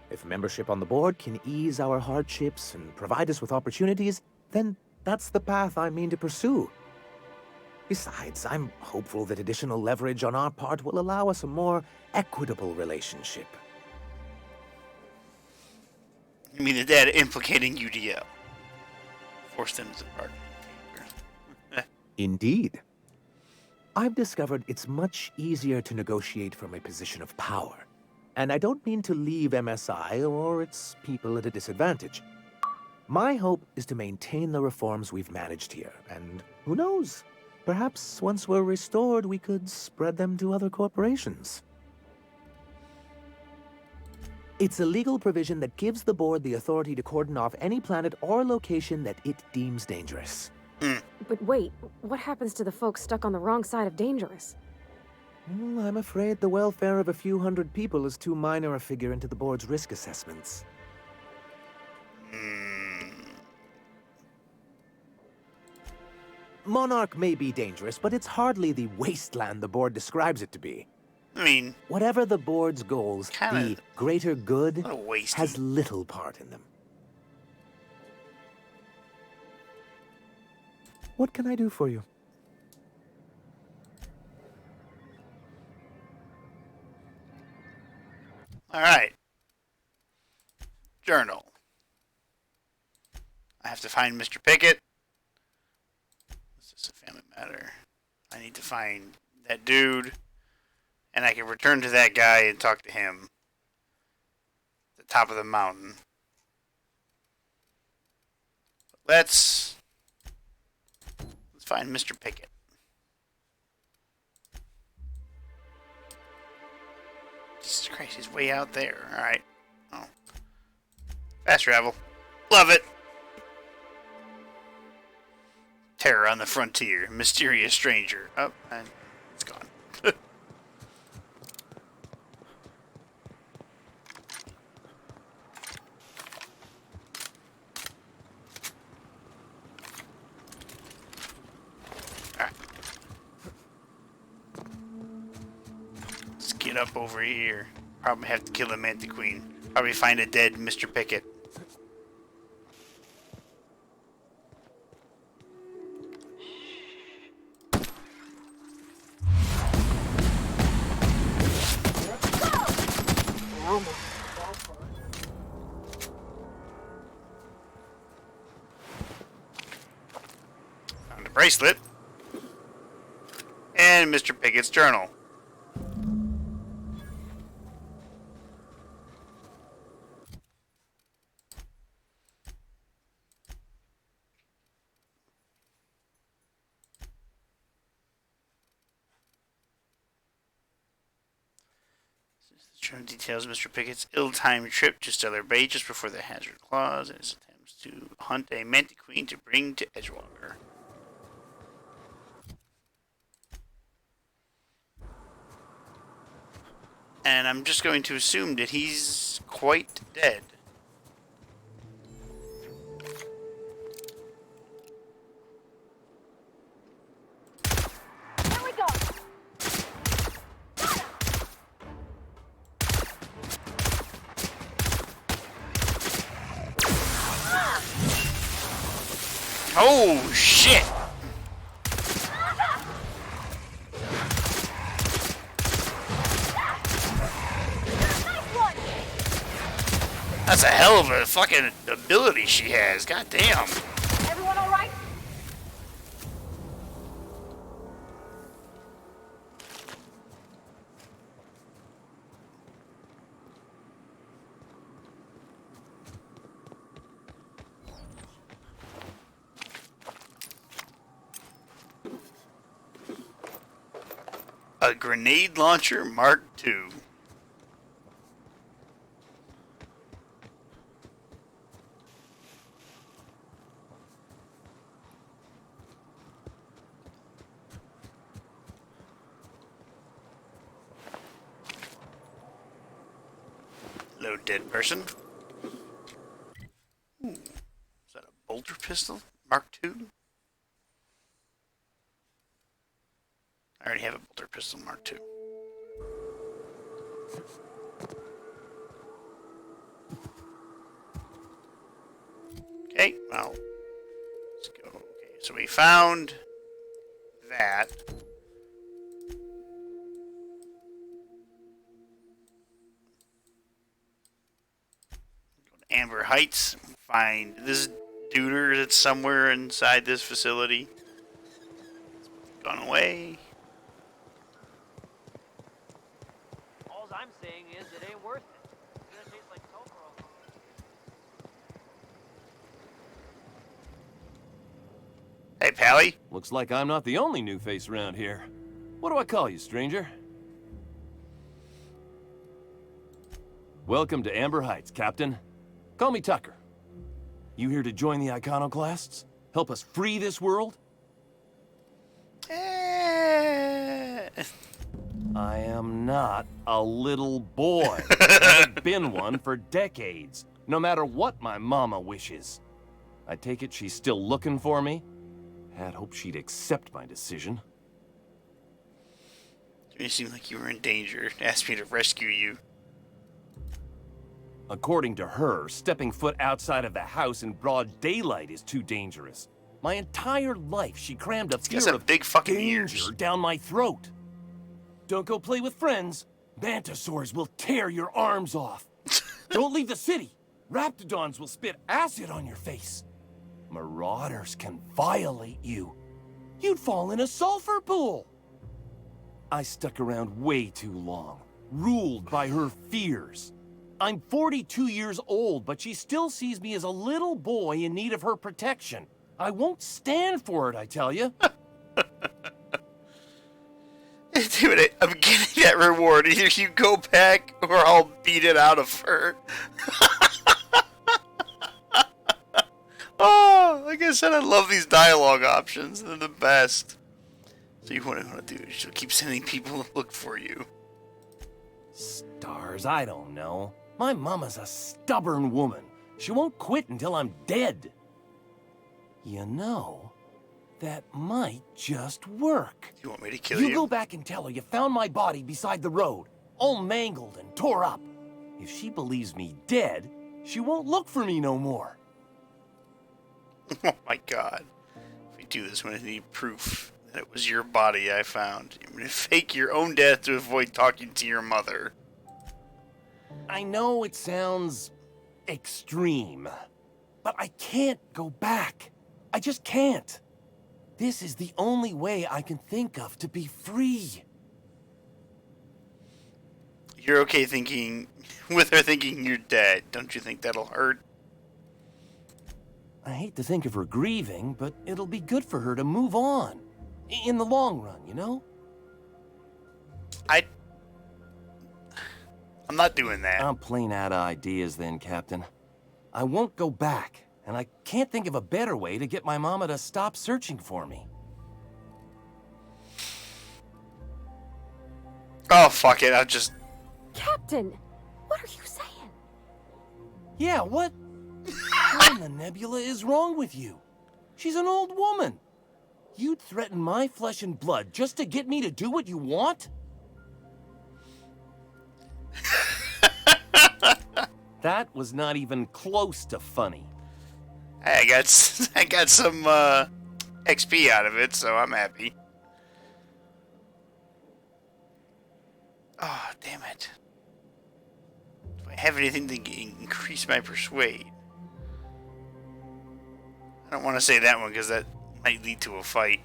If membership on the board can ease our hardships and provide us with opportunities, then that's the path I mean to pursue. Besides, I'm hopeful that additional leverage on our part will allow us a more equitable relationship. You mean the data implicating UDL? Force them to part. Indeed. I've discovered it's much easier to negotiate from a position of power. And I don't mean to leave MSI or its people at a disadvantage. My hope is to maintain the reforms we've managed here, and who knows? Perhaps once we're restored, we could spread them to other corporations. It's a legal provision that gives the board the authority to cordon off any planet or location that it deems dangerous. But wait, what happens to the folks stuck on the wrong side of dangerous? I'm afraid the welfare of a few hundred people is too minor a figure into the board's risk assessments. Monarch may be dangerous, but it's hardly the wasteland the board describes it to be. I mean, whatever the board's goals, the greater good has little part in them. What can I do for you? All right. Journal. I have to find Mr. Pickett. This is a family matter. I need to find that dude. And I can return to that guy and talk to him. At the top of the mountain. Let's find Mr. Pickett. Jesus Christ, he's way out there. Alright. Oh. Fast travel. Love it. Terror on the frontier. Mysterious stranger. Oh, and it's gone. get up over here. Probably have to kill the Manta Queen. Probably find a dead Mr. Pickett. Found a bracelet. And Mr. Pickett's journal. The journal details Mr. Pickett's ill-timed trip to Stellar Bay just before the Hazard Claws and his attempts to hunt a Manta Queen to bring to Edgewater. And I'm just going to assume that he's quite dead. Here we go. Oh, shit! That's a hell of a fucking ability she has. God damn. Everyone all right? A grenade launcher Mark II. Hello, dead person. Ooh, is that a bolter pistol? Mark II? I already have a bolter pistol Mark II. Okay, well, let's go. Okay, so we found that. Go to Amber Heights, find this duder that's somewhere inside this facility. Gone away. All I'm saying is it ain't worth it. It's gonna taste like sulfur. Hey, Pally. Looks like I'm not the only new face around here. What do I call you, stranger? Welcome to Amber Heights, Captain. Call me Tucker. You here to join the Iconoclasts? Help us free this world? I am not a little boy. I've been one for decades, no matter what my mama wishes. I take it she's still looking for me? Had hoped she'd accept my decision. You seemed like you were in danger. Asked me to rescue you. According to her, stepping foot outside of the house in broad daylight is too dangerous. My entire life, she crammed a fear of big fucking danger ears. down my throat. Don't go play with friends. Mantisaurs will tear your arms off. Don't leave the city. Raptidons will spit acid on your face. Marauders can violate you. You'd fall in a sulfur pool. I stuck around way too long, ruled by her fears. I'm 42 years old, but she still sees me as a little boy in need of her protection. I won't stand for it, I tell you. Dude, I'm getting that reward. Either you go back or I'll beat it out of her. Oh, like I said, I love these dialogue options. They're the best. So what I want to do is she'll keep sending people to look for you. Stars, I don't know. My mama's a stubborn woman. She won't quit until I'm dead. You know, that might just work. You want me to kill you? You go back and tell her you found my body beside the road. all mangled and tore up. If she believes me dead, she won't look for me no more. Oh my god. If we do this, I'm gonna need proof that it was your body I found. You're gonna fake your own death to avoid talking to your mother. I know it sounds extreme, but I can't go back. I just can't. This is the only way I can think of to be free. You're okay thinking, with her thinking you're dead. Don't you think that'll hurt? I hate to think of her grieving, but it'll be good for her to move on. In the long run, you know? I'm not doing that. I'm plain out of ideas then, Captain. I won't go back, and I can't think of a better way to get my mama to stop searching for me. Oh, fuck it. I'll just... Captain, what are you saying? Yeah, what? What in the nebula is wrong with you? She's an old woman. You'd threaten my flesh and blood just to get me to do what you want? That was not even close to funny. Hey, I got some XP out of it, so I'm happy. Oh, damn it. Do I have anything to increase my persuade? I don't want to say that one because that might lead to a fight.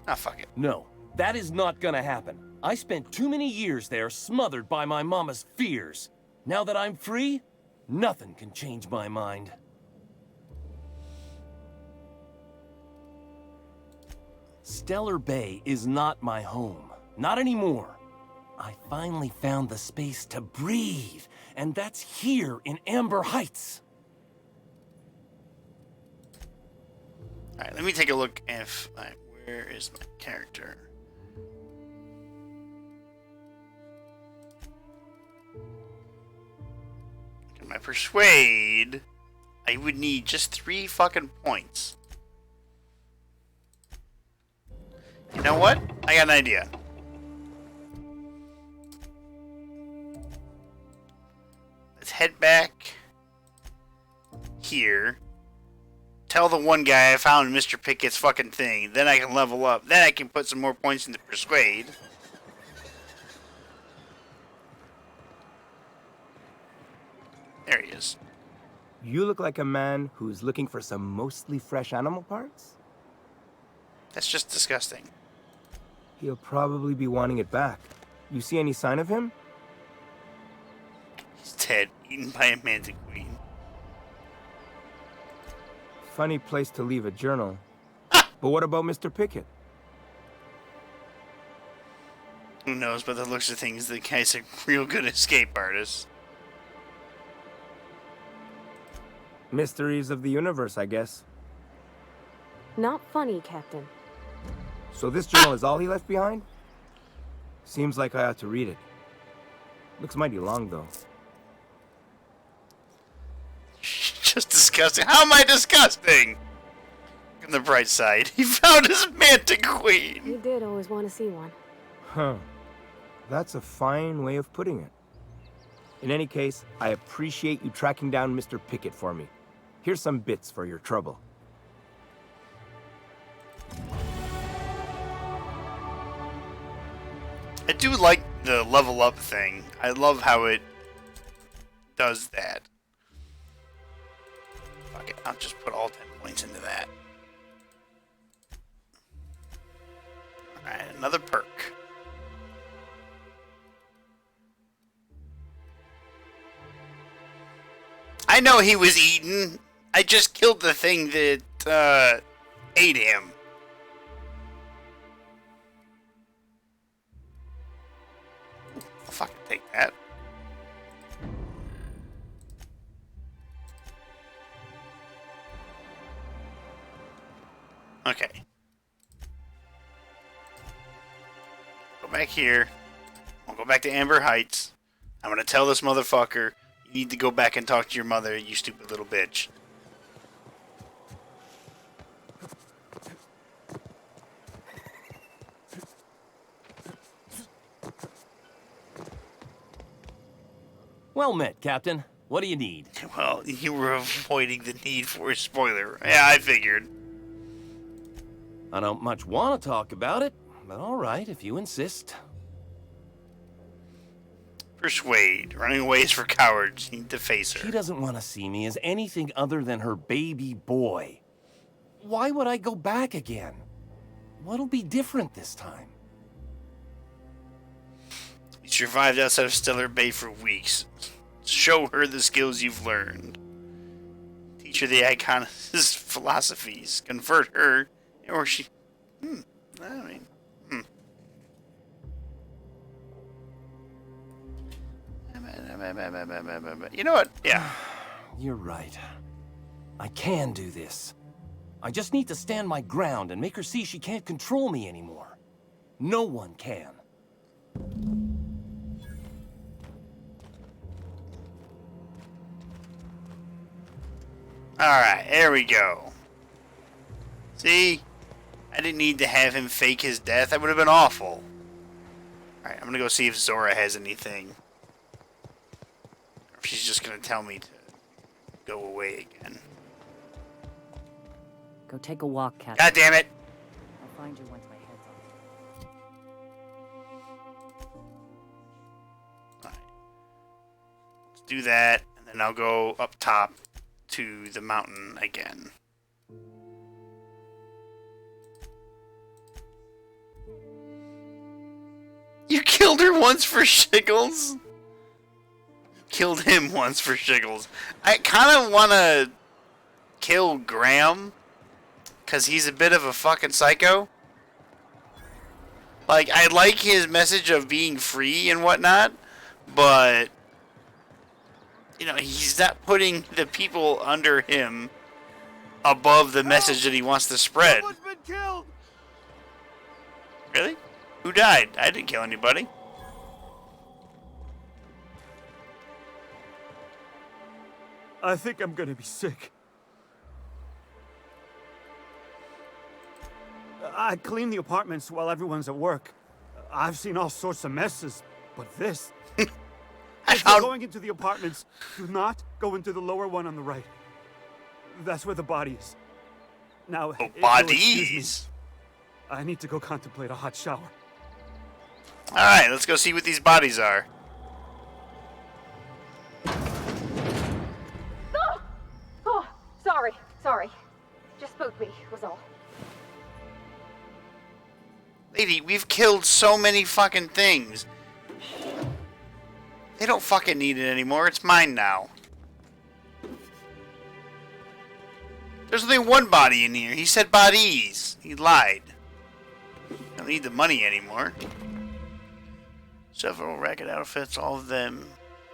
Ah, fuck it. No, that is not gonna happen. I spent too many years there smothered by my mama's fears. Now that I'm free, nothing can change my mind. Stellar Bay is not my home. Not anymore. I finally found the space to breathe, and that's here in Amber Heights. Alright, let me take a look if... where is my character? My persuade, I would need just 3 fucking points. You know what? I got an idea. Let's head back here. Tell the one guy I found Mr. Pickett's fucking thing. Then I can level up. Then I can put some more points into persuade. There he is. You look like a man who's looking for some mostly fresh animal parts? That's just disgusting. He'll probably be wanting it back. You see any sign of him? He's dead, eaten by a manta queen. Funny place to leave a journal. But what about Mr. Pickett? Who knows, but the looks of things, the guy's a real good escape artist. Mysteries of the universe, I guess. Not funny, Captain. So this journal is all he left behind? Seems like I ought to read it. Looks mighty long, though. Just disgusting. How am I disgusting? On the bright side, he found his manta queen. You did always want to see one. Huh. That's a fine way of putting it. In any case, I appreciate you tracking down Mr. Pickett for me. Here's some bits for your trouble. I do like the level up thing. I love how it does that. Fuck it, I'll just put all 10 points into that. Alright, another perk. I know he was eaten. I just killed the thing that ate him. I'll fucking take that. Okay. Go back here. I'll go back to Amber Heights. I'm gonna tell this motherfucker, you need to go back and talk to your mother, you stupid little bitch. Well met, Captain. What do you need? Well, you were avoiding the need for a spoiler. Yeah, I figured. I don't much want to talk about it, but all right, if you insist. Persuade. Running away is for cowards. You need to face her. She doesn't want to see me as anything other than her baby boy. Why would I go back again? What'll be different this time? You survived outside of Stellar Bay for weeks. Show her the skills you've learned. Teach her the Iconoclast philosophies. Convert her, or she... You know what? Yeah. You're right. I can do this. I just need to stand my ground and make her see she can't control me anymore. No one can. Alright, there we go. See? I didn't need to have him fake his death. That would have been awful. Alright, I'm gonna go see if Zora has anything. Or if she's just gonna tell me to go away again. Go take a walk, Captain. God damn it! I'll find you once my head's off. Alright. Let's do that, and then I'll go up top to the mountain again. You killed her once for shiggles? Killed him once for shiggles. I kind of want to kill Graham, because he's a bit of a fucking psycho. Like, I like his message of being free and whatnot, but... you know, he's not putting the people under him above the message that he wants to spread. Someone's been killed! Really? Who died? I didn't kill anybody. I think I'm gonna be sick. I clean the apartments while everyone's at work. I've seen all sorts of messes, but this... If you're going into the apartments, do not go into the lower one on the right. That's where the body is. Now, if you'll excuse me, I need to go contemplate a hot shower. Alright, let's go see what these bodies are. Oh! Oh, sorry. Just spooked me, was all. Lady, we've killed so many fucking things. They don't fucking need it anymore. It's mine now. There's only one body in here. He said bodies. He lied. Don't need the money anymore. Several ragged outfits, all of them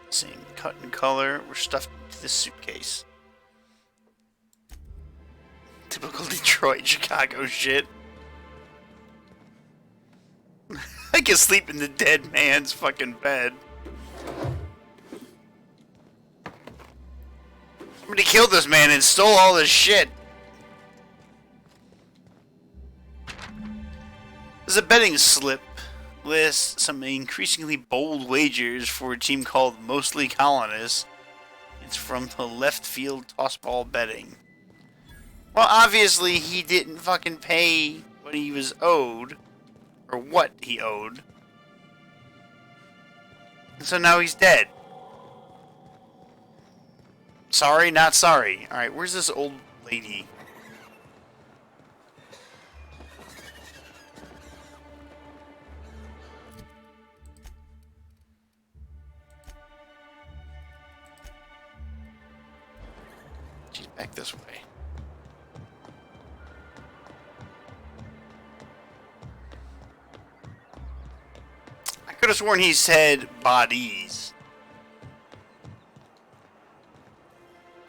same cut and color, were stuffed into this suitcase. Typical Detroit, Chicago shit. I can sleep in the dead man's fucking bed. Somebody killed this man and stole all this shit. There's a betting slip lists some increasingly bold wagers for a team called Mostly Colonists. It's from the left field tossball betting. Well, obviously he didn't fucking pay what he was owed, or what he owed. And so now he's dead. Sorry, not sorry. Alright, where's this old lady? She's back this way. I could have sworn he said bodies.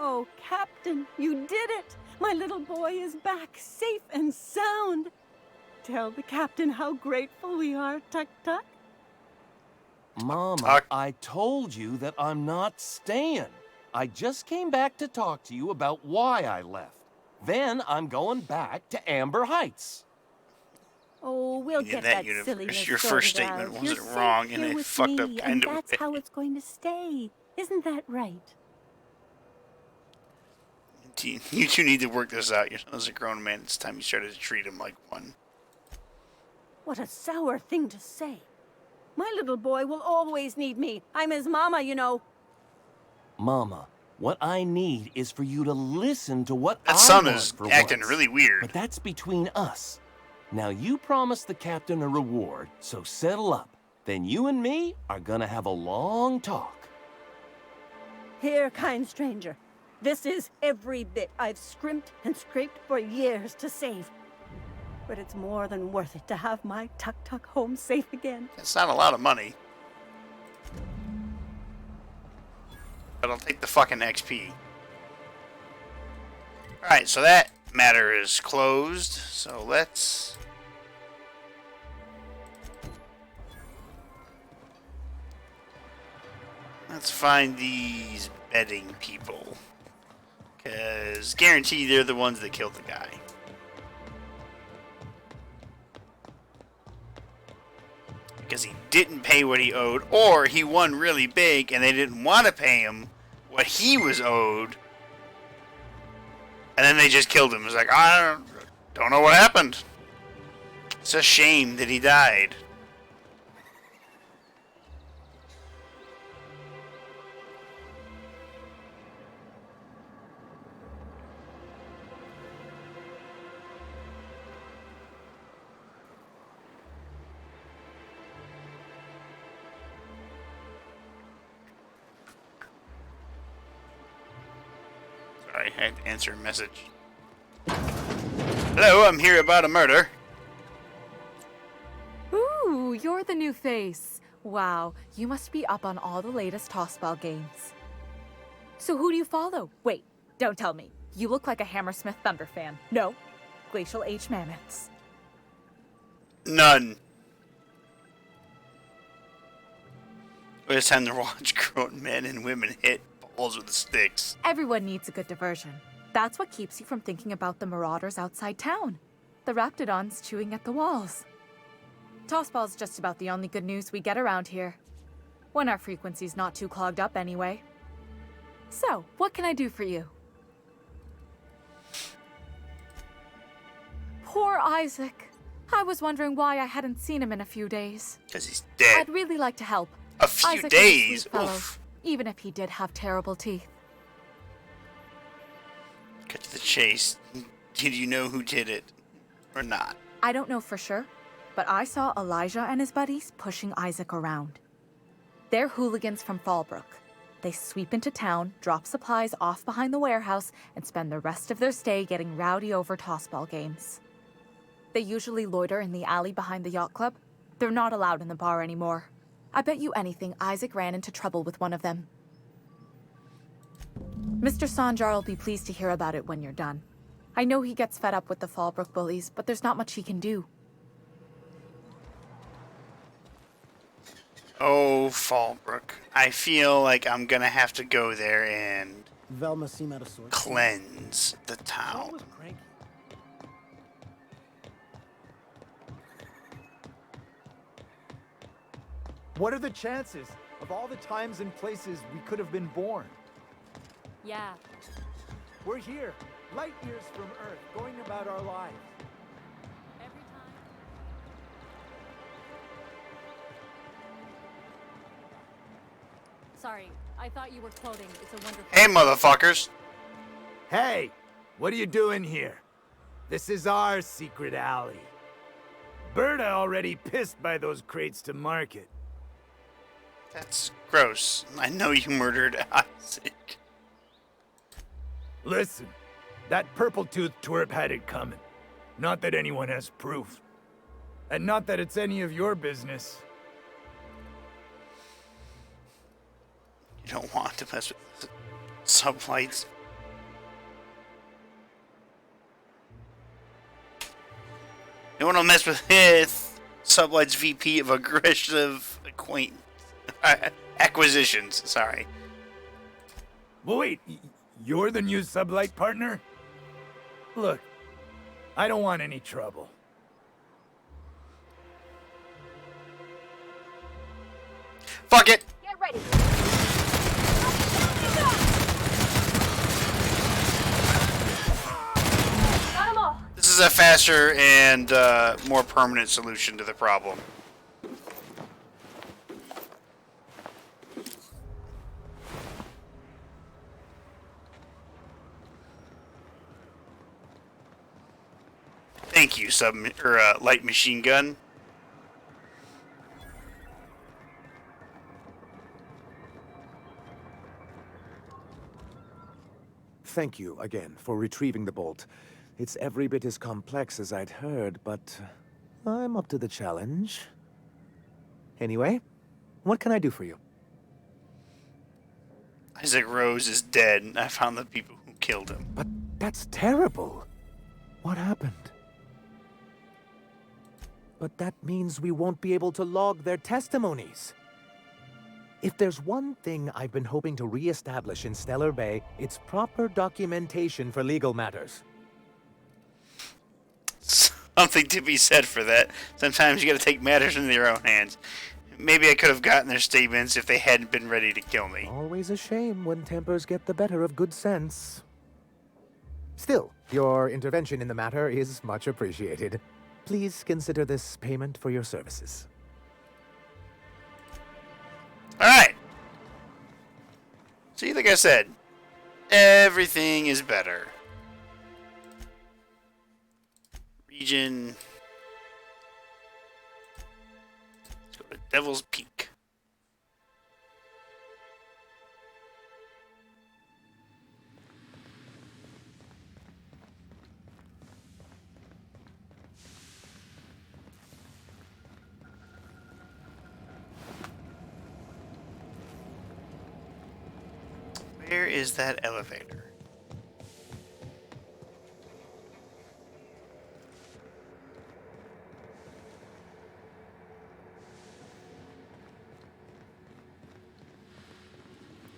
Oh, Captain, you did it! My little boy is back, safe and sound. Tell the Captain how grateful we are, Tuk Tuk. Mama, I told you that I'm not staying. I just came back to talk to you about why I left. Then I'm going back to Amber Heights. Oh, we'll In get that that universe, silliness your first sorted statement out. wasn't You're wrong safe in here a with fucked me, up kind and of that's way. how it's going to stay. Isn't that right? You two need to work this out. You're as a grown man. It's time you started to treat him like one. What a sour thing to say. My little boy will always need me. I'm his mama, you know. Mama, what I need is for you to listen to what That I son want is for acting once. really weird. But that's between us. Now you promised the captain a reward, so settle up. Then you and me are gonna have a long talk. Here, kind stranger. This is every bit I've scrimped and scraped for years to save. But it's more than worth it to have my tuk-tuk home safe again. It's not a lot of money. But I'll take the fucking XP. Alright, so that matter is closed. So let's find these betting people. Because guarantee they're the ones that killed the guy. Because he didn't pay what he owed, or he won really big and they didn't want to pay him what he was owed. And then they just killed him. It's like, I don't know what happened. It's a shame that he died. Sorry, I had to answer a message. Hello, I'm here about a murder. Ooh, you're the new face. Wow, you must be up on all the latest tossball games. So who do you follow? Wait, don't tell me. You look like a Hammersmith Thunder fan. No, Glacial H Mammoths. None. It's time to watch grown men and women hit balls with sticks. Everyone needs a good diversion. That's what keeps you from thinking about the marauders outside town. The raptidons chewing at the walls. Tossball's just about the only good news we get around here. When our frequency's not too clogged up anyway. So, what can I do for you? Poor Isaac. I was wondering why I hadn't seen him in a few days. Because he's dead. I'd really like to help. A few Isaac days? is a sweet fellow, Oof. even if he did have terrible teeth. Cut to the chase. Did you know who did it? Or not? I don't know for sure, but I saw Elijah and his buddies pushing Isaac around. They're hooligans from Fallbrook. They sweep into town, drop supplies off behind the warehouse, and spend the rest of their stay getting rowdy over tossball games. They usually loiter in the alley behind the yacht club. They're not allowed in the bar anymore. I bet you anything Isaac ran into trouble with one of them. Mr. Sanjar will be pleased to hear about it when you're done. I know he gets fed up with the Fallbrook bullies, but there's not much he can do. Oh, Fallbrook. I feel like I'm gonna have to go there and Velma seem out of sorts. cleanse the town. What are the chances of all the times and places we could have been born? Yeah. We're here, light years from Earth, going about our lives. Sorry, I thought you were quoting It's a Wonderful... Hey, motherfuckers. Hey, what are you doing here? This is our secret alley. Berta already pissed by those crates to market. That's gross. I know you murdered Isaac. Listen, that purple-toothed twerp had it coming. Not that anyone has proof. And not that it's any of your business. You don't want to mess with the sublights. You want to mess with his Sublight's VP of aggressive acquisitions. Sorry. Well, wait, you're the new Sublight partner? Look, I don't want any trouble. Fuck it! Get ready. is a faster and more permanent solution to the problem. Thank you, light machine gun. Thank you again for retrieving the bolt. It's every bit as complex as I'd heard, but I'm up to the challenge. Anyway, what can I do for you? Isaac Rose is dead, and I found the people who killed him. But that's terrible. What happened? But that means we won't be able to log their testimonies. If there's one thing I've been hoping to re-establish in Stellar Bay, it's proper documentation for legal matters. Something to be said for that. Sometimes you gotta take matters into your own hands. Maybe I could have gotten their statements if they hadn't been ready to kill me. Always a shame when tempers get the better of good sense. Still, your intervention in the matter is much appreciated. Please consider this payment for your services. Alright. See, like I said, everything is better. Region. Let's go to Devil's Peak. Where is that elevator?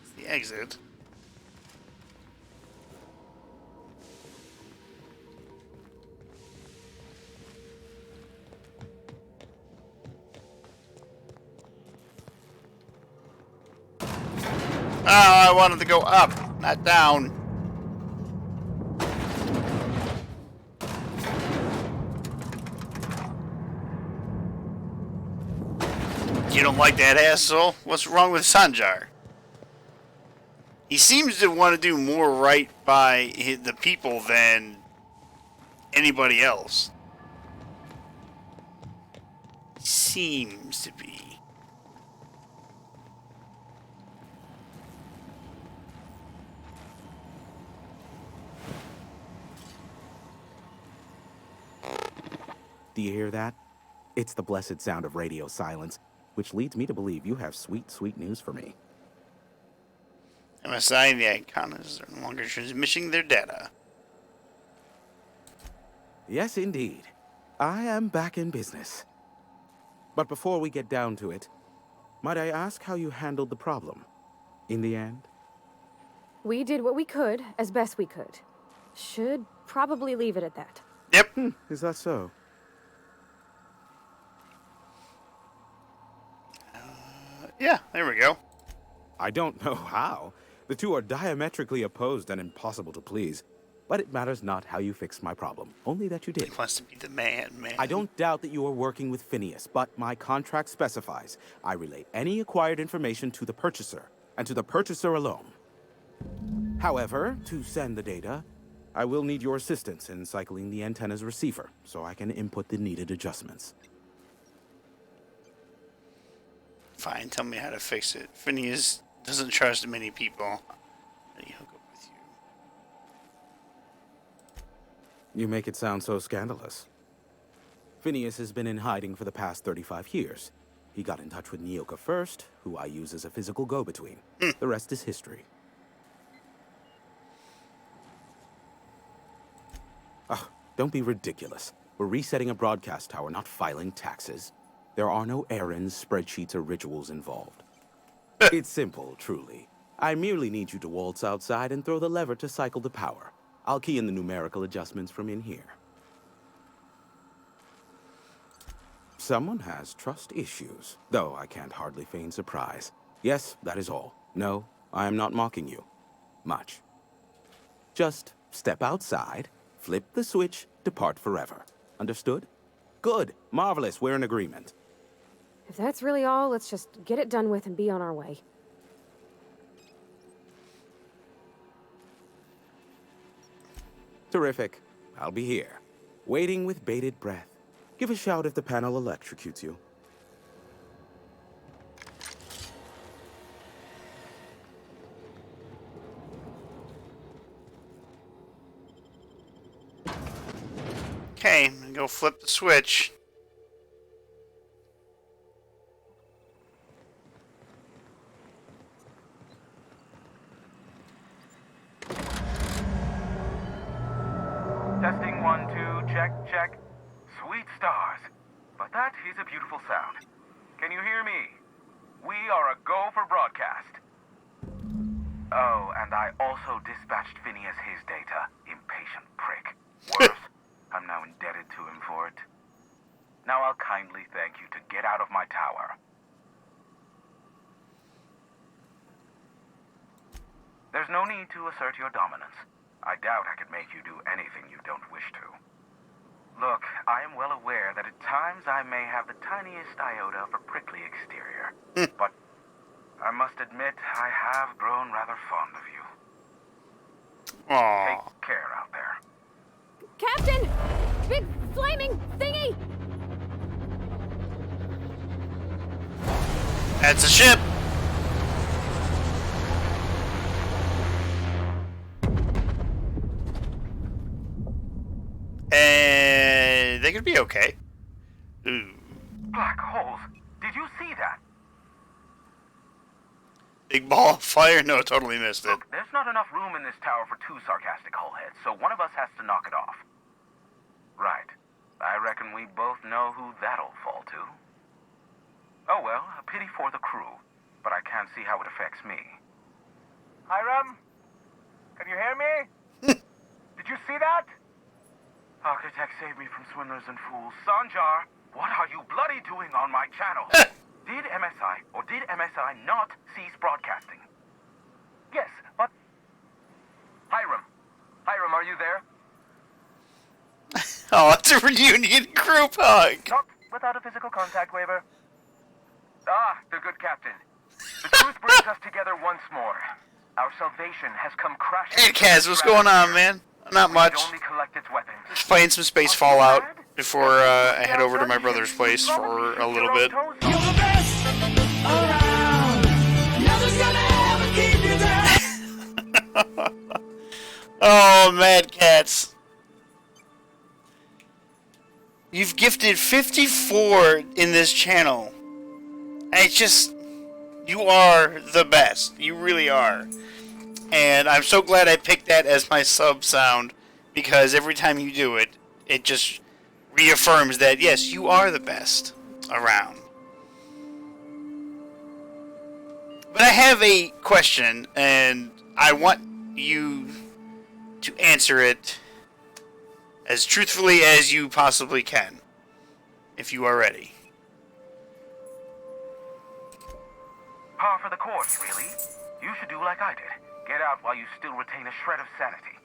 It's the exit. Oh, I wanted to go up, not down. You don't like that asshole? What's wrong with Sanjar? He seems to want to do more right by the people than anybody else. Seems to be. Do you hear that? It's the blessed sound of radio silence, which leads me to believe you have sweet, sweet news for me. MSI and the Iconists are no longer transmitting their data. Yes, indeed. I am back in business. But before we get down to it, might I ask how you handled the problem? In the end? We did what we could, as best we could. Should probably leave it at that. Yep. Is that so? Yeah, there we go. I don't know how. The two are diametrically opposed and impossible to please. But it matters not how you fixed my problem, only that you did. He wants to be the man. I don't doubt that you are working with Phineas, but my contract specifies I relay any acquired information to the purchaser, and to the purchaser alone. However, to send the data, I will need your assistance in cycling the antenna's receiver, so I can input the needed adjustments. Fine, tell me how to fix it. Phineas doesn't trust many people. Let me hook up with you. You make it sound so scandalous. Phineas has been in hiding for the past 35 years. He got in touch with Nyoka first, who I use as a physical go-between. The rest is history. Oh, don't be ridiculous. We're resetting a broadcast tower, not filing taxes. There are no errands, spreadsheets, or rituals involved. It's simple, truly. I merely need you to waltz outside and throw the lever to cycle the power. I'll key in the numerical adjustments from in here. Someone has trust issues, though I can't hardly feign surprise. Yes, that is all. No, I am not mocking you. Much. Just step outside, Flip the switch, depart forever. Understood? Good. Marvelous. We're in agreement. If that's really all, let's just get it done with and be on our way. Terrific. I'll be here, waiting with bated breath. Give a shout if the panel electrocutes you. Okay, I'm gonna go flip the switch. Testing 1, 2, check, check. Sweet stars. But that is a beautiful sound. Can you hear me? We are a go for broadcast. Oh, and I also dispatched Phineas his data. Impatient prick. Worse, I'm now indebted to him for it. Now I'll kindly thank you to get out of my tower. There's no need to assert your dominance. I doubt I could make you do anything you don't wish to. Look, I am well aware that at times I may have the tiniest iota of a prickly exterior. But I must admit, I have grown rather fond of you. Aww. Take care out there. Captain! Big flaming thingy! That's a ship! And they could be okay. Ooh. Black holes. Did you see that? Big ball of fire? No, totally missed it. Look, there's not enough room in this tower for two sarcastic hullheads, so one of us has to knock it off. Right. I reckon we both know who that'll fall to. Oh well, a pity for the crew, but I can't see how it affects me. Hiram? Can you hear me? Did you see that? Architect saved me from swindlers and fools. Sanjar, what are you bloody doing on my channel? Did MSI or did MSI not cease broadcasting? Yes, but... Hiram. Hiram, are you there? Oh, it's a reunion group hug. Not without a physical contact waiver. Ah, the good captain. The truth brings us together once more. Our salvation has come crashing. Hey, Kaz, what's going on, man? Not much. Only collect its weapons. Just playing some Space Fallout before I head over to my brother's place for a little bit. Oh, Mad Cats. You've gifted 54 in this channel. And it's just... You are the best. You really are. And I'm so glad I picked that as my sub sound, because every time you do it, it just reaffirms that, yes, you are the best around. But I have a question, and I want you to answer it as truthfully as you possibly can, if you are ready. Par for the course, really. You should do like I did. Get out while you still retain a shred of sanity.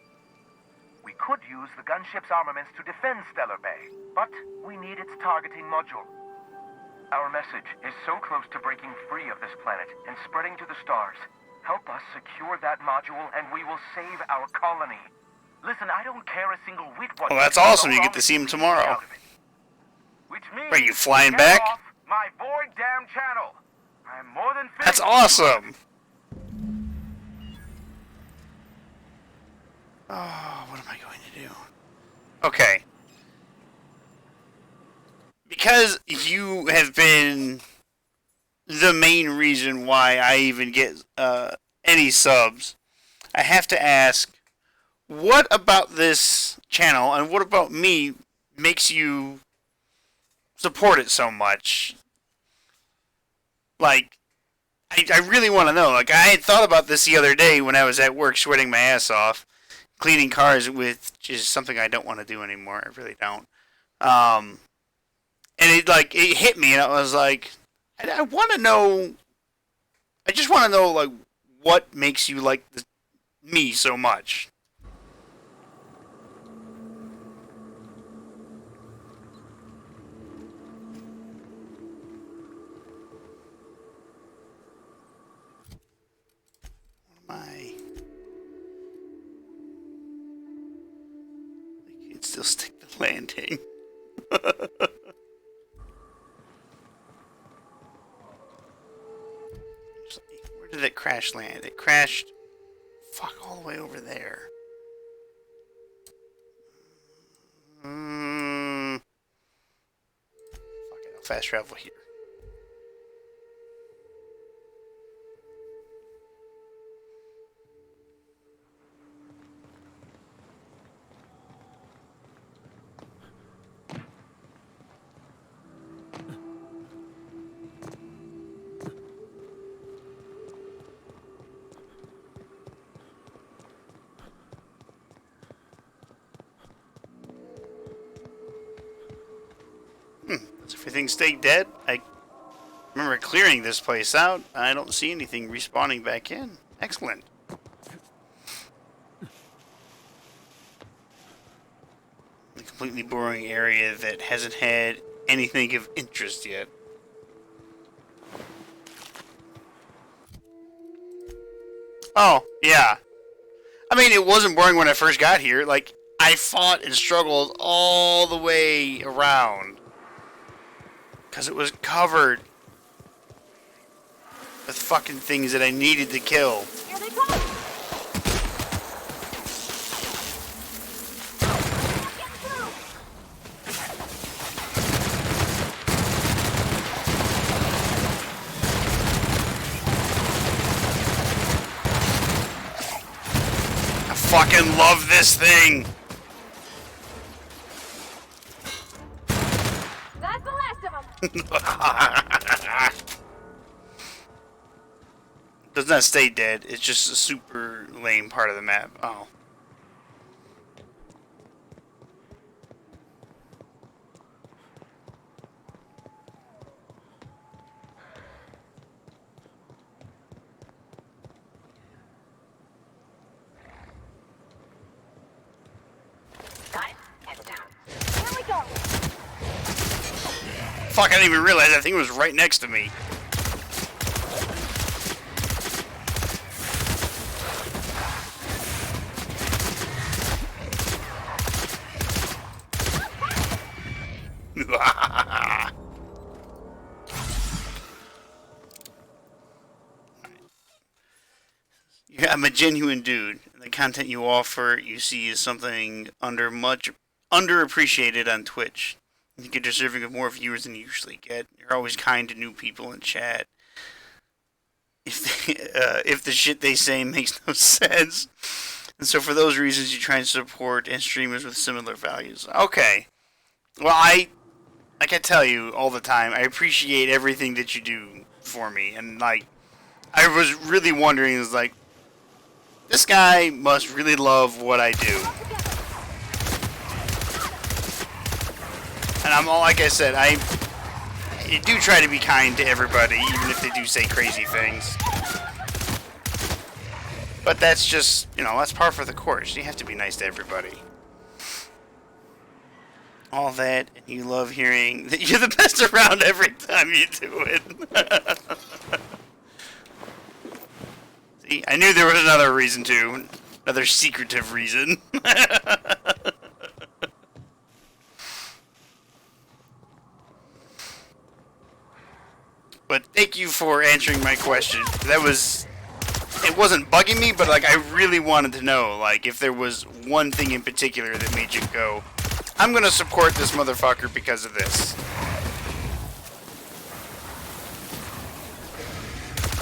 We could use the gunship's armaments to defend Stellar Bay, but we need its targeting module. Our message is so close to breaking free of this planet and spreading to the stars. Help us secure that module and we will save our colony. Listen, I don't care a single whit what... Well, that's awesome. You get to see him tomorrow. Which means are you flying get back? off my void damn channel. I'm more than That's awesome. Oh, what am I going to do? Okay. Because you have been the main reason why I even get any subs, I have to ask, what about this channel and what about me makes you support it so much? Like, I really want to know. Like, I had thought about this the other day when I was at work sweating my ass off, cleaning cars, which is something I don't want to do anymore. I really don't. And it hit me, and I was like, I want to know. I just want to know, like, what makes you like me so much. stick the landing. Where did it crash land? It crashed, fuck, all the way over there. Fuck it, I'll fast travel here. Does everything stay dead? I remember clearing this place out. I don't see anything respawning back in. Excellent. A completely boring area that hasn't had anything of interest yet. Oh, yeah. I mean, it wasn't boring when I first got here. Like, I fought and struggled all the way around. Because it was covered with fucking things that I needed to kill. Here they come! I fucking love this thing! That's the last of them! Does not stay dead. It's just a super lame part of the map. Oh. Here we go! Fuck, I didn't even realize that thing was right next to me. Yeah, I'm a genuine dude. The content you offer, you see, is something underappreciated on Twitch. You think you're deserving of more viewers than you usually get. You're always kind to new people in chat. If the shit they say makes no sense. And so for those reasons, you try and support and streamers with similar values. Okay. Well, like I tell you all the time, I appreciate everything that you do for me. And, like, I was really wondering, is like, this guy must really love what I do. And I'm all, like I said, I do try to be kind to everybody, even if they do say crazy things. But that's just, that's par for the course. You have to be nice to everybody. All that, and you love hearing that you're the best around every time you do it. See, I knew there was another reason too. Another secretive reason. But thank you for answering my question. It wasn't bugging me, but like I really wanted to know, like, if there was one thing in particular that made you go, I'm gonna support this motherfucker because of this.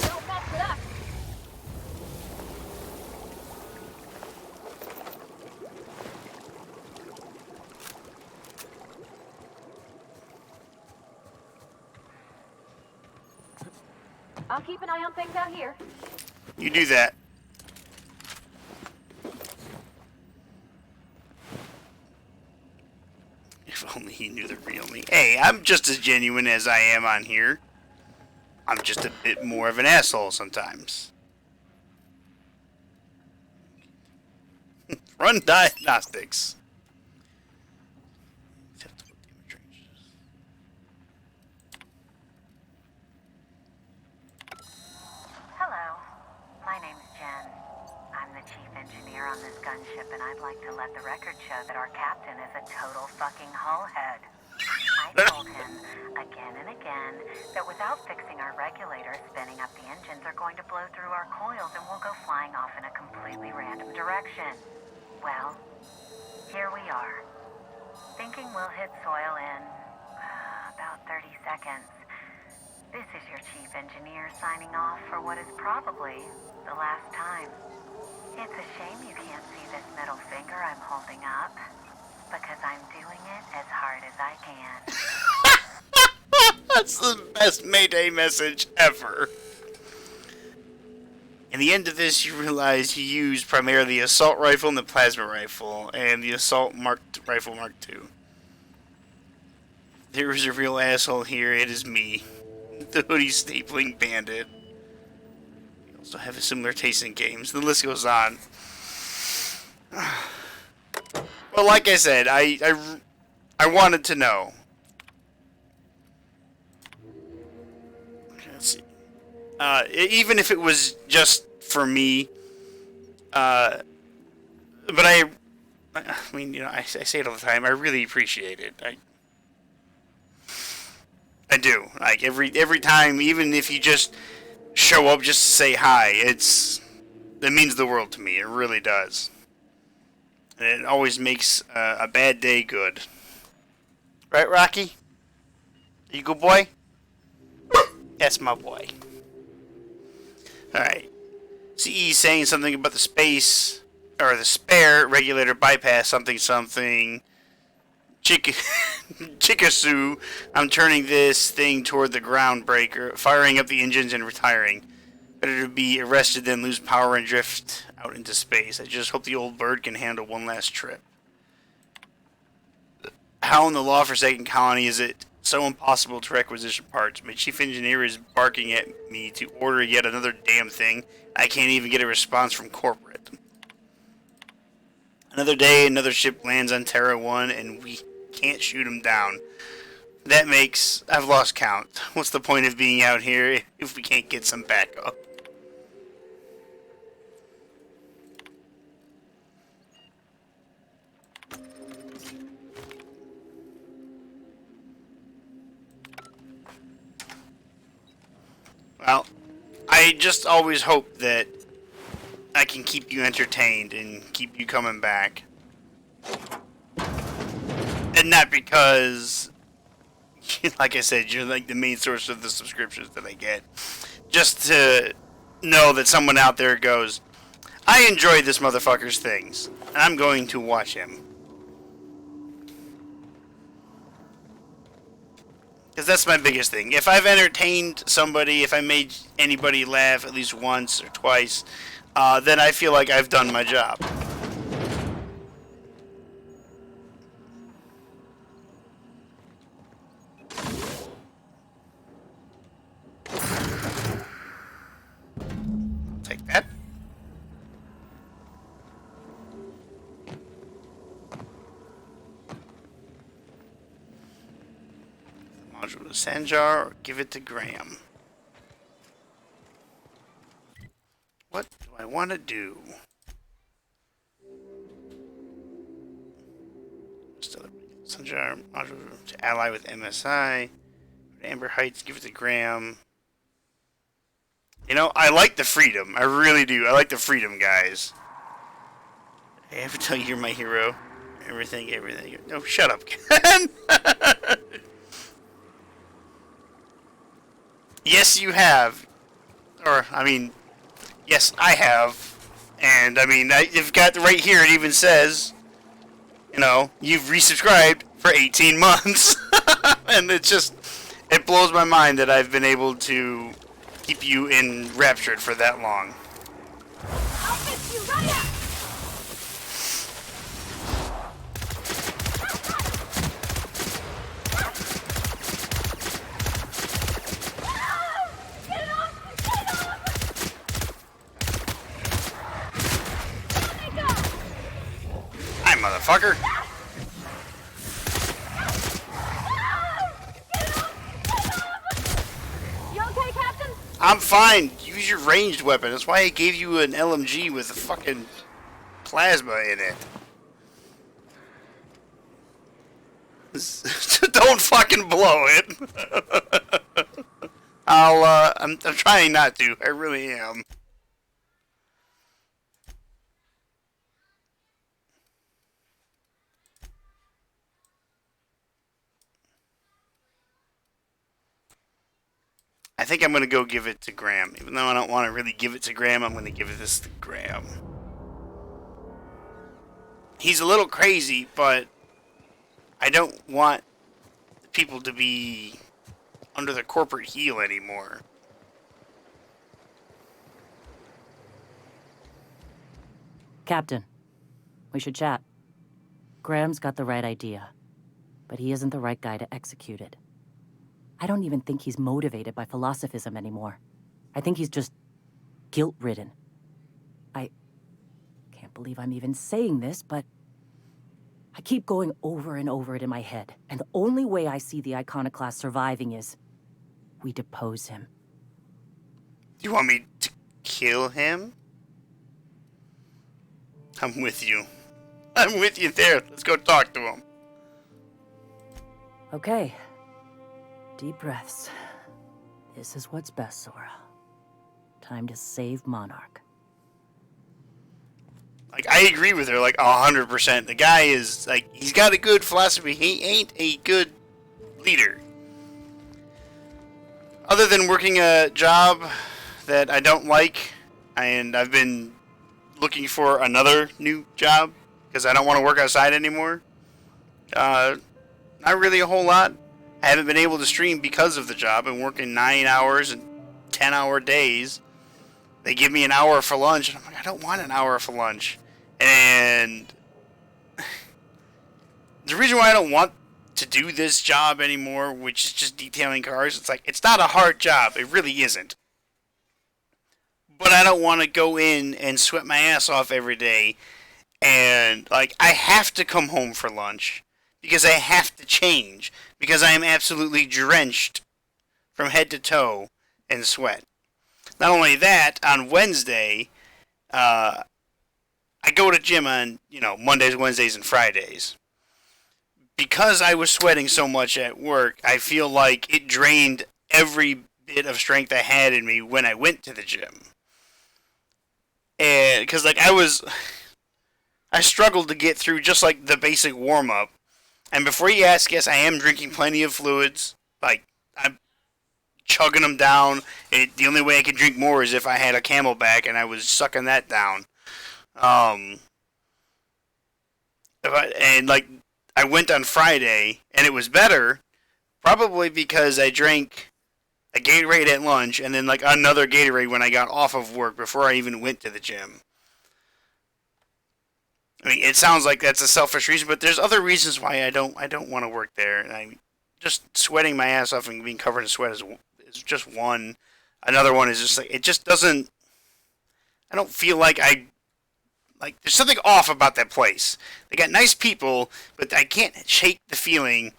Don't mess with us! I'll keep an eye on things out here. You do that. If only he knew the real me. Hey, I'm just as genuine as I am on here. I'm just a bit more of an asshole sometimes. Run diagnostics. Hello. My name's Jen. I'm the chief engineer on this gunship, and I'd like to let the record show that our captain is a total fucking hullhead. I told him again and again that without fixing our regulators, spinning up the engines are going to blow through our coils and we'll go flying off in a completely random direction. Well, here we are. Thinking we'll hit soil in about 30 seconds. This is your chief engineer signing off for what is probably the last time. It's a shame you can't see this middle finger I'm holding up, because I'm doing it as hard as I can. That's the best Mayday message ever. In the end of this, you realize he used primarily the assault rifle and the plasma rifle, and the assault rifle Mark II. There is a real asshole here, it is me. The hoodie stapling bandit. We also have a similar taste in games. The list goes on. Well, like I said, I wanted to know. Okay, let's see. Even if it was just for me, but I mean, you know, I say it all the time. I really appreciate it. I do. Like every time, even if you just show up just to say hi, it means the world to me. It really does. And it always makes a bad day good. Right, Rocky? You good boy? That's my boy. Alright. CE saying something about the space, or the spare regulator bypass something. Chikasu, I'm turning this thing toward the ground breaker, firing up the engines and retiring. Better to be arrested than lose power and drift out into space. I just hope the old bird can handle one last trip. How in the law-forsaken colony is it so impossible to requisition parts? My chief engineer is barking at me to order yet another damn thing. I can't even get a response from corporate. Another day, another ship lands on Terra 1, and we can't shoot him down. That makes... I've lost count. What's the point of being out here if we can't get some backup? Well, I just always hope that I can keep you entertained and keep you coming back. And not because, like I said, you're like the main source of the subscriptions that I get. Just to know that someone out there goes, I enjoy this motherfucker's things, and I'm going to watch him. Because that's my biggest thing. If I've entertained somebody, if I made anybody laugh at least once or twice, then I feel like I've done my job. Take that. Module to Sanjar or give it to Graham. What do I want to do? Sanjar module to ally with MSI. Amber Heights, give it to Graham. You know, I like the freedom. I really do. I like the freedom, guys. I have to tell you, you're my hero. Everything. No, shut up, Ken. Yes, you have. Or, I mean, yes, I have. And, I mean, you've got right here, it even says, you know, you've resubscribed for 18 months. And it's just, it blows my mind that I've been able to keep you enraptured for that long. I'll fix you right up! Hi, motherfucker. You okay, Captain? I'm fine. Use your ranged weapon. That's why I gave you an LMG with a fucking plasma in it. Don't fucking blow it. I'm trying not to. I really am. I think I'm gonna go give it to Graham. Even though I don't want to really give it to Graham, I'm gonna give this to Graham. He's a little crazy, but I don't want people to be under the corporate heel anymore. Captain, we should chat. Graham's got the right idea, but he isn't the right guy to execute it. I don't even think he's motivated by philosophism anymore. I think he's just guilt-ridden. I can't believe I'm even saying this, but I keep going over and over it in my head, and the only way I see the Iconoclast surviving is we depose him. You want me to kill him? I'm with you. I'm with you there. Let's go talk to him. Okay. Deep breaths. This is what's best, Sora. Time to save Monarch. Like, I agree with her, like, 100%. The guy is, like, he's got a good philosophy. He ain't a good leader. Other than working a job that I don't like, and I've been looking for another new job, because I don't want to work outside anymore. Not really a whole lot. I haven't been able to stream because of the job. I'm working 9 hours and 10-hour days. They give me an hour for lunch, and I'm like, I don't want an hour for lunch. And the reason why I don't want to do this job anymore, which is just detailing cars, it's like, it's not a hard job. It really isn't. But I don't want to go in and sweat my ass off every day. And, like, I have to come home for lunch because I have to change, because I am absolutely drenched from head to toe in sweat. Not only that, on Wednesday, I go to gym on, Mondays, Wednesdays, and Fridays. Because I was sweating so much at work, I feel like it drained every bit of strength I had in me when I went to the gym. And, because, like, I struggled to get through just, like, the basic warm-up. And before you ask, yes, I am drinking plenty of fluids. Like, I'm chugging them down. The only way I could drink more is if I had a Camelback, and I was sucking that down. I went on Friday, and it was better, probably because I drank a Gatorade at lunch, and then, like, another Gatorade when I got off of work before I even went to the gym. I mean, it sounds like that's a selfish reason, but there's other reasons why I don't want to work there. And I'm just sweating my ass off and being covered in sweat is just one. Another one is just like, it just doesn't. I don't feel like there's something off about that place. They got nice people, but I can't shake the feeling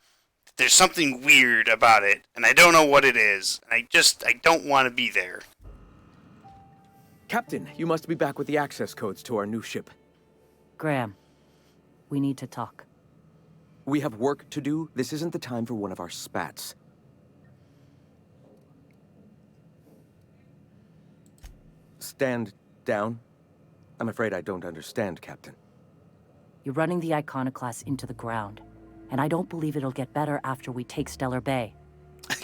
that there's something weird about it, and I don't know what it is. And I don't want to be there. Captain, you must be back with the access codes to our new ship. Graham, we need to talk. We have work to do. This isn't the time for one of our spats. Stand down. I'm afraid I don't understand, Captain. You're running the Iconoclast into the ground, and I don't believe it'll get better after we take Stellar Bay.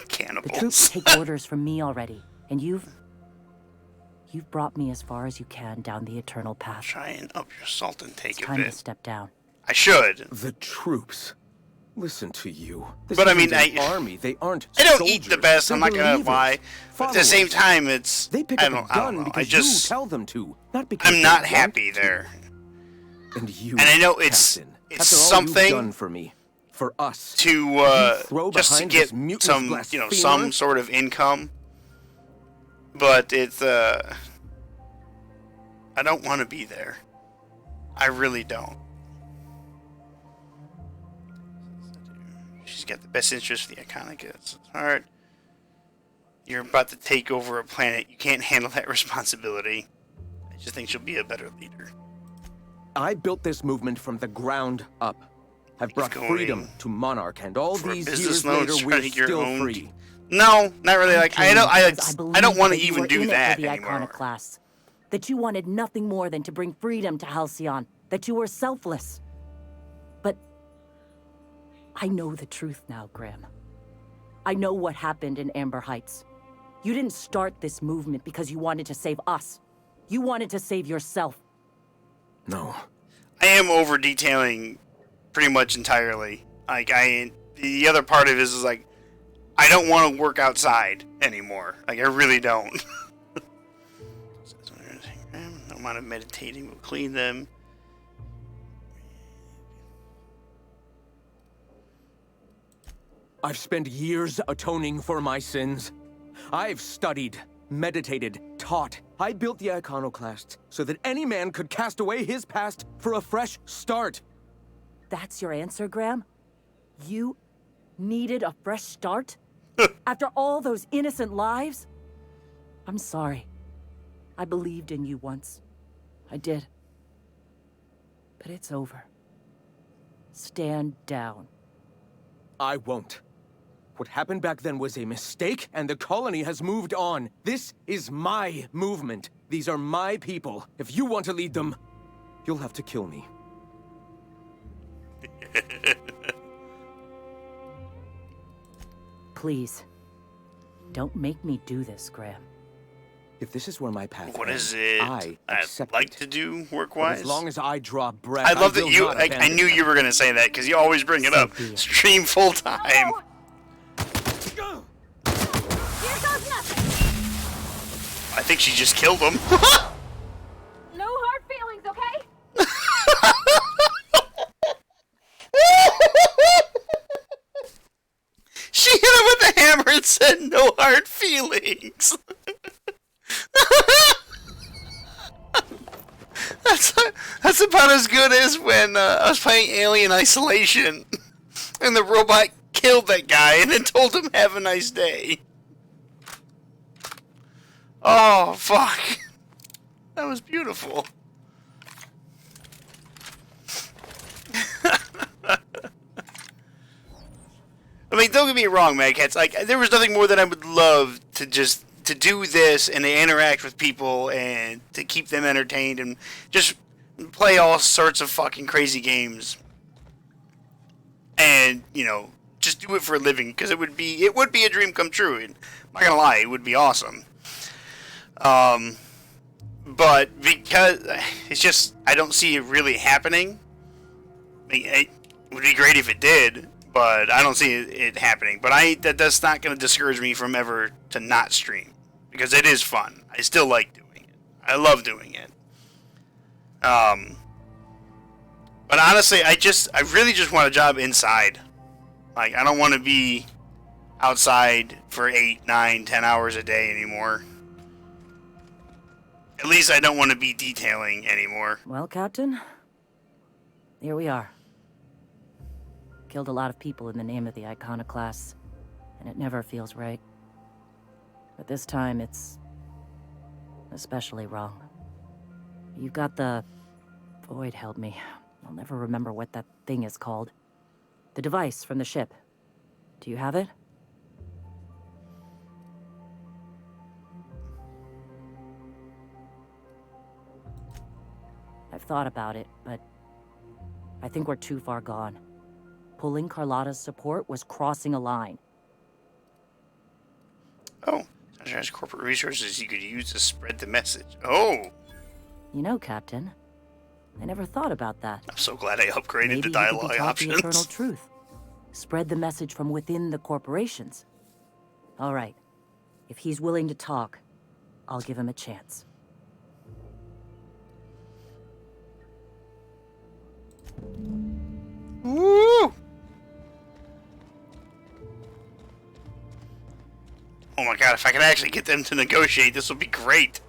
Cannibals. The troops take orders from me already, and you've brought me as far as you can down the eternal path. Try and up your salt intake a bit. Time to step down. I should. The troops. Listen to you. This but I mean, isn't an army. They aren't. I don't soldiers. eat the best. I'm not gonna lie. But at the same time, it's. They pick up a gun because you tell them to, not because I'm not happy there. And you. And I know it's Captain, it's after all something you've done for me, for us to just to get some some sort of income. But it's I don't want to be there. I really don't. She's got the best interest for the Iconoclast. Alright. You're about to take over a planet. You can't handle that responsibility. I just think she'll be a better leader. I built this movement from the ground up. have brought freedom to Monarch, and all these years loan, later, we're strike your still own free. No, not really. Like I don't want to you even were do in it that for the anymore. Iconoclasts. That you wanted nothing more than to bring freedom to Halcyon. That you were selfless. But I know the truth now, Graham. I know what happened in Amber Heights. You didn't start this movement because you wanted to save us. You wanted to save yourself. No. I am over detailing pretty much entirely. Like the other part of it is like I don't want to work outside anymore. Like I really don't. No amount of meditating will clean them. I've spent years atoning for my sins. I've studied, meditated, taught. I built the Iconoclast so that any man could cast away his past for a fresh start. That's your answer, Graham? You needed a fresh start? After all those innocent lives? I'm sorry. I believed in you once. I did. But it's over. Stand down. I won't. What happened back then was a mistake, and the colony has moved on. This is my movement. These are my people. If you want to lead them, you'll have to kill me. Please. Don't make me do this, Graham. If this is where my path What ends, is it I I'd like to do work-wise? As long as I draw breath, I love that will you. not I abandon knew them. you were gonna say that because you always bring it up. Stream full time. Here goes nothing. I think she just killed him. No hard feelings, okay? She hit him with the hammer and said, "No hard feelings." That's about as good as when I was playing Alien Isolation, and the robot killed that guy and then told him, "Have a nice day." Oh fuck, that was beautiful. I mean, don't get me wrong, Magcats. Like, there was nothing more that I would love to just to do this and to interact with people and to keep them entertained and just play all sorts of fucking crazy games. And just do it for a living because it would be a dream come true. And I'm not gonna lie, it would be awesome. But because it's just I don't see it really happening. I mean, it would be great if it did. But I don't see it happening. But that's not going to discourage me from ever to not stream. Because it is fun. I still like doing it. I love doing it. But honestly, I really just want a job inside. Like, I don't want to be outside for 8, 9, 10 hours a day anymore. At least I don't want to be detailing anymore. Well, Captain, here we are. Killed a lot of people in the name of the Iconoclasts, and it never feels right. But this time, it's especially wrong. You've got the... Void help me. I'll never remember what that thing is called. The device from the ship. Do you have it? I've thought about it, but I think we're too far gone. Pulling Carlotta's support was crossing a line. Oh, there's corporate resources you could use to spread the message. Oh! You know, Captain, I never thought about that. I'm so glad I upgraded Maybe the he could be dialogue taught options. the eternal truth. Spread the message from within the corporations. All right. If he's willing to talk, I'll give him a chance. Woo! Oh my god, if I could actually get them to negotiate, this would be great.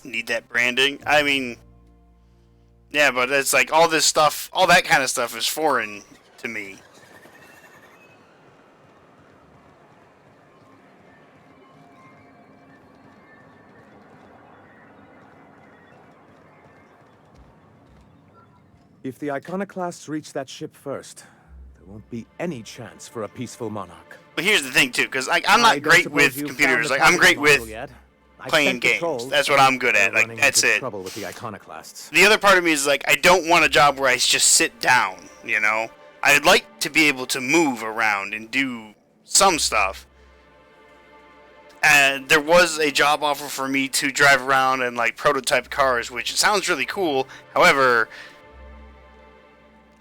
Need that branding? I mean, yeah, but it's like all this stuff, all that kind of stuff is foreign to me. If the Iconoclasts reach that ship first, there won't be any chance for a peaceful monarch. But here's the thing, too, because I'm not great with computers. Like, I'm great with playing games. That's what I'm good at. Like, that's it. Trouble with the Iconoclasts. The other part of me is like, I don't want a job where I just sit down, you know? I'd like to be able to move around and do some stuff. And there was a job offer for me to drive around and, like, prototype cars, which sounds really cool. However,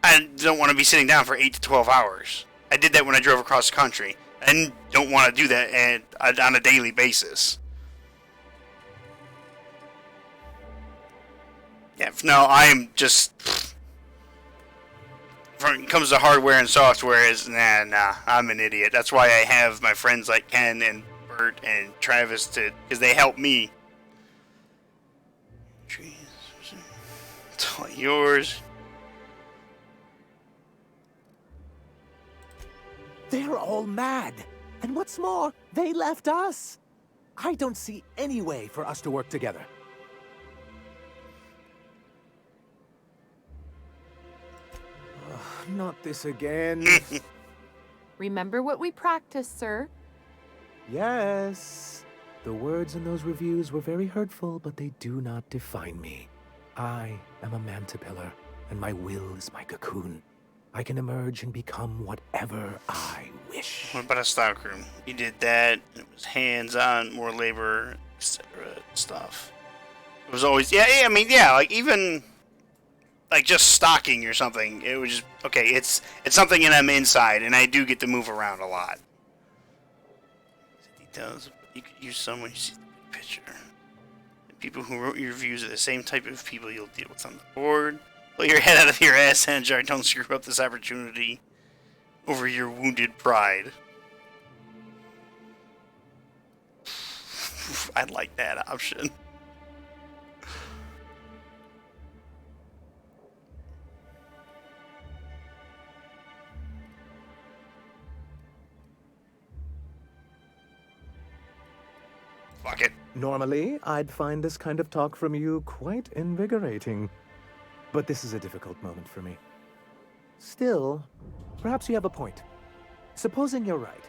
I don't want to be sitting down for 8 to 12 hours. I did that when I drove across the country. I don't want to do that on a daily basis. Yeah, no, I'm just... When it comes to hardware and software, nah, I'm an idiot. That's why I have my friends like Ken and Bert and Travis because they help me. It's all yours. They're all mad. And what's more, they left us. I don't see any way for us to work together. Not this again. Remember what we practiced, sir. Yes. The words in those reviews were very hurtful, but they do not define me. I am a mantipillar, and my will is my cocoon. I can emerge and become whatever I wish. What about a stockroom? You did that. It was hands-on, more labor, etc. stuff. It was always like even like just stocking or something. It was just okay. It's something, and I'm inside, and I do get to move around a lot. Details. You could use some when you see the big picture. The people who wrote your reviews are the same type of people you'll deal with on the board. Pull your head out of your ass, Sanjar. Don't screw up this opportunity over your wounded pride. I like that option. Fuck it. Normally, I'd find this kind of talk from you quite invigorating. But this is a difficult moment for me. Still, perhaps you have a point. Supposing you're right,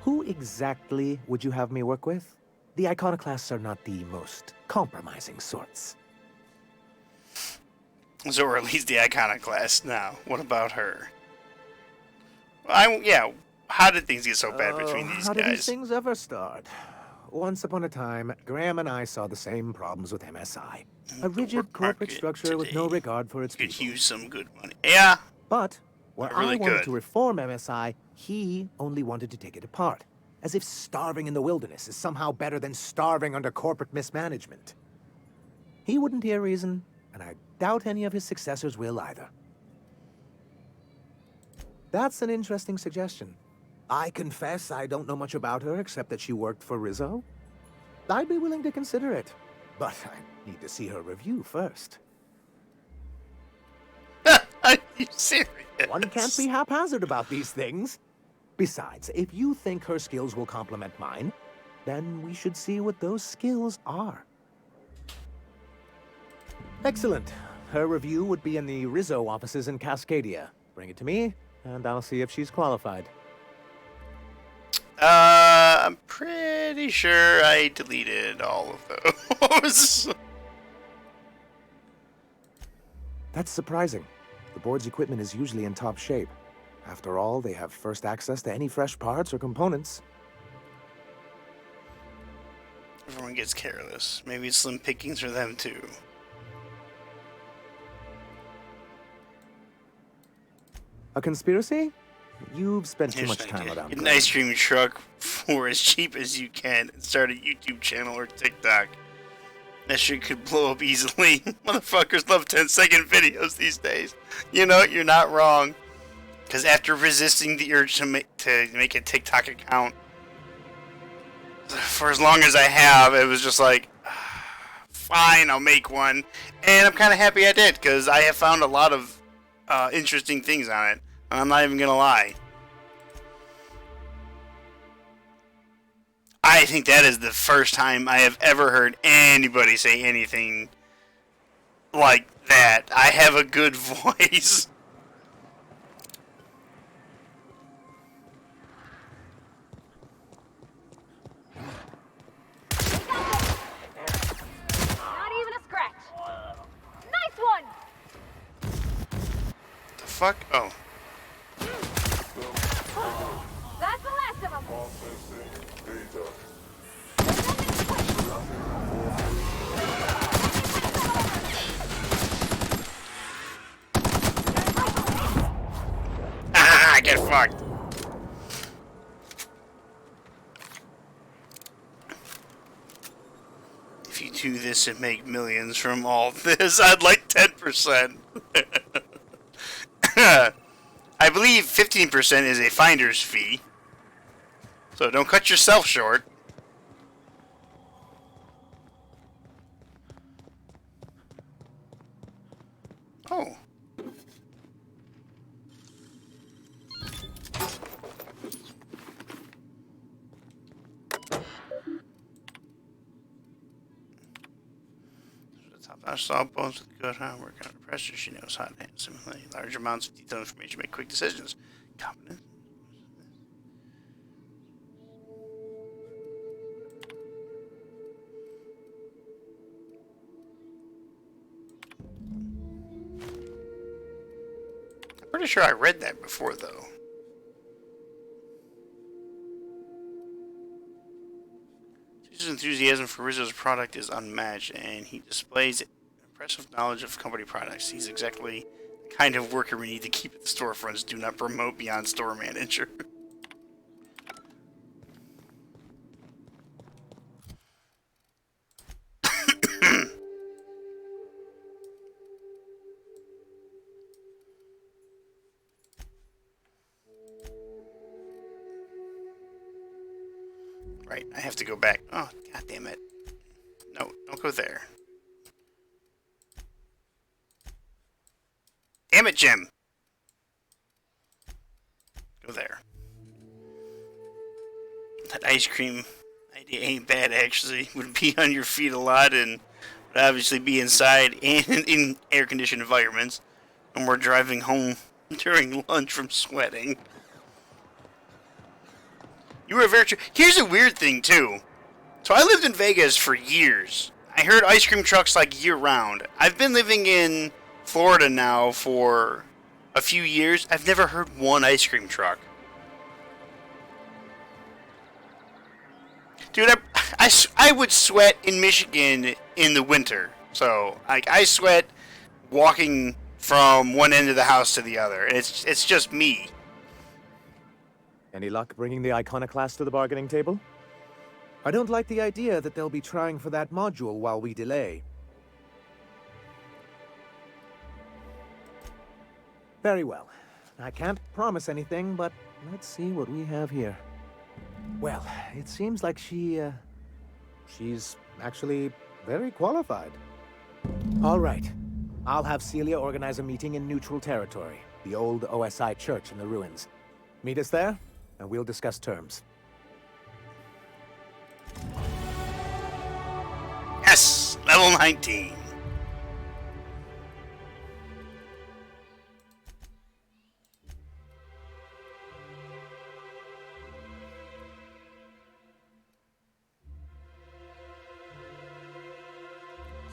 who exactly would you have me work with? The Iconoclasts are not the most compromising sorts. So, or at least the Iconoclast. Now, what about her? How did things get so bad between these how guys? did these things ever start? Once upon a time, Graham and I saw the same problems with MSI. A rigid corporate structure with no regard for its people. Could use some good money. Yeah. But where really I wanted could. to reform MSI, he only wanted to take it apart. As if starving in the wilderness is somehow better than starving under corporate mismanagement. He wouldn't hear reason, and I doubt any of his successors will either. That's an interesting suggestion. I confess I don't know much about her except that she worked for Rizzo. I'd be willing to consider it, but I need to see her review first. Are you serious? One can't be haphazard about these things. Besides, if you think her skills will complement mine, then we should see what those skills are. Excellent. Her review would be in the Rizzo offices in Cascadia. Bring it to me, and I'll see if she's qualified. I'm pretty sure I deleted all of those. That's surprising. The board's equipment is usually in top shape. After all, they have first access to any fresh parts or components. Everyone gets careless. Maybe it's slim pickings for them too. A conspiracy? You've spent too Here's much an time idea. around. Get an ice cream truck for as cheap as you can and start a YouTube channel or TikTok. That shit could blow up easily. Motherfuckers love 10-second videos these days. You know, you're not wrong. Because after resisting the urge to make a TikTok account for as long as I have, it was just like, fine, I'll make one. And I'm kind of happy I did, because I have found a lot of interesting things on it. I'm not even going to lie. I think that is the first time I have ever heard anybody say anything like that. I have a good voice. Not even a scratch. Nice one. The fuck? Oh. That's the last of them. Ah, get fucked. If you do this and make millions from all this, I'd like 10%. I believe 15% is a finder's fee. So don't cut yourself short. Oh. I saw bones with good work under pressure. She knows how to simulate large amounts of detailed information, make quick decisions. Competent. I'm pretty sure I read that before, though. His enthusiasm for Rizzo's product is unmatched, and he displays impressive knowledge of company products. He's exactly the kind of worker we need to keep at the storefronts. Do not promote beyond store manager. Right, I have to go back. Oh, god damn it. No, don't go there. Damn it, Jim! Go there. That ice cream idea ain't bad, actually. Would be on your feet a lot and would obviously be inside and in air-conditioned environments. And we're driving home during lunch from sweating. You were very true. Here's a weird thing, too. So I lived in Vegas for years. I heard ice cream trucks like year-round. I've been living in Florida now for a few years. I've never heard one ice cream truck. Dude, I would sweat in Michigan in the winter. So, like, I sweat walking from one end of the house to the other. It's just me. Any luck bringing the Iconoclast to the bargaining table? I don't like the idea that they'll be trying for that module while we delay. Very well. I can't promise anything, but let's see what we have here. Well, it seems like she's actually very qualified. All right. I'll have Celia organize a meeting in neutral territory, the old OSI church in the ruins. Meet us there, and we'll discuss terms. Yes! Level 19.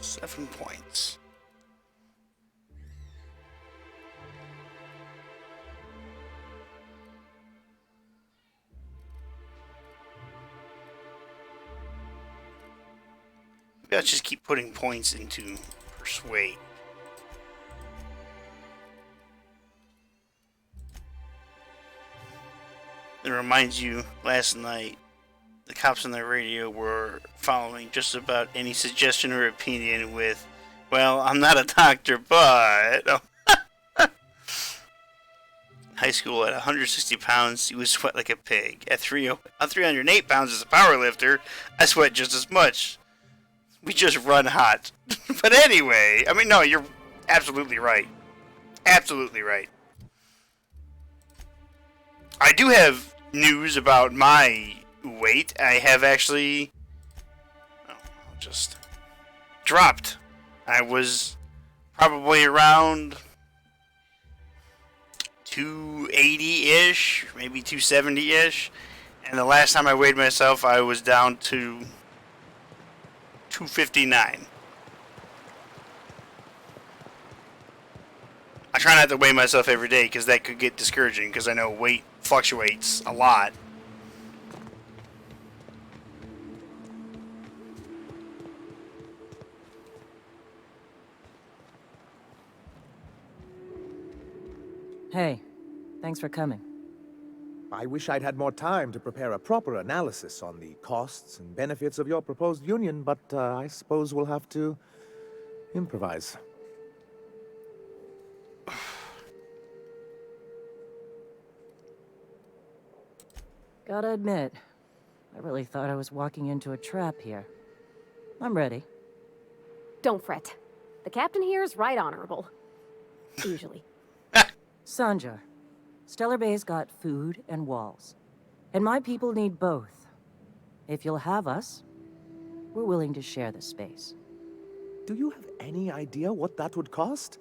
Seven points. Maybe I'll just keep putting points into Persuade. It reminds you, last night, the cops on the radio were following just about any suggestion or opinion with, well, I'm not a doctor, but... High school at 160 pounds, he would sweat like a pig. At 308 pounds as a powerlifter, I sweat just as much. We just run hot. But anyway, I mean, no, you're absolutely right. Absolutely right. I do have news about my weight. I have actually... Oh, I'll just... dropped. I was probably around 280-ish, maybe 270-ish. And the last time I weighed myself, I was down to 259. I try not to weigh myself every day because that could get discouraging because I know weight fluctuates a lot. Hey, thanks for coming. I wish I'd had more time to prepare a proper analysis on the costs and benefits of your proposed union, but I suppose we'll have to improvise. Gotta admit, I really thought I was walking into a trap here. I'm ready. Don't fret. The captain here is right honorable. Usually. Sanjar, Stellar Bay's got food and walls. And my people need both. If you'll have us, we're willing to share the space. Do you have any idea what that would cost?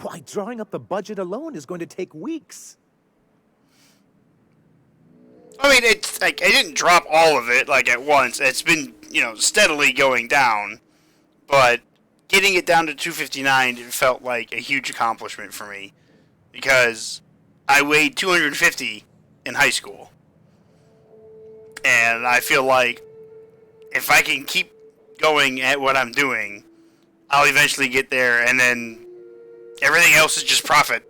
Why, drawing up the budget alone is going to take weeks. I mean, it's like I didn't drop all of it like at once. It's been, steadily going down. But getting it down to 259 felt like a huge accomplishment for me because I weighed 250 in high school. And I feel like if I can keep going at what I'm doing, I'll eventually get there, and then everything else is just profit.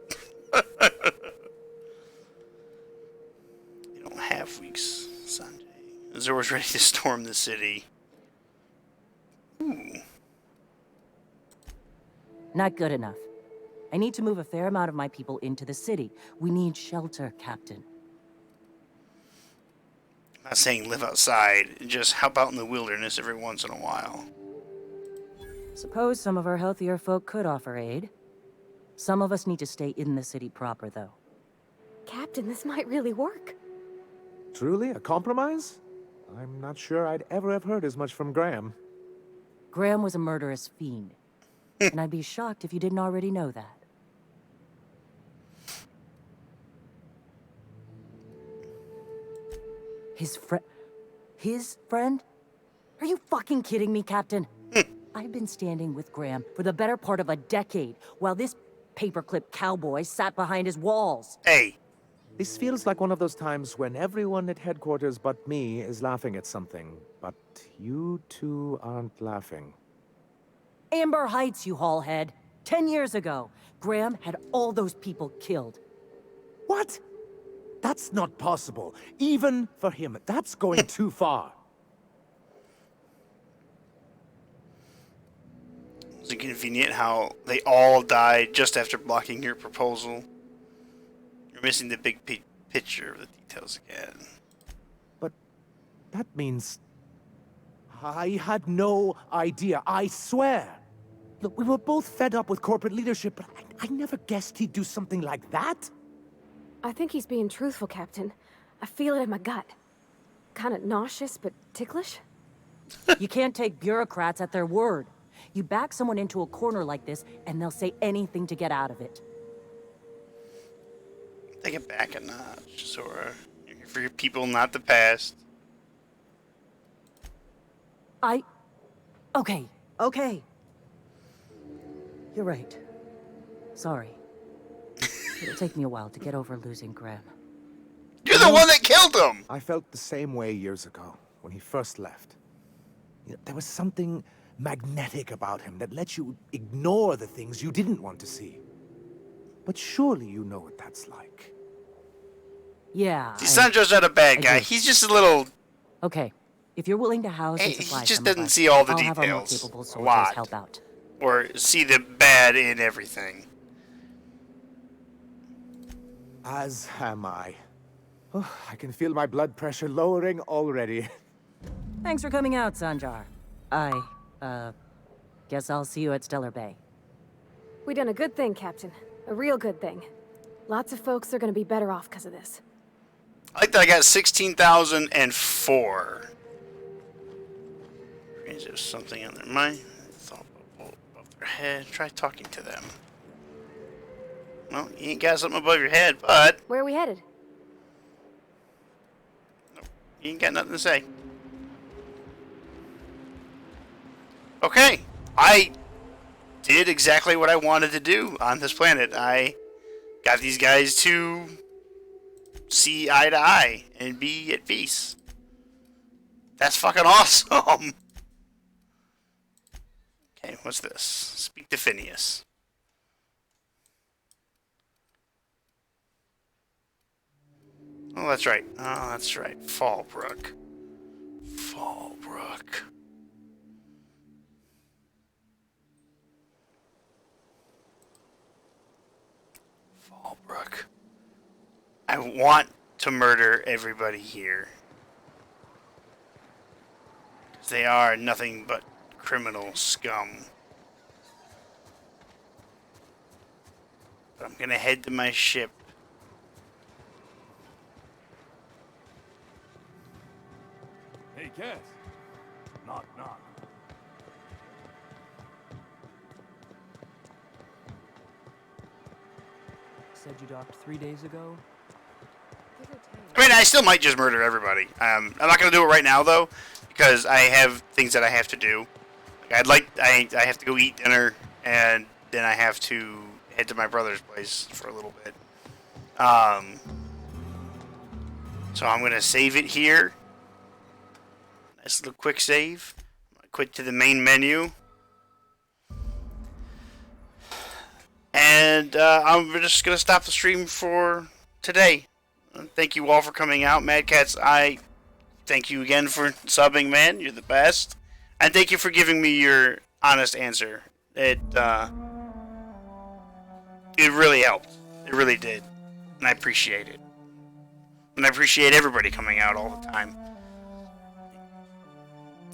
You don't have weeks, Sanjay. Azor's ready to storm the city. Ooh. Not good enough. I need to move a fair amount of my people into the city. We need shelter, Captain. I'm not saying live outside, just help out in the wilderness every once in a while. Suppose some of our healthier folk could offer aid. Some of us need to stay in the city proper, though. Captain, this might really work. Truly, a compromise? I'm not sure I'd ever have heard as much from Graham. Graham was a murderous fiend. And I'd be shocked if you didn't already know that. His friend? Are you fucking kidding me, Captain? I've been standing with Graham for the better part of a decade, while this paperclip cowboy sat behind his walls. Hey! This feels like one of those times when everyone at headquarters but me is laughing at something, but you two aren't laughing. Amber Heights, you haulhead. 10 years ago, Graham had all those people killed. What? That's not possible. Even for him, that's going too far. Is it convenient how they all died just after blocking your proposal? You're missing the big picture of the details again. But that means... I had no idea, I swear. Look, we were both fed up with corporate leadership, but I never guessed he'd do something like that. I think he's being truthful, Captain. I feel it in my gut. Kinda nauseous, but ticklish. You can't take bureaucrats at their word. You back someone into a corner like this, and they'll say anything to get out of it. Take it back a notch, Zora. You're here for your people, not the past. Okay. You're right. Sorry. It'll take me a while to get over losing Graham. You're the one that killed him! I felt the same way years ago, when he first left. There was something magnetic about him that let you ignore the things you didn't want to see. But surely you know what that's like. Yeah. See, Sandra's not a bad guy. He's just a little... Okay. If you're willing to house and supply he just some of doesn't us, see all the I'll have our more details capable a soldiers lot. help out. Or see the bad in everything. As am I. Oh, I can feel my blood pressure lowering already. Thanks for coming out, Sanjar. Guess I'll see you at Stellar Bay. We done a good thing, Captain. A real good thing. Lots of folks are gonna be better off because of this. I like that I got 16,004. Means there's something on their mind. Thought above the try talking to them. Well, you ain't got something above your head, but Where are we headed? you ain't got nothing to say. Okay, I did exactly what I wanted to do on this planet. I got these guys to see eye to eye and be at peace. That's fucking awesome. Okay, what's this? Speak to Phineas. Oh, that's right. Oh, that's right. Fallbrook. Fallbrook. Fallbrook. I want to murder everybody here. They are nothing but criminal scum. But I'm gonna head to my ship. Hey, Cass. Knock, knock. Said you docked 3 days ago? I mean, I still might just murder everybody. I'm not gonna do it right now though, because I have things that I have to do. I have to go eat dinner, and then I have to head to my brother's place for a little bit. So I'm gonna save it here. Nice little quick save. I'm gonna quit to the main menu. And I'm just gonna stop the stream for today. Thank you all for coming out. Mad Cats, I thank you again for subbing, man. You're the best. And thank you for giving me your honest answer. It really helped. It really did. And I appreciate it. And I appreciate everybody coming out all the time.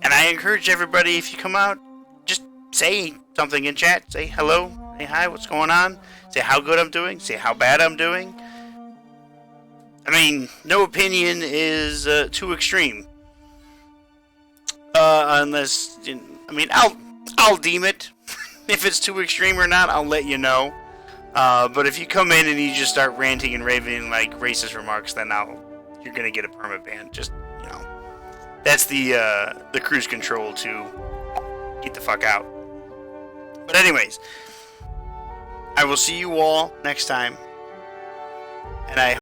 And I encourage everybody, if you come out, just say something in chat. Say hello. Say hi, what's going on? Say how good I'm doing. Say how bad I'm doing. I mean, no opinion is too extreme. Unless, I mean, I'll deem it. If it's too extreme or not, I'll let you know. But if you come in and you just start ranting and raving like racist remarks, then you're gonna get a perma ban. Just, that's the cruise control to get the fuck out. But anyways, I will see you all next time, and I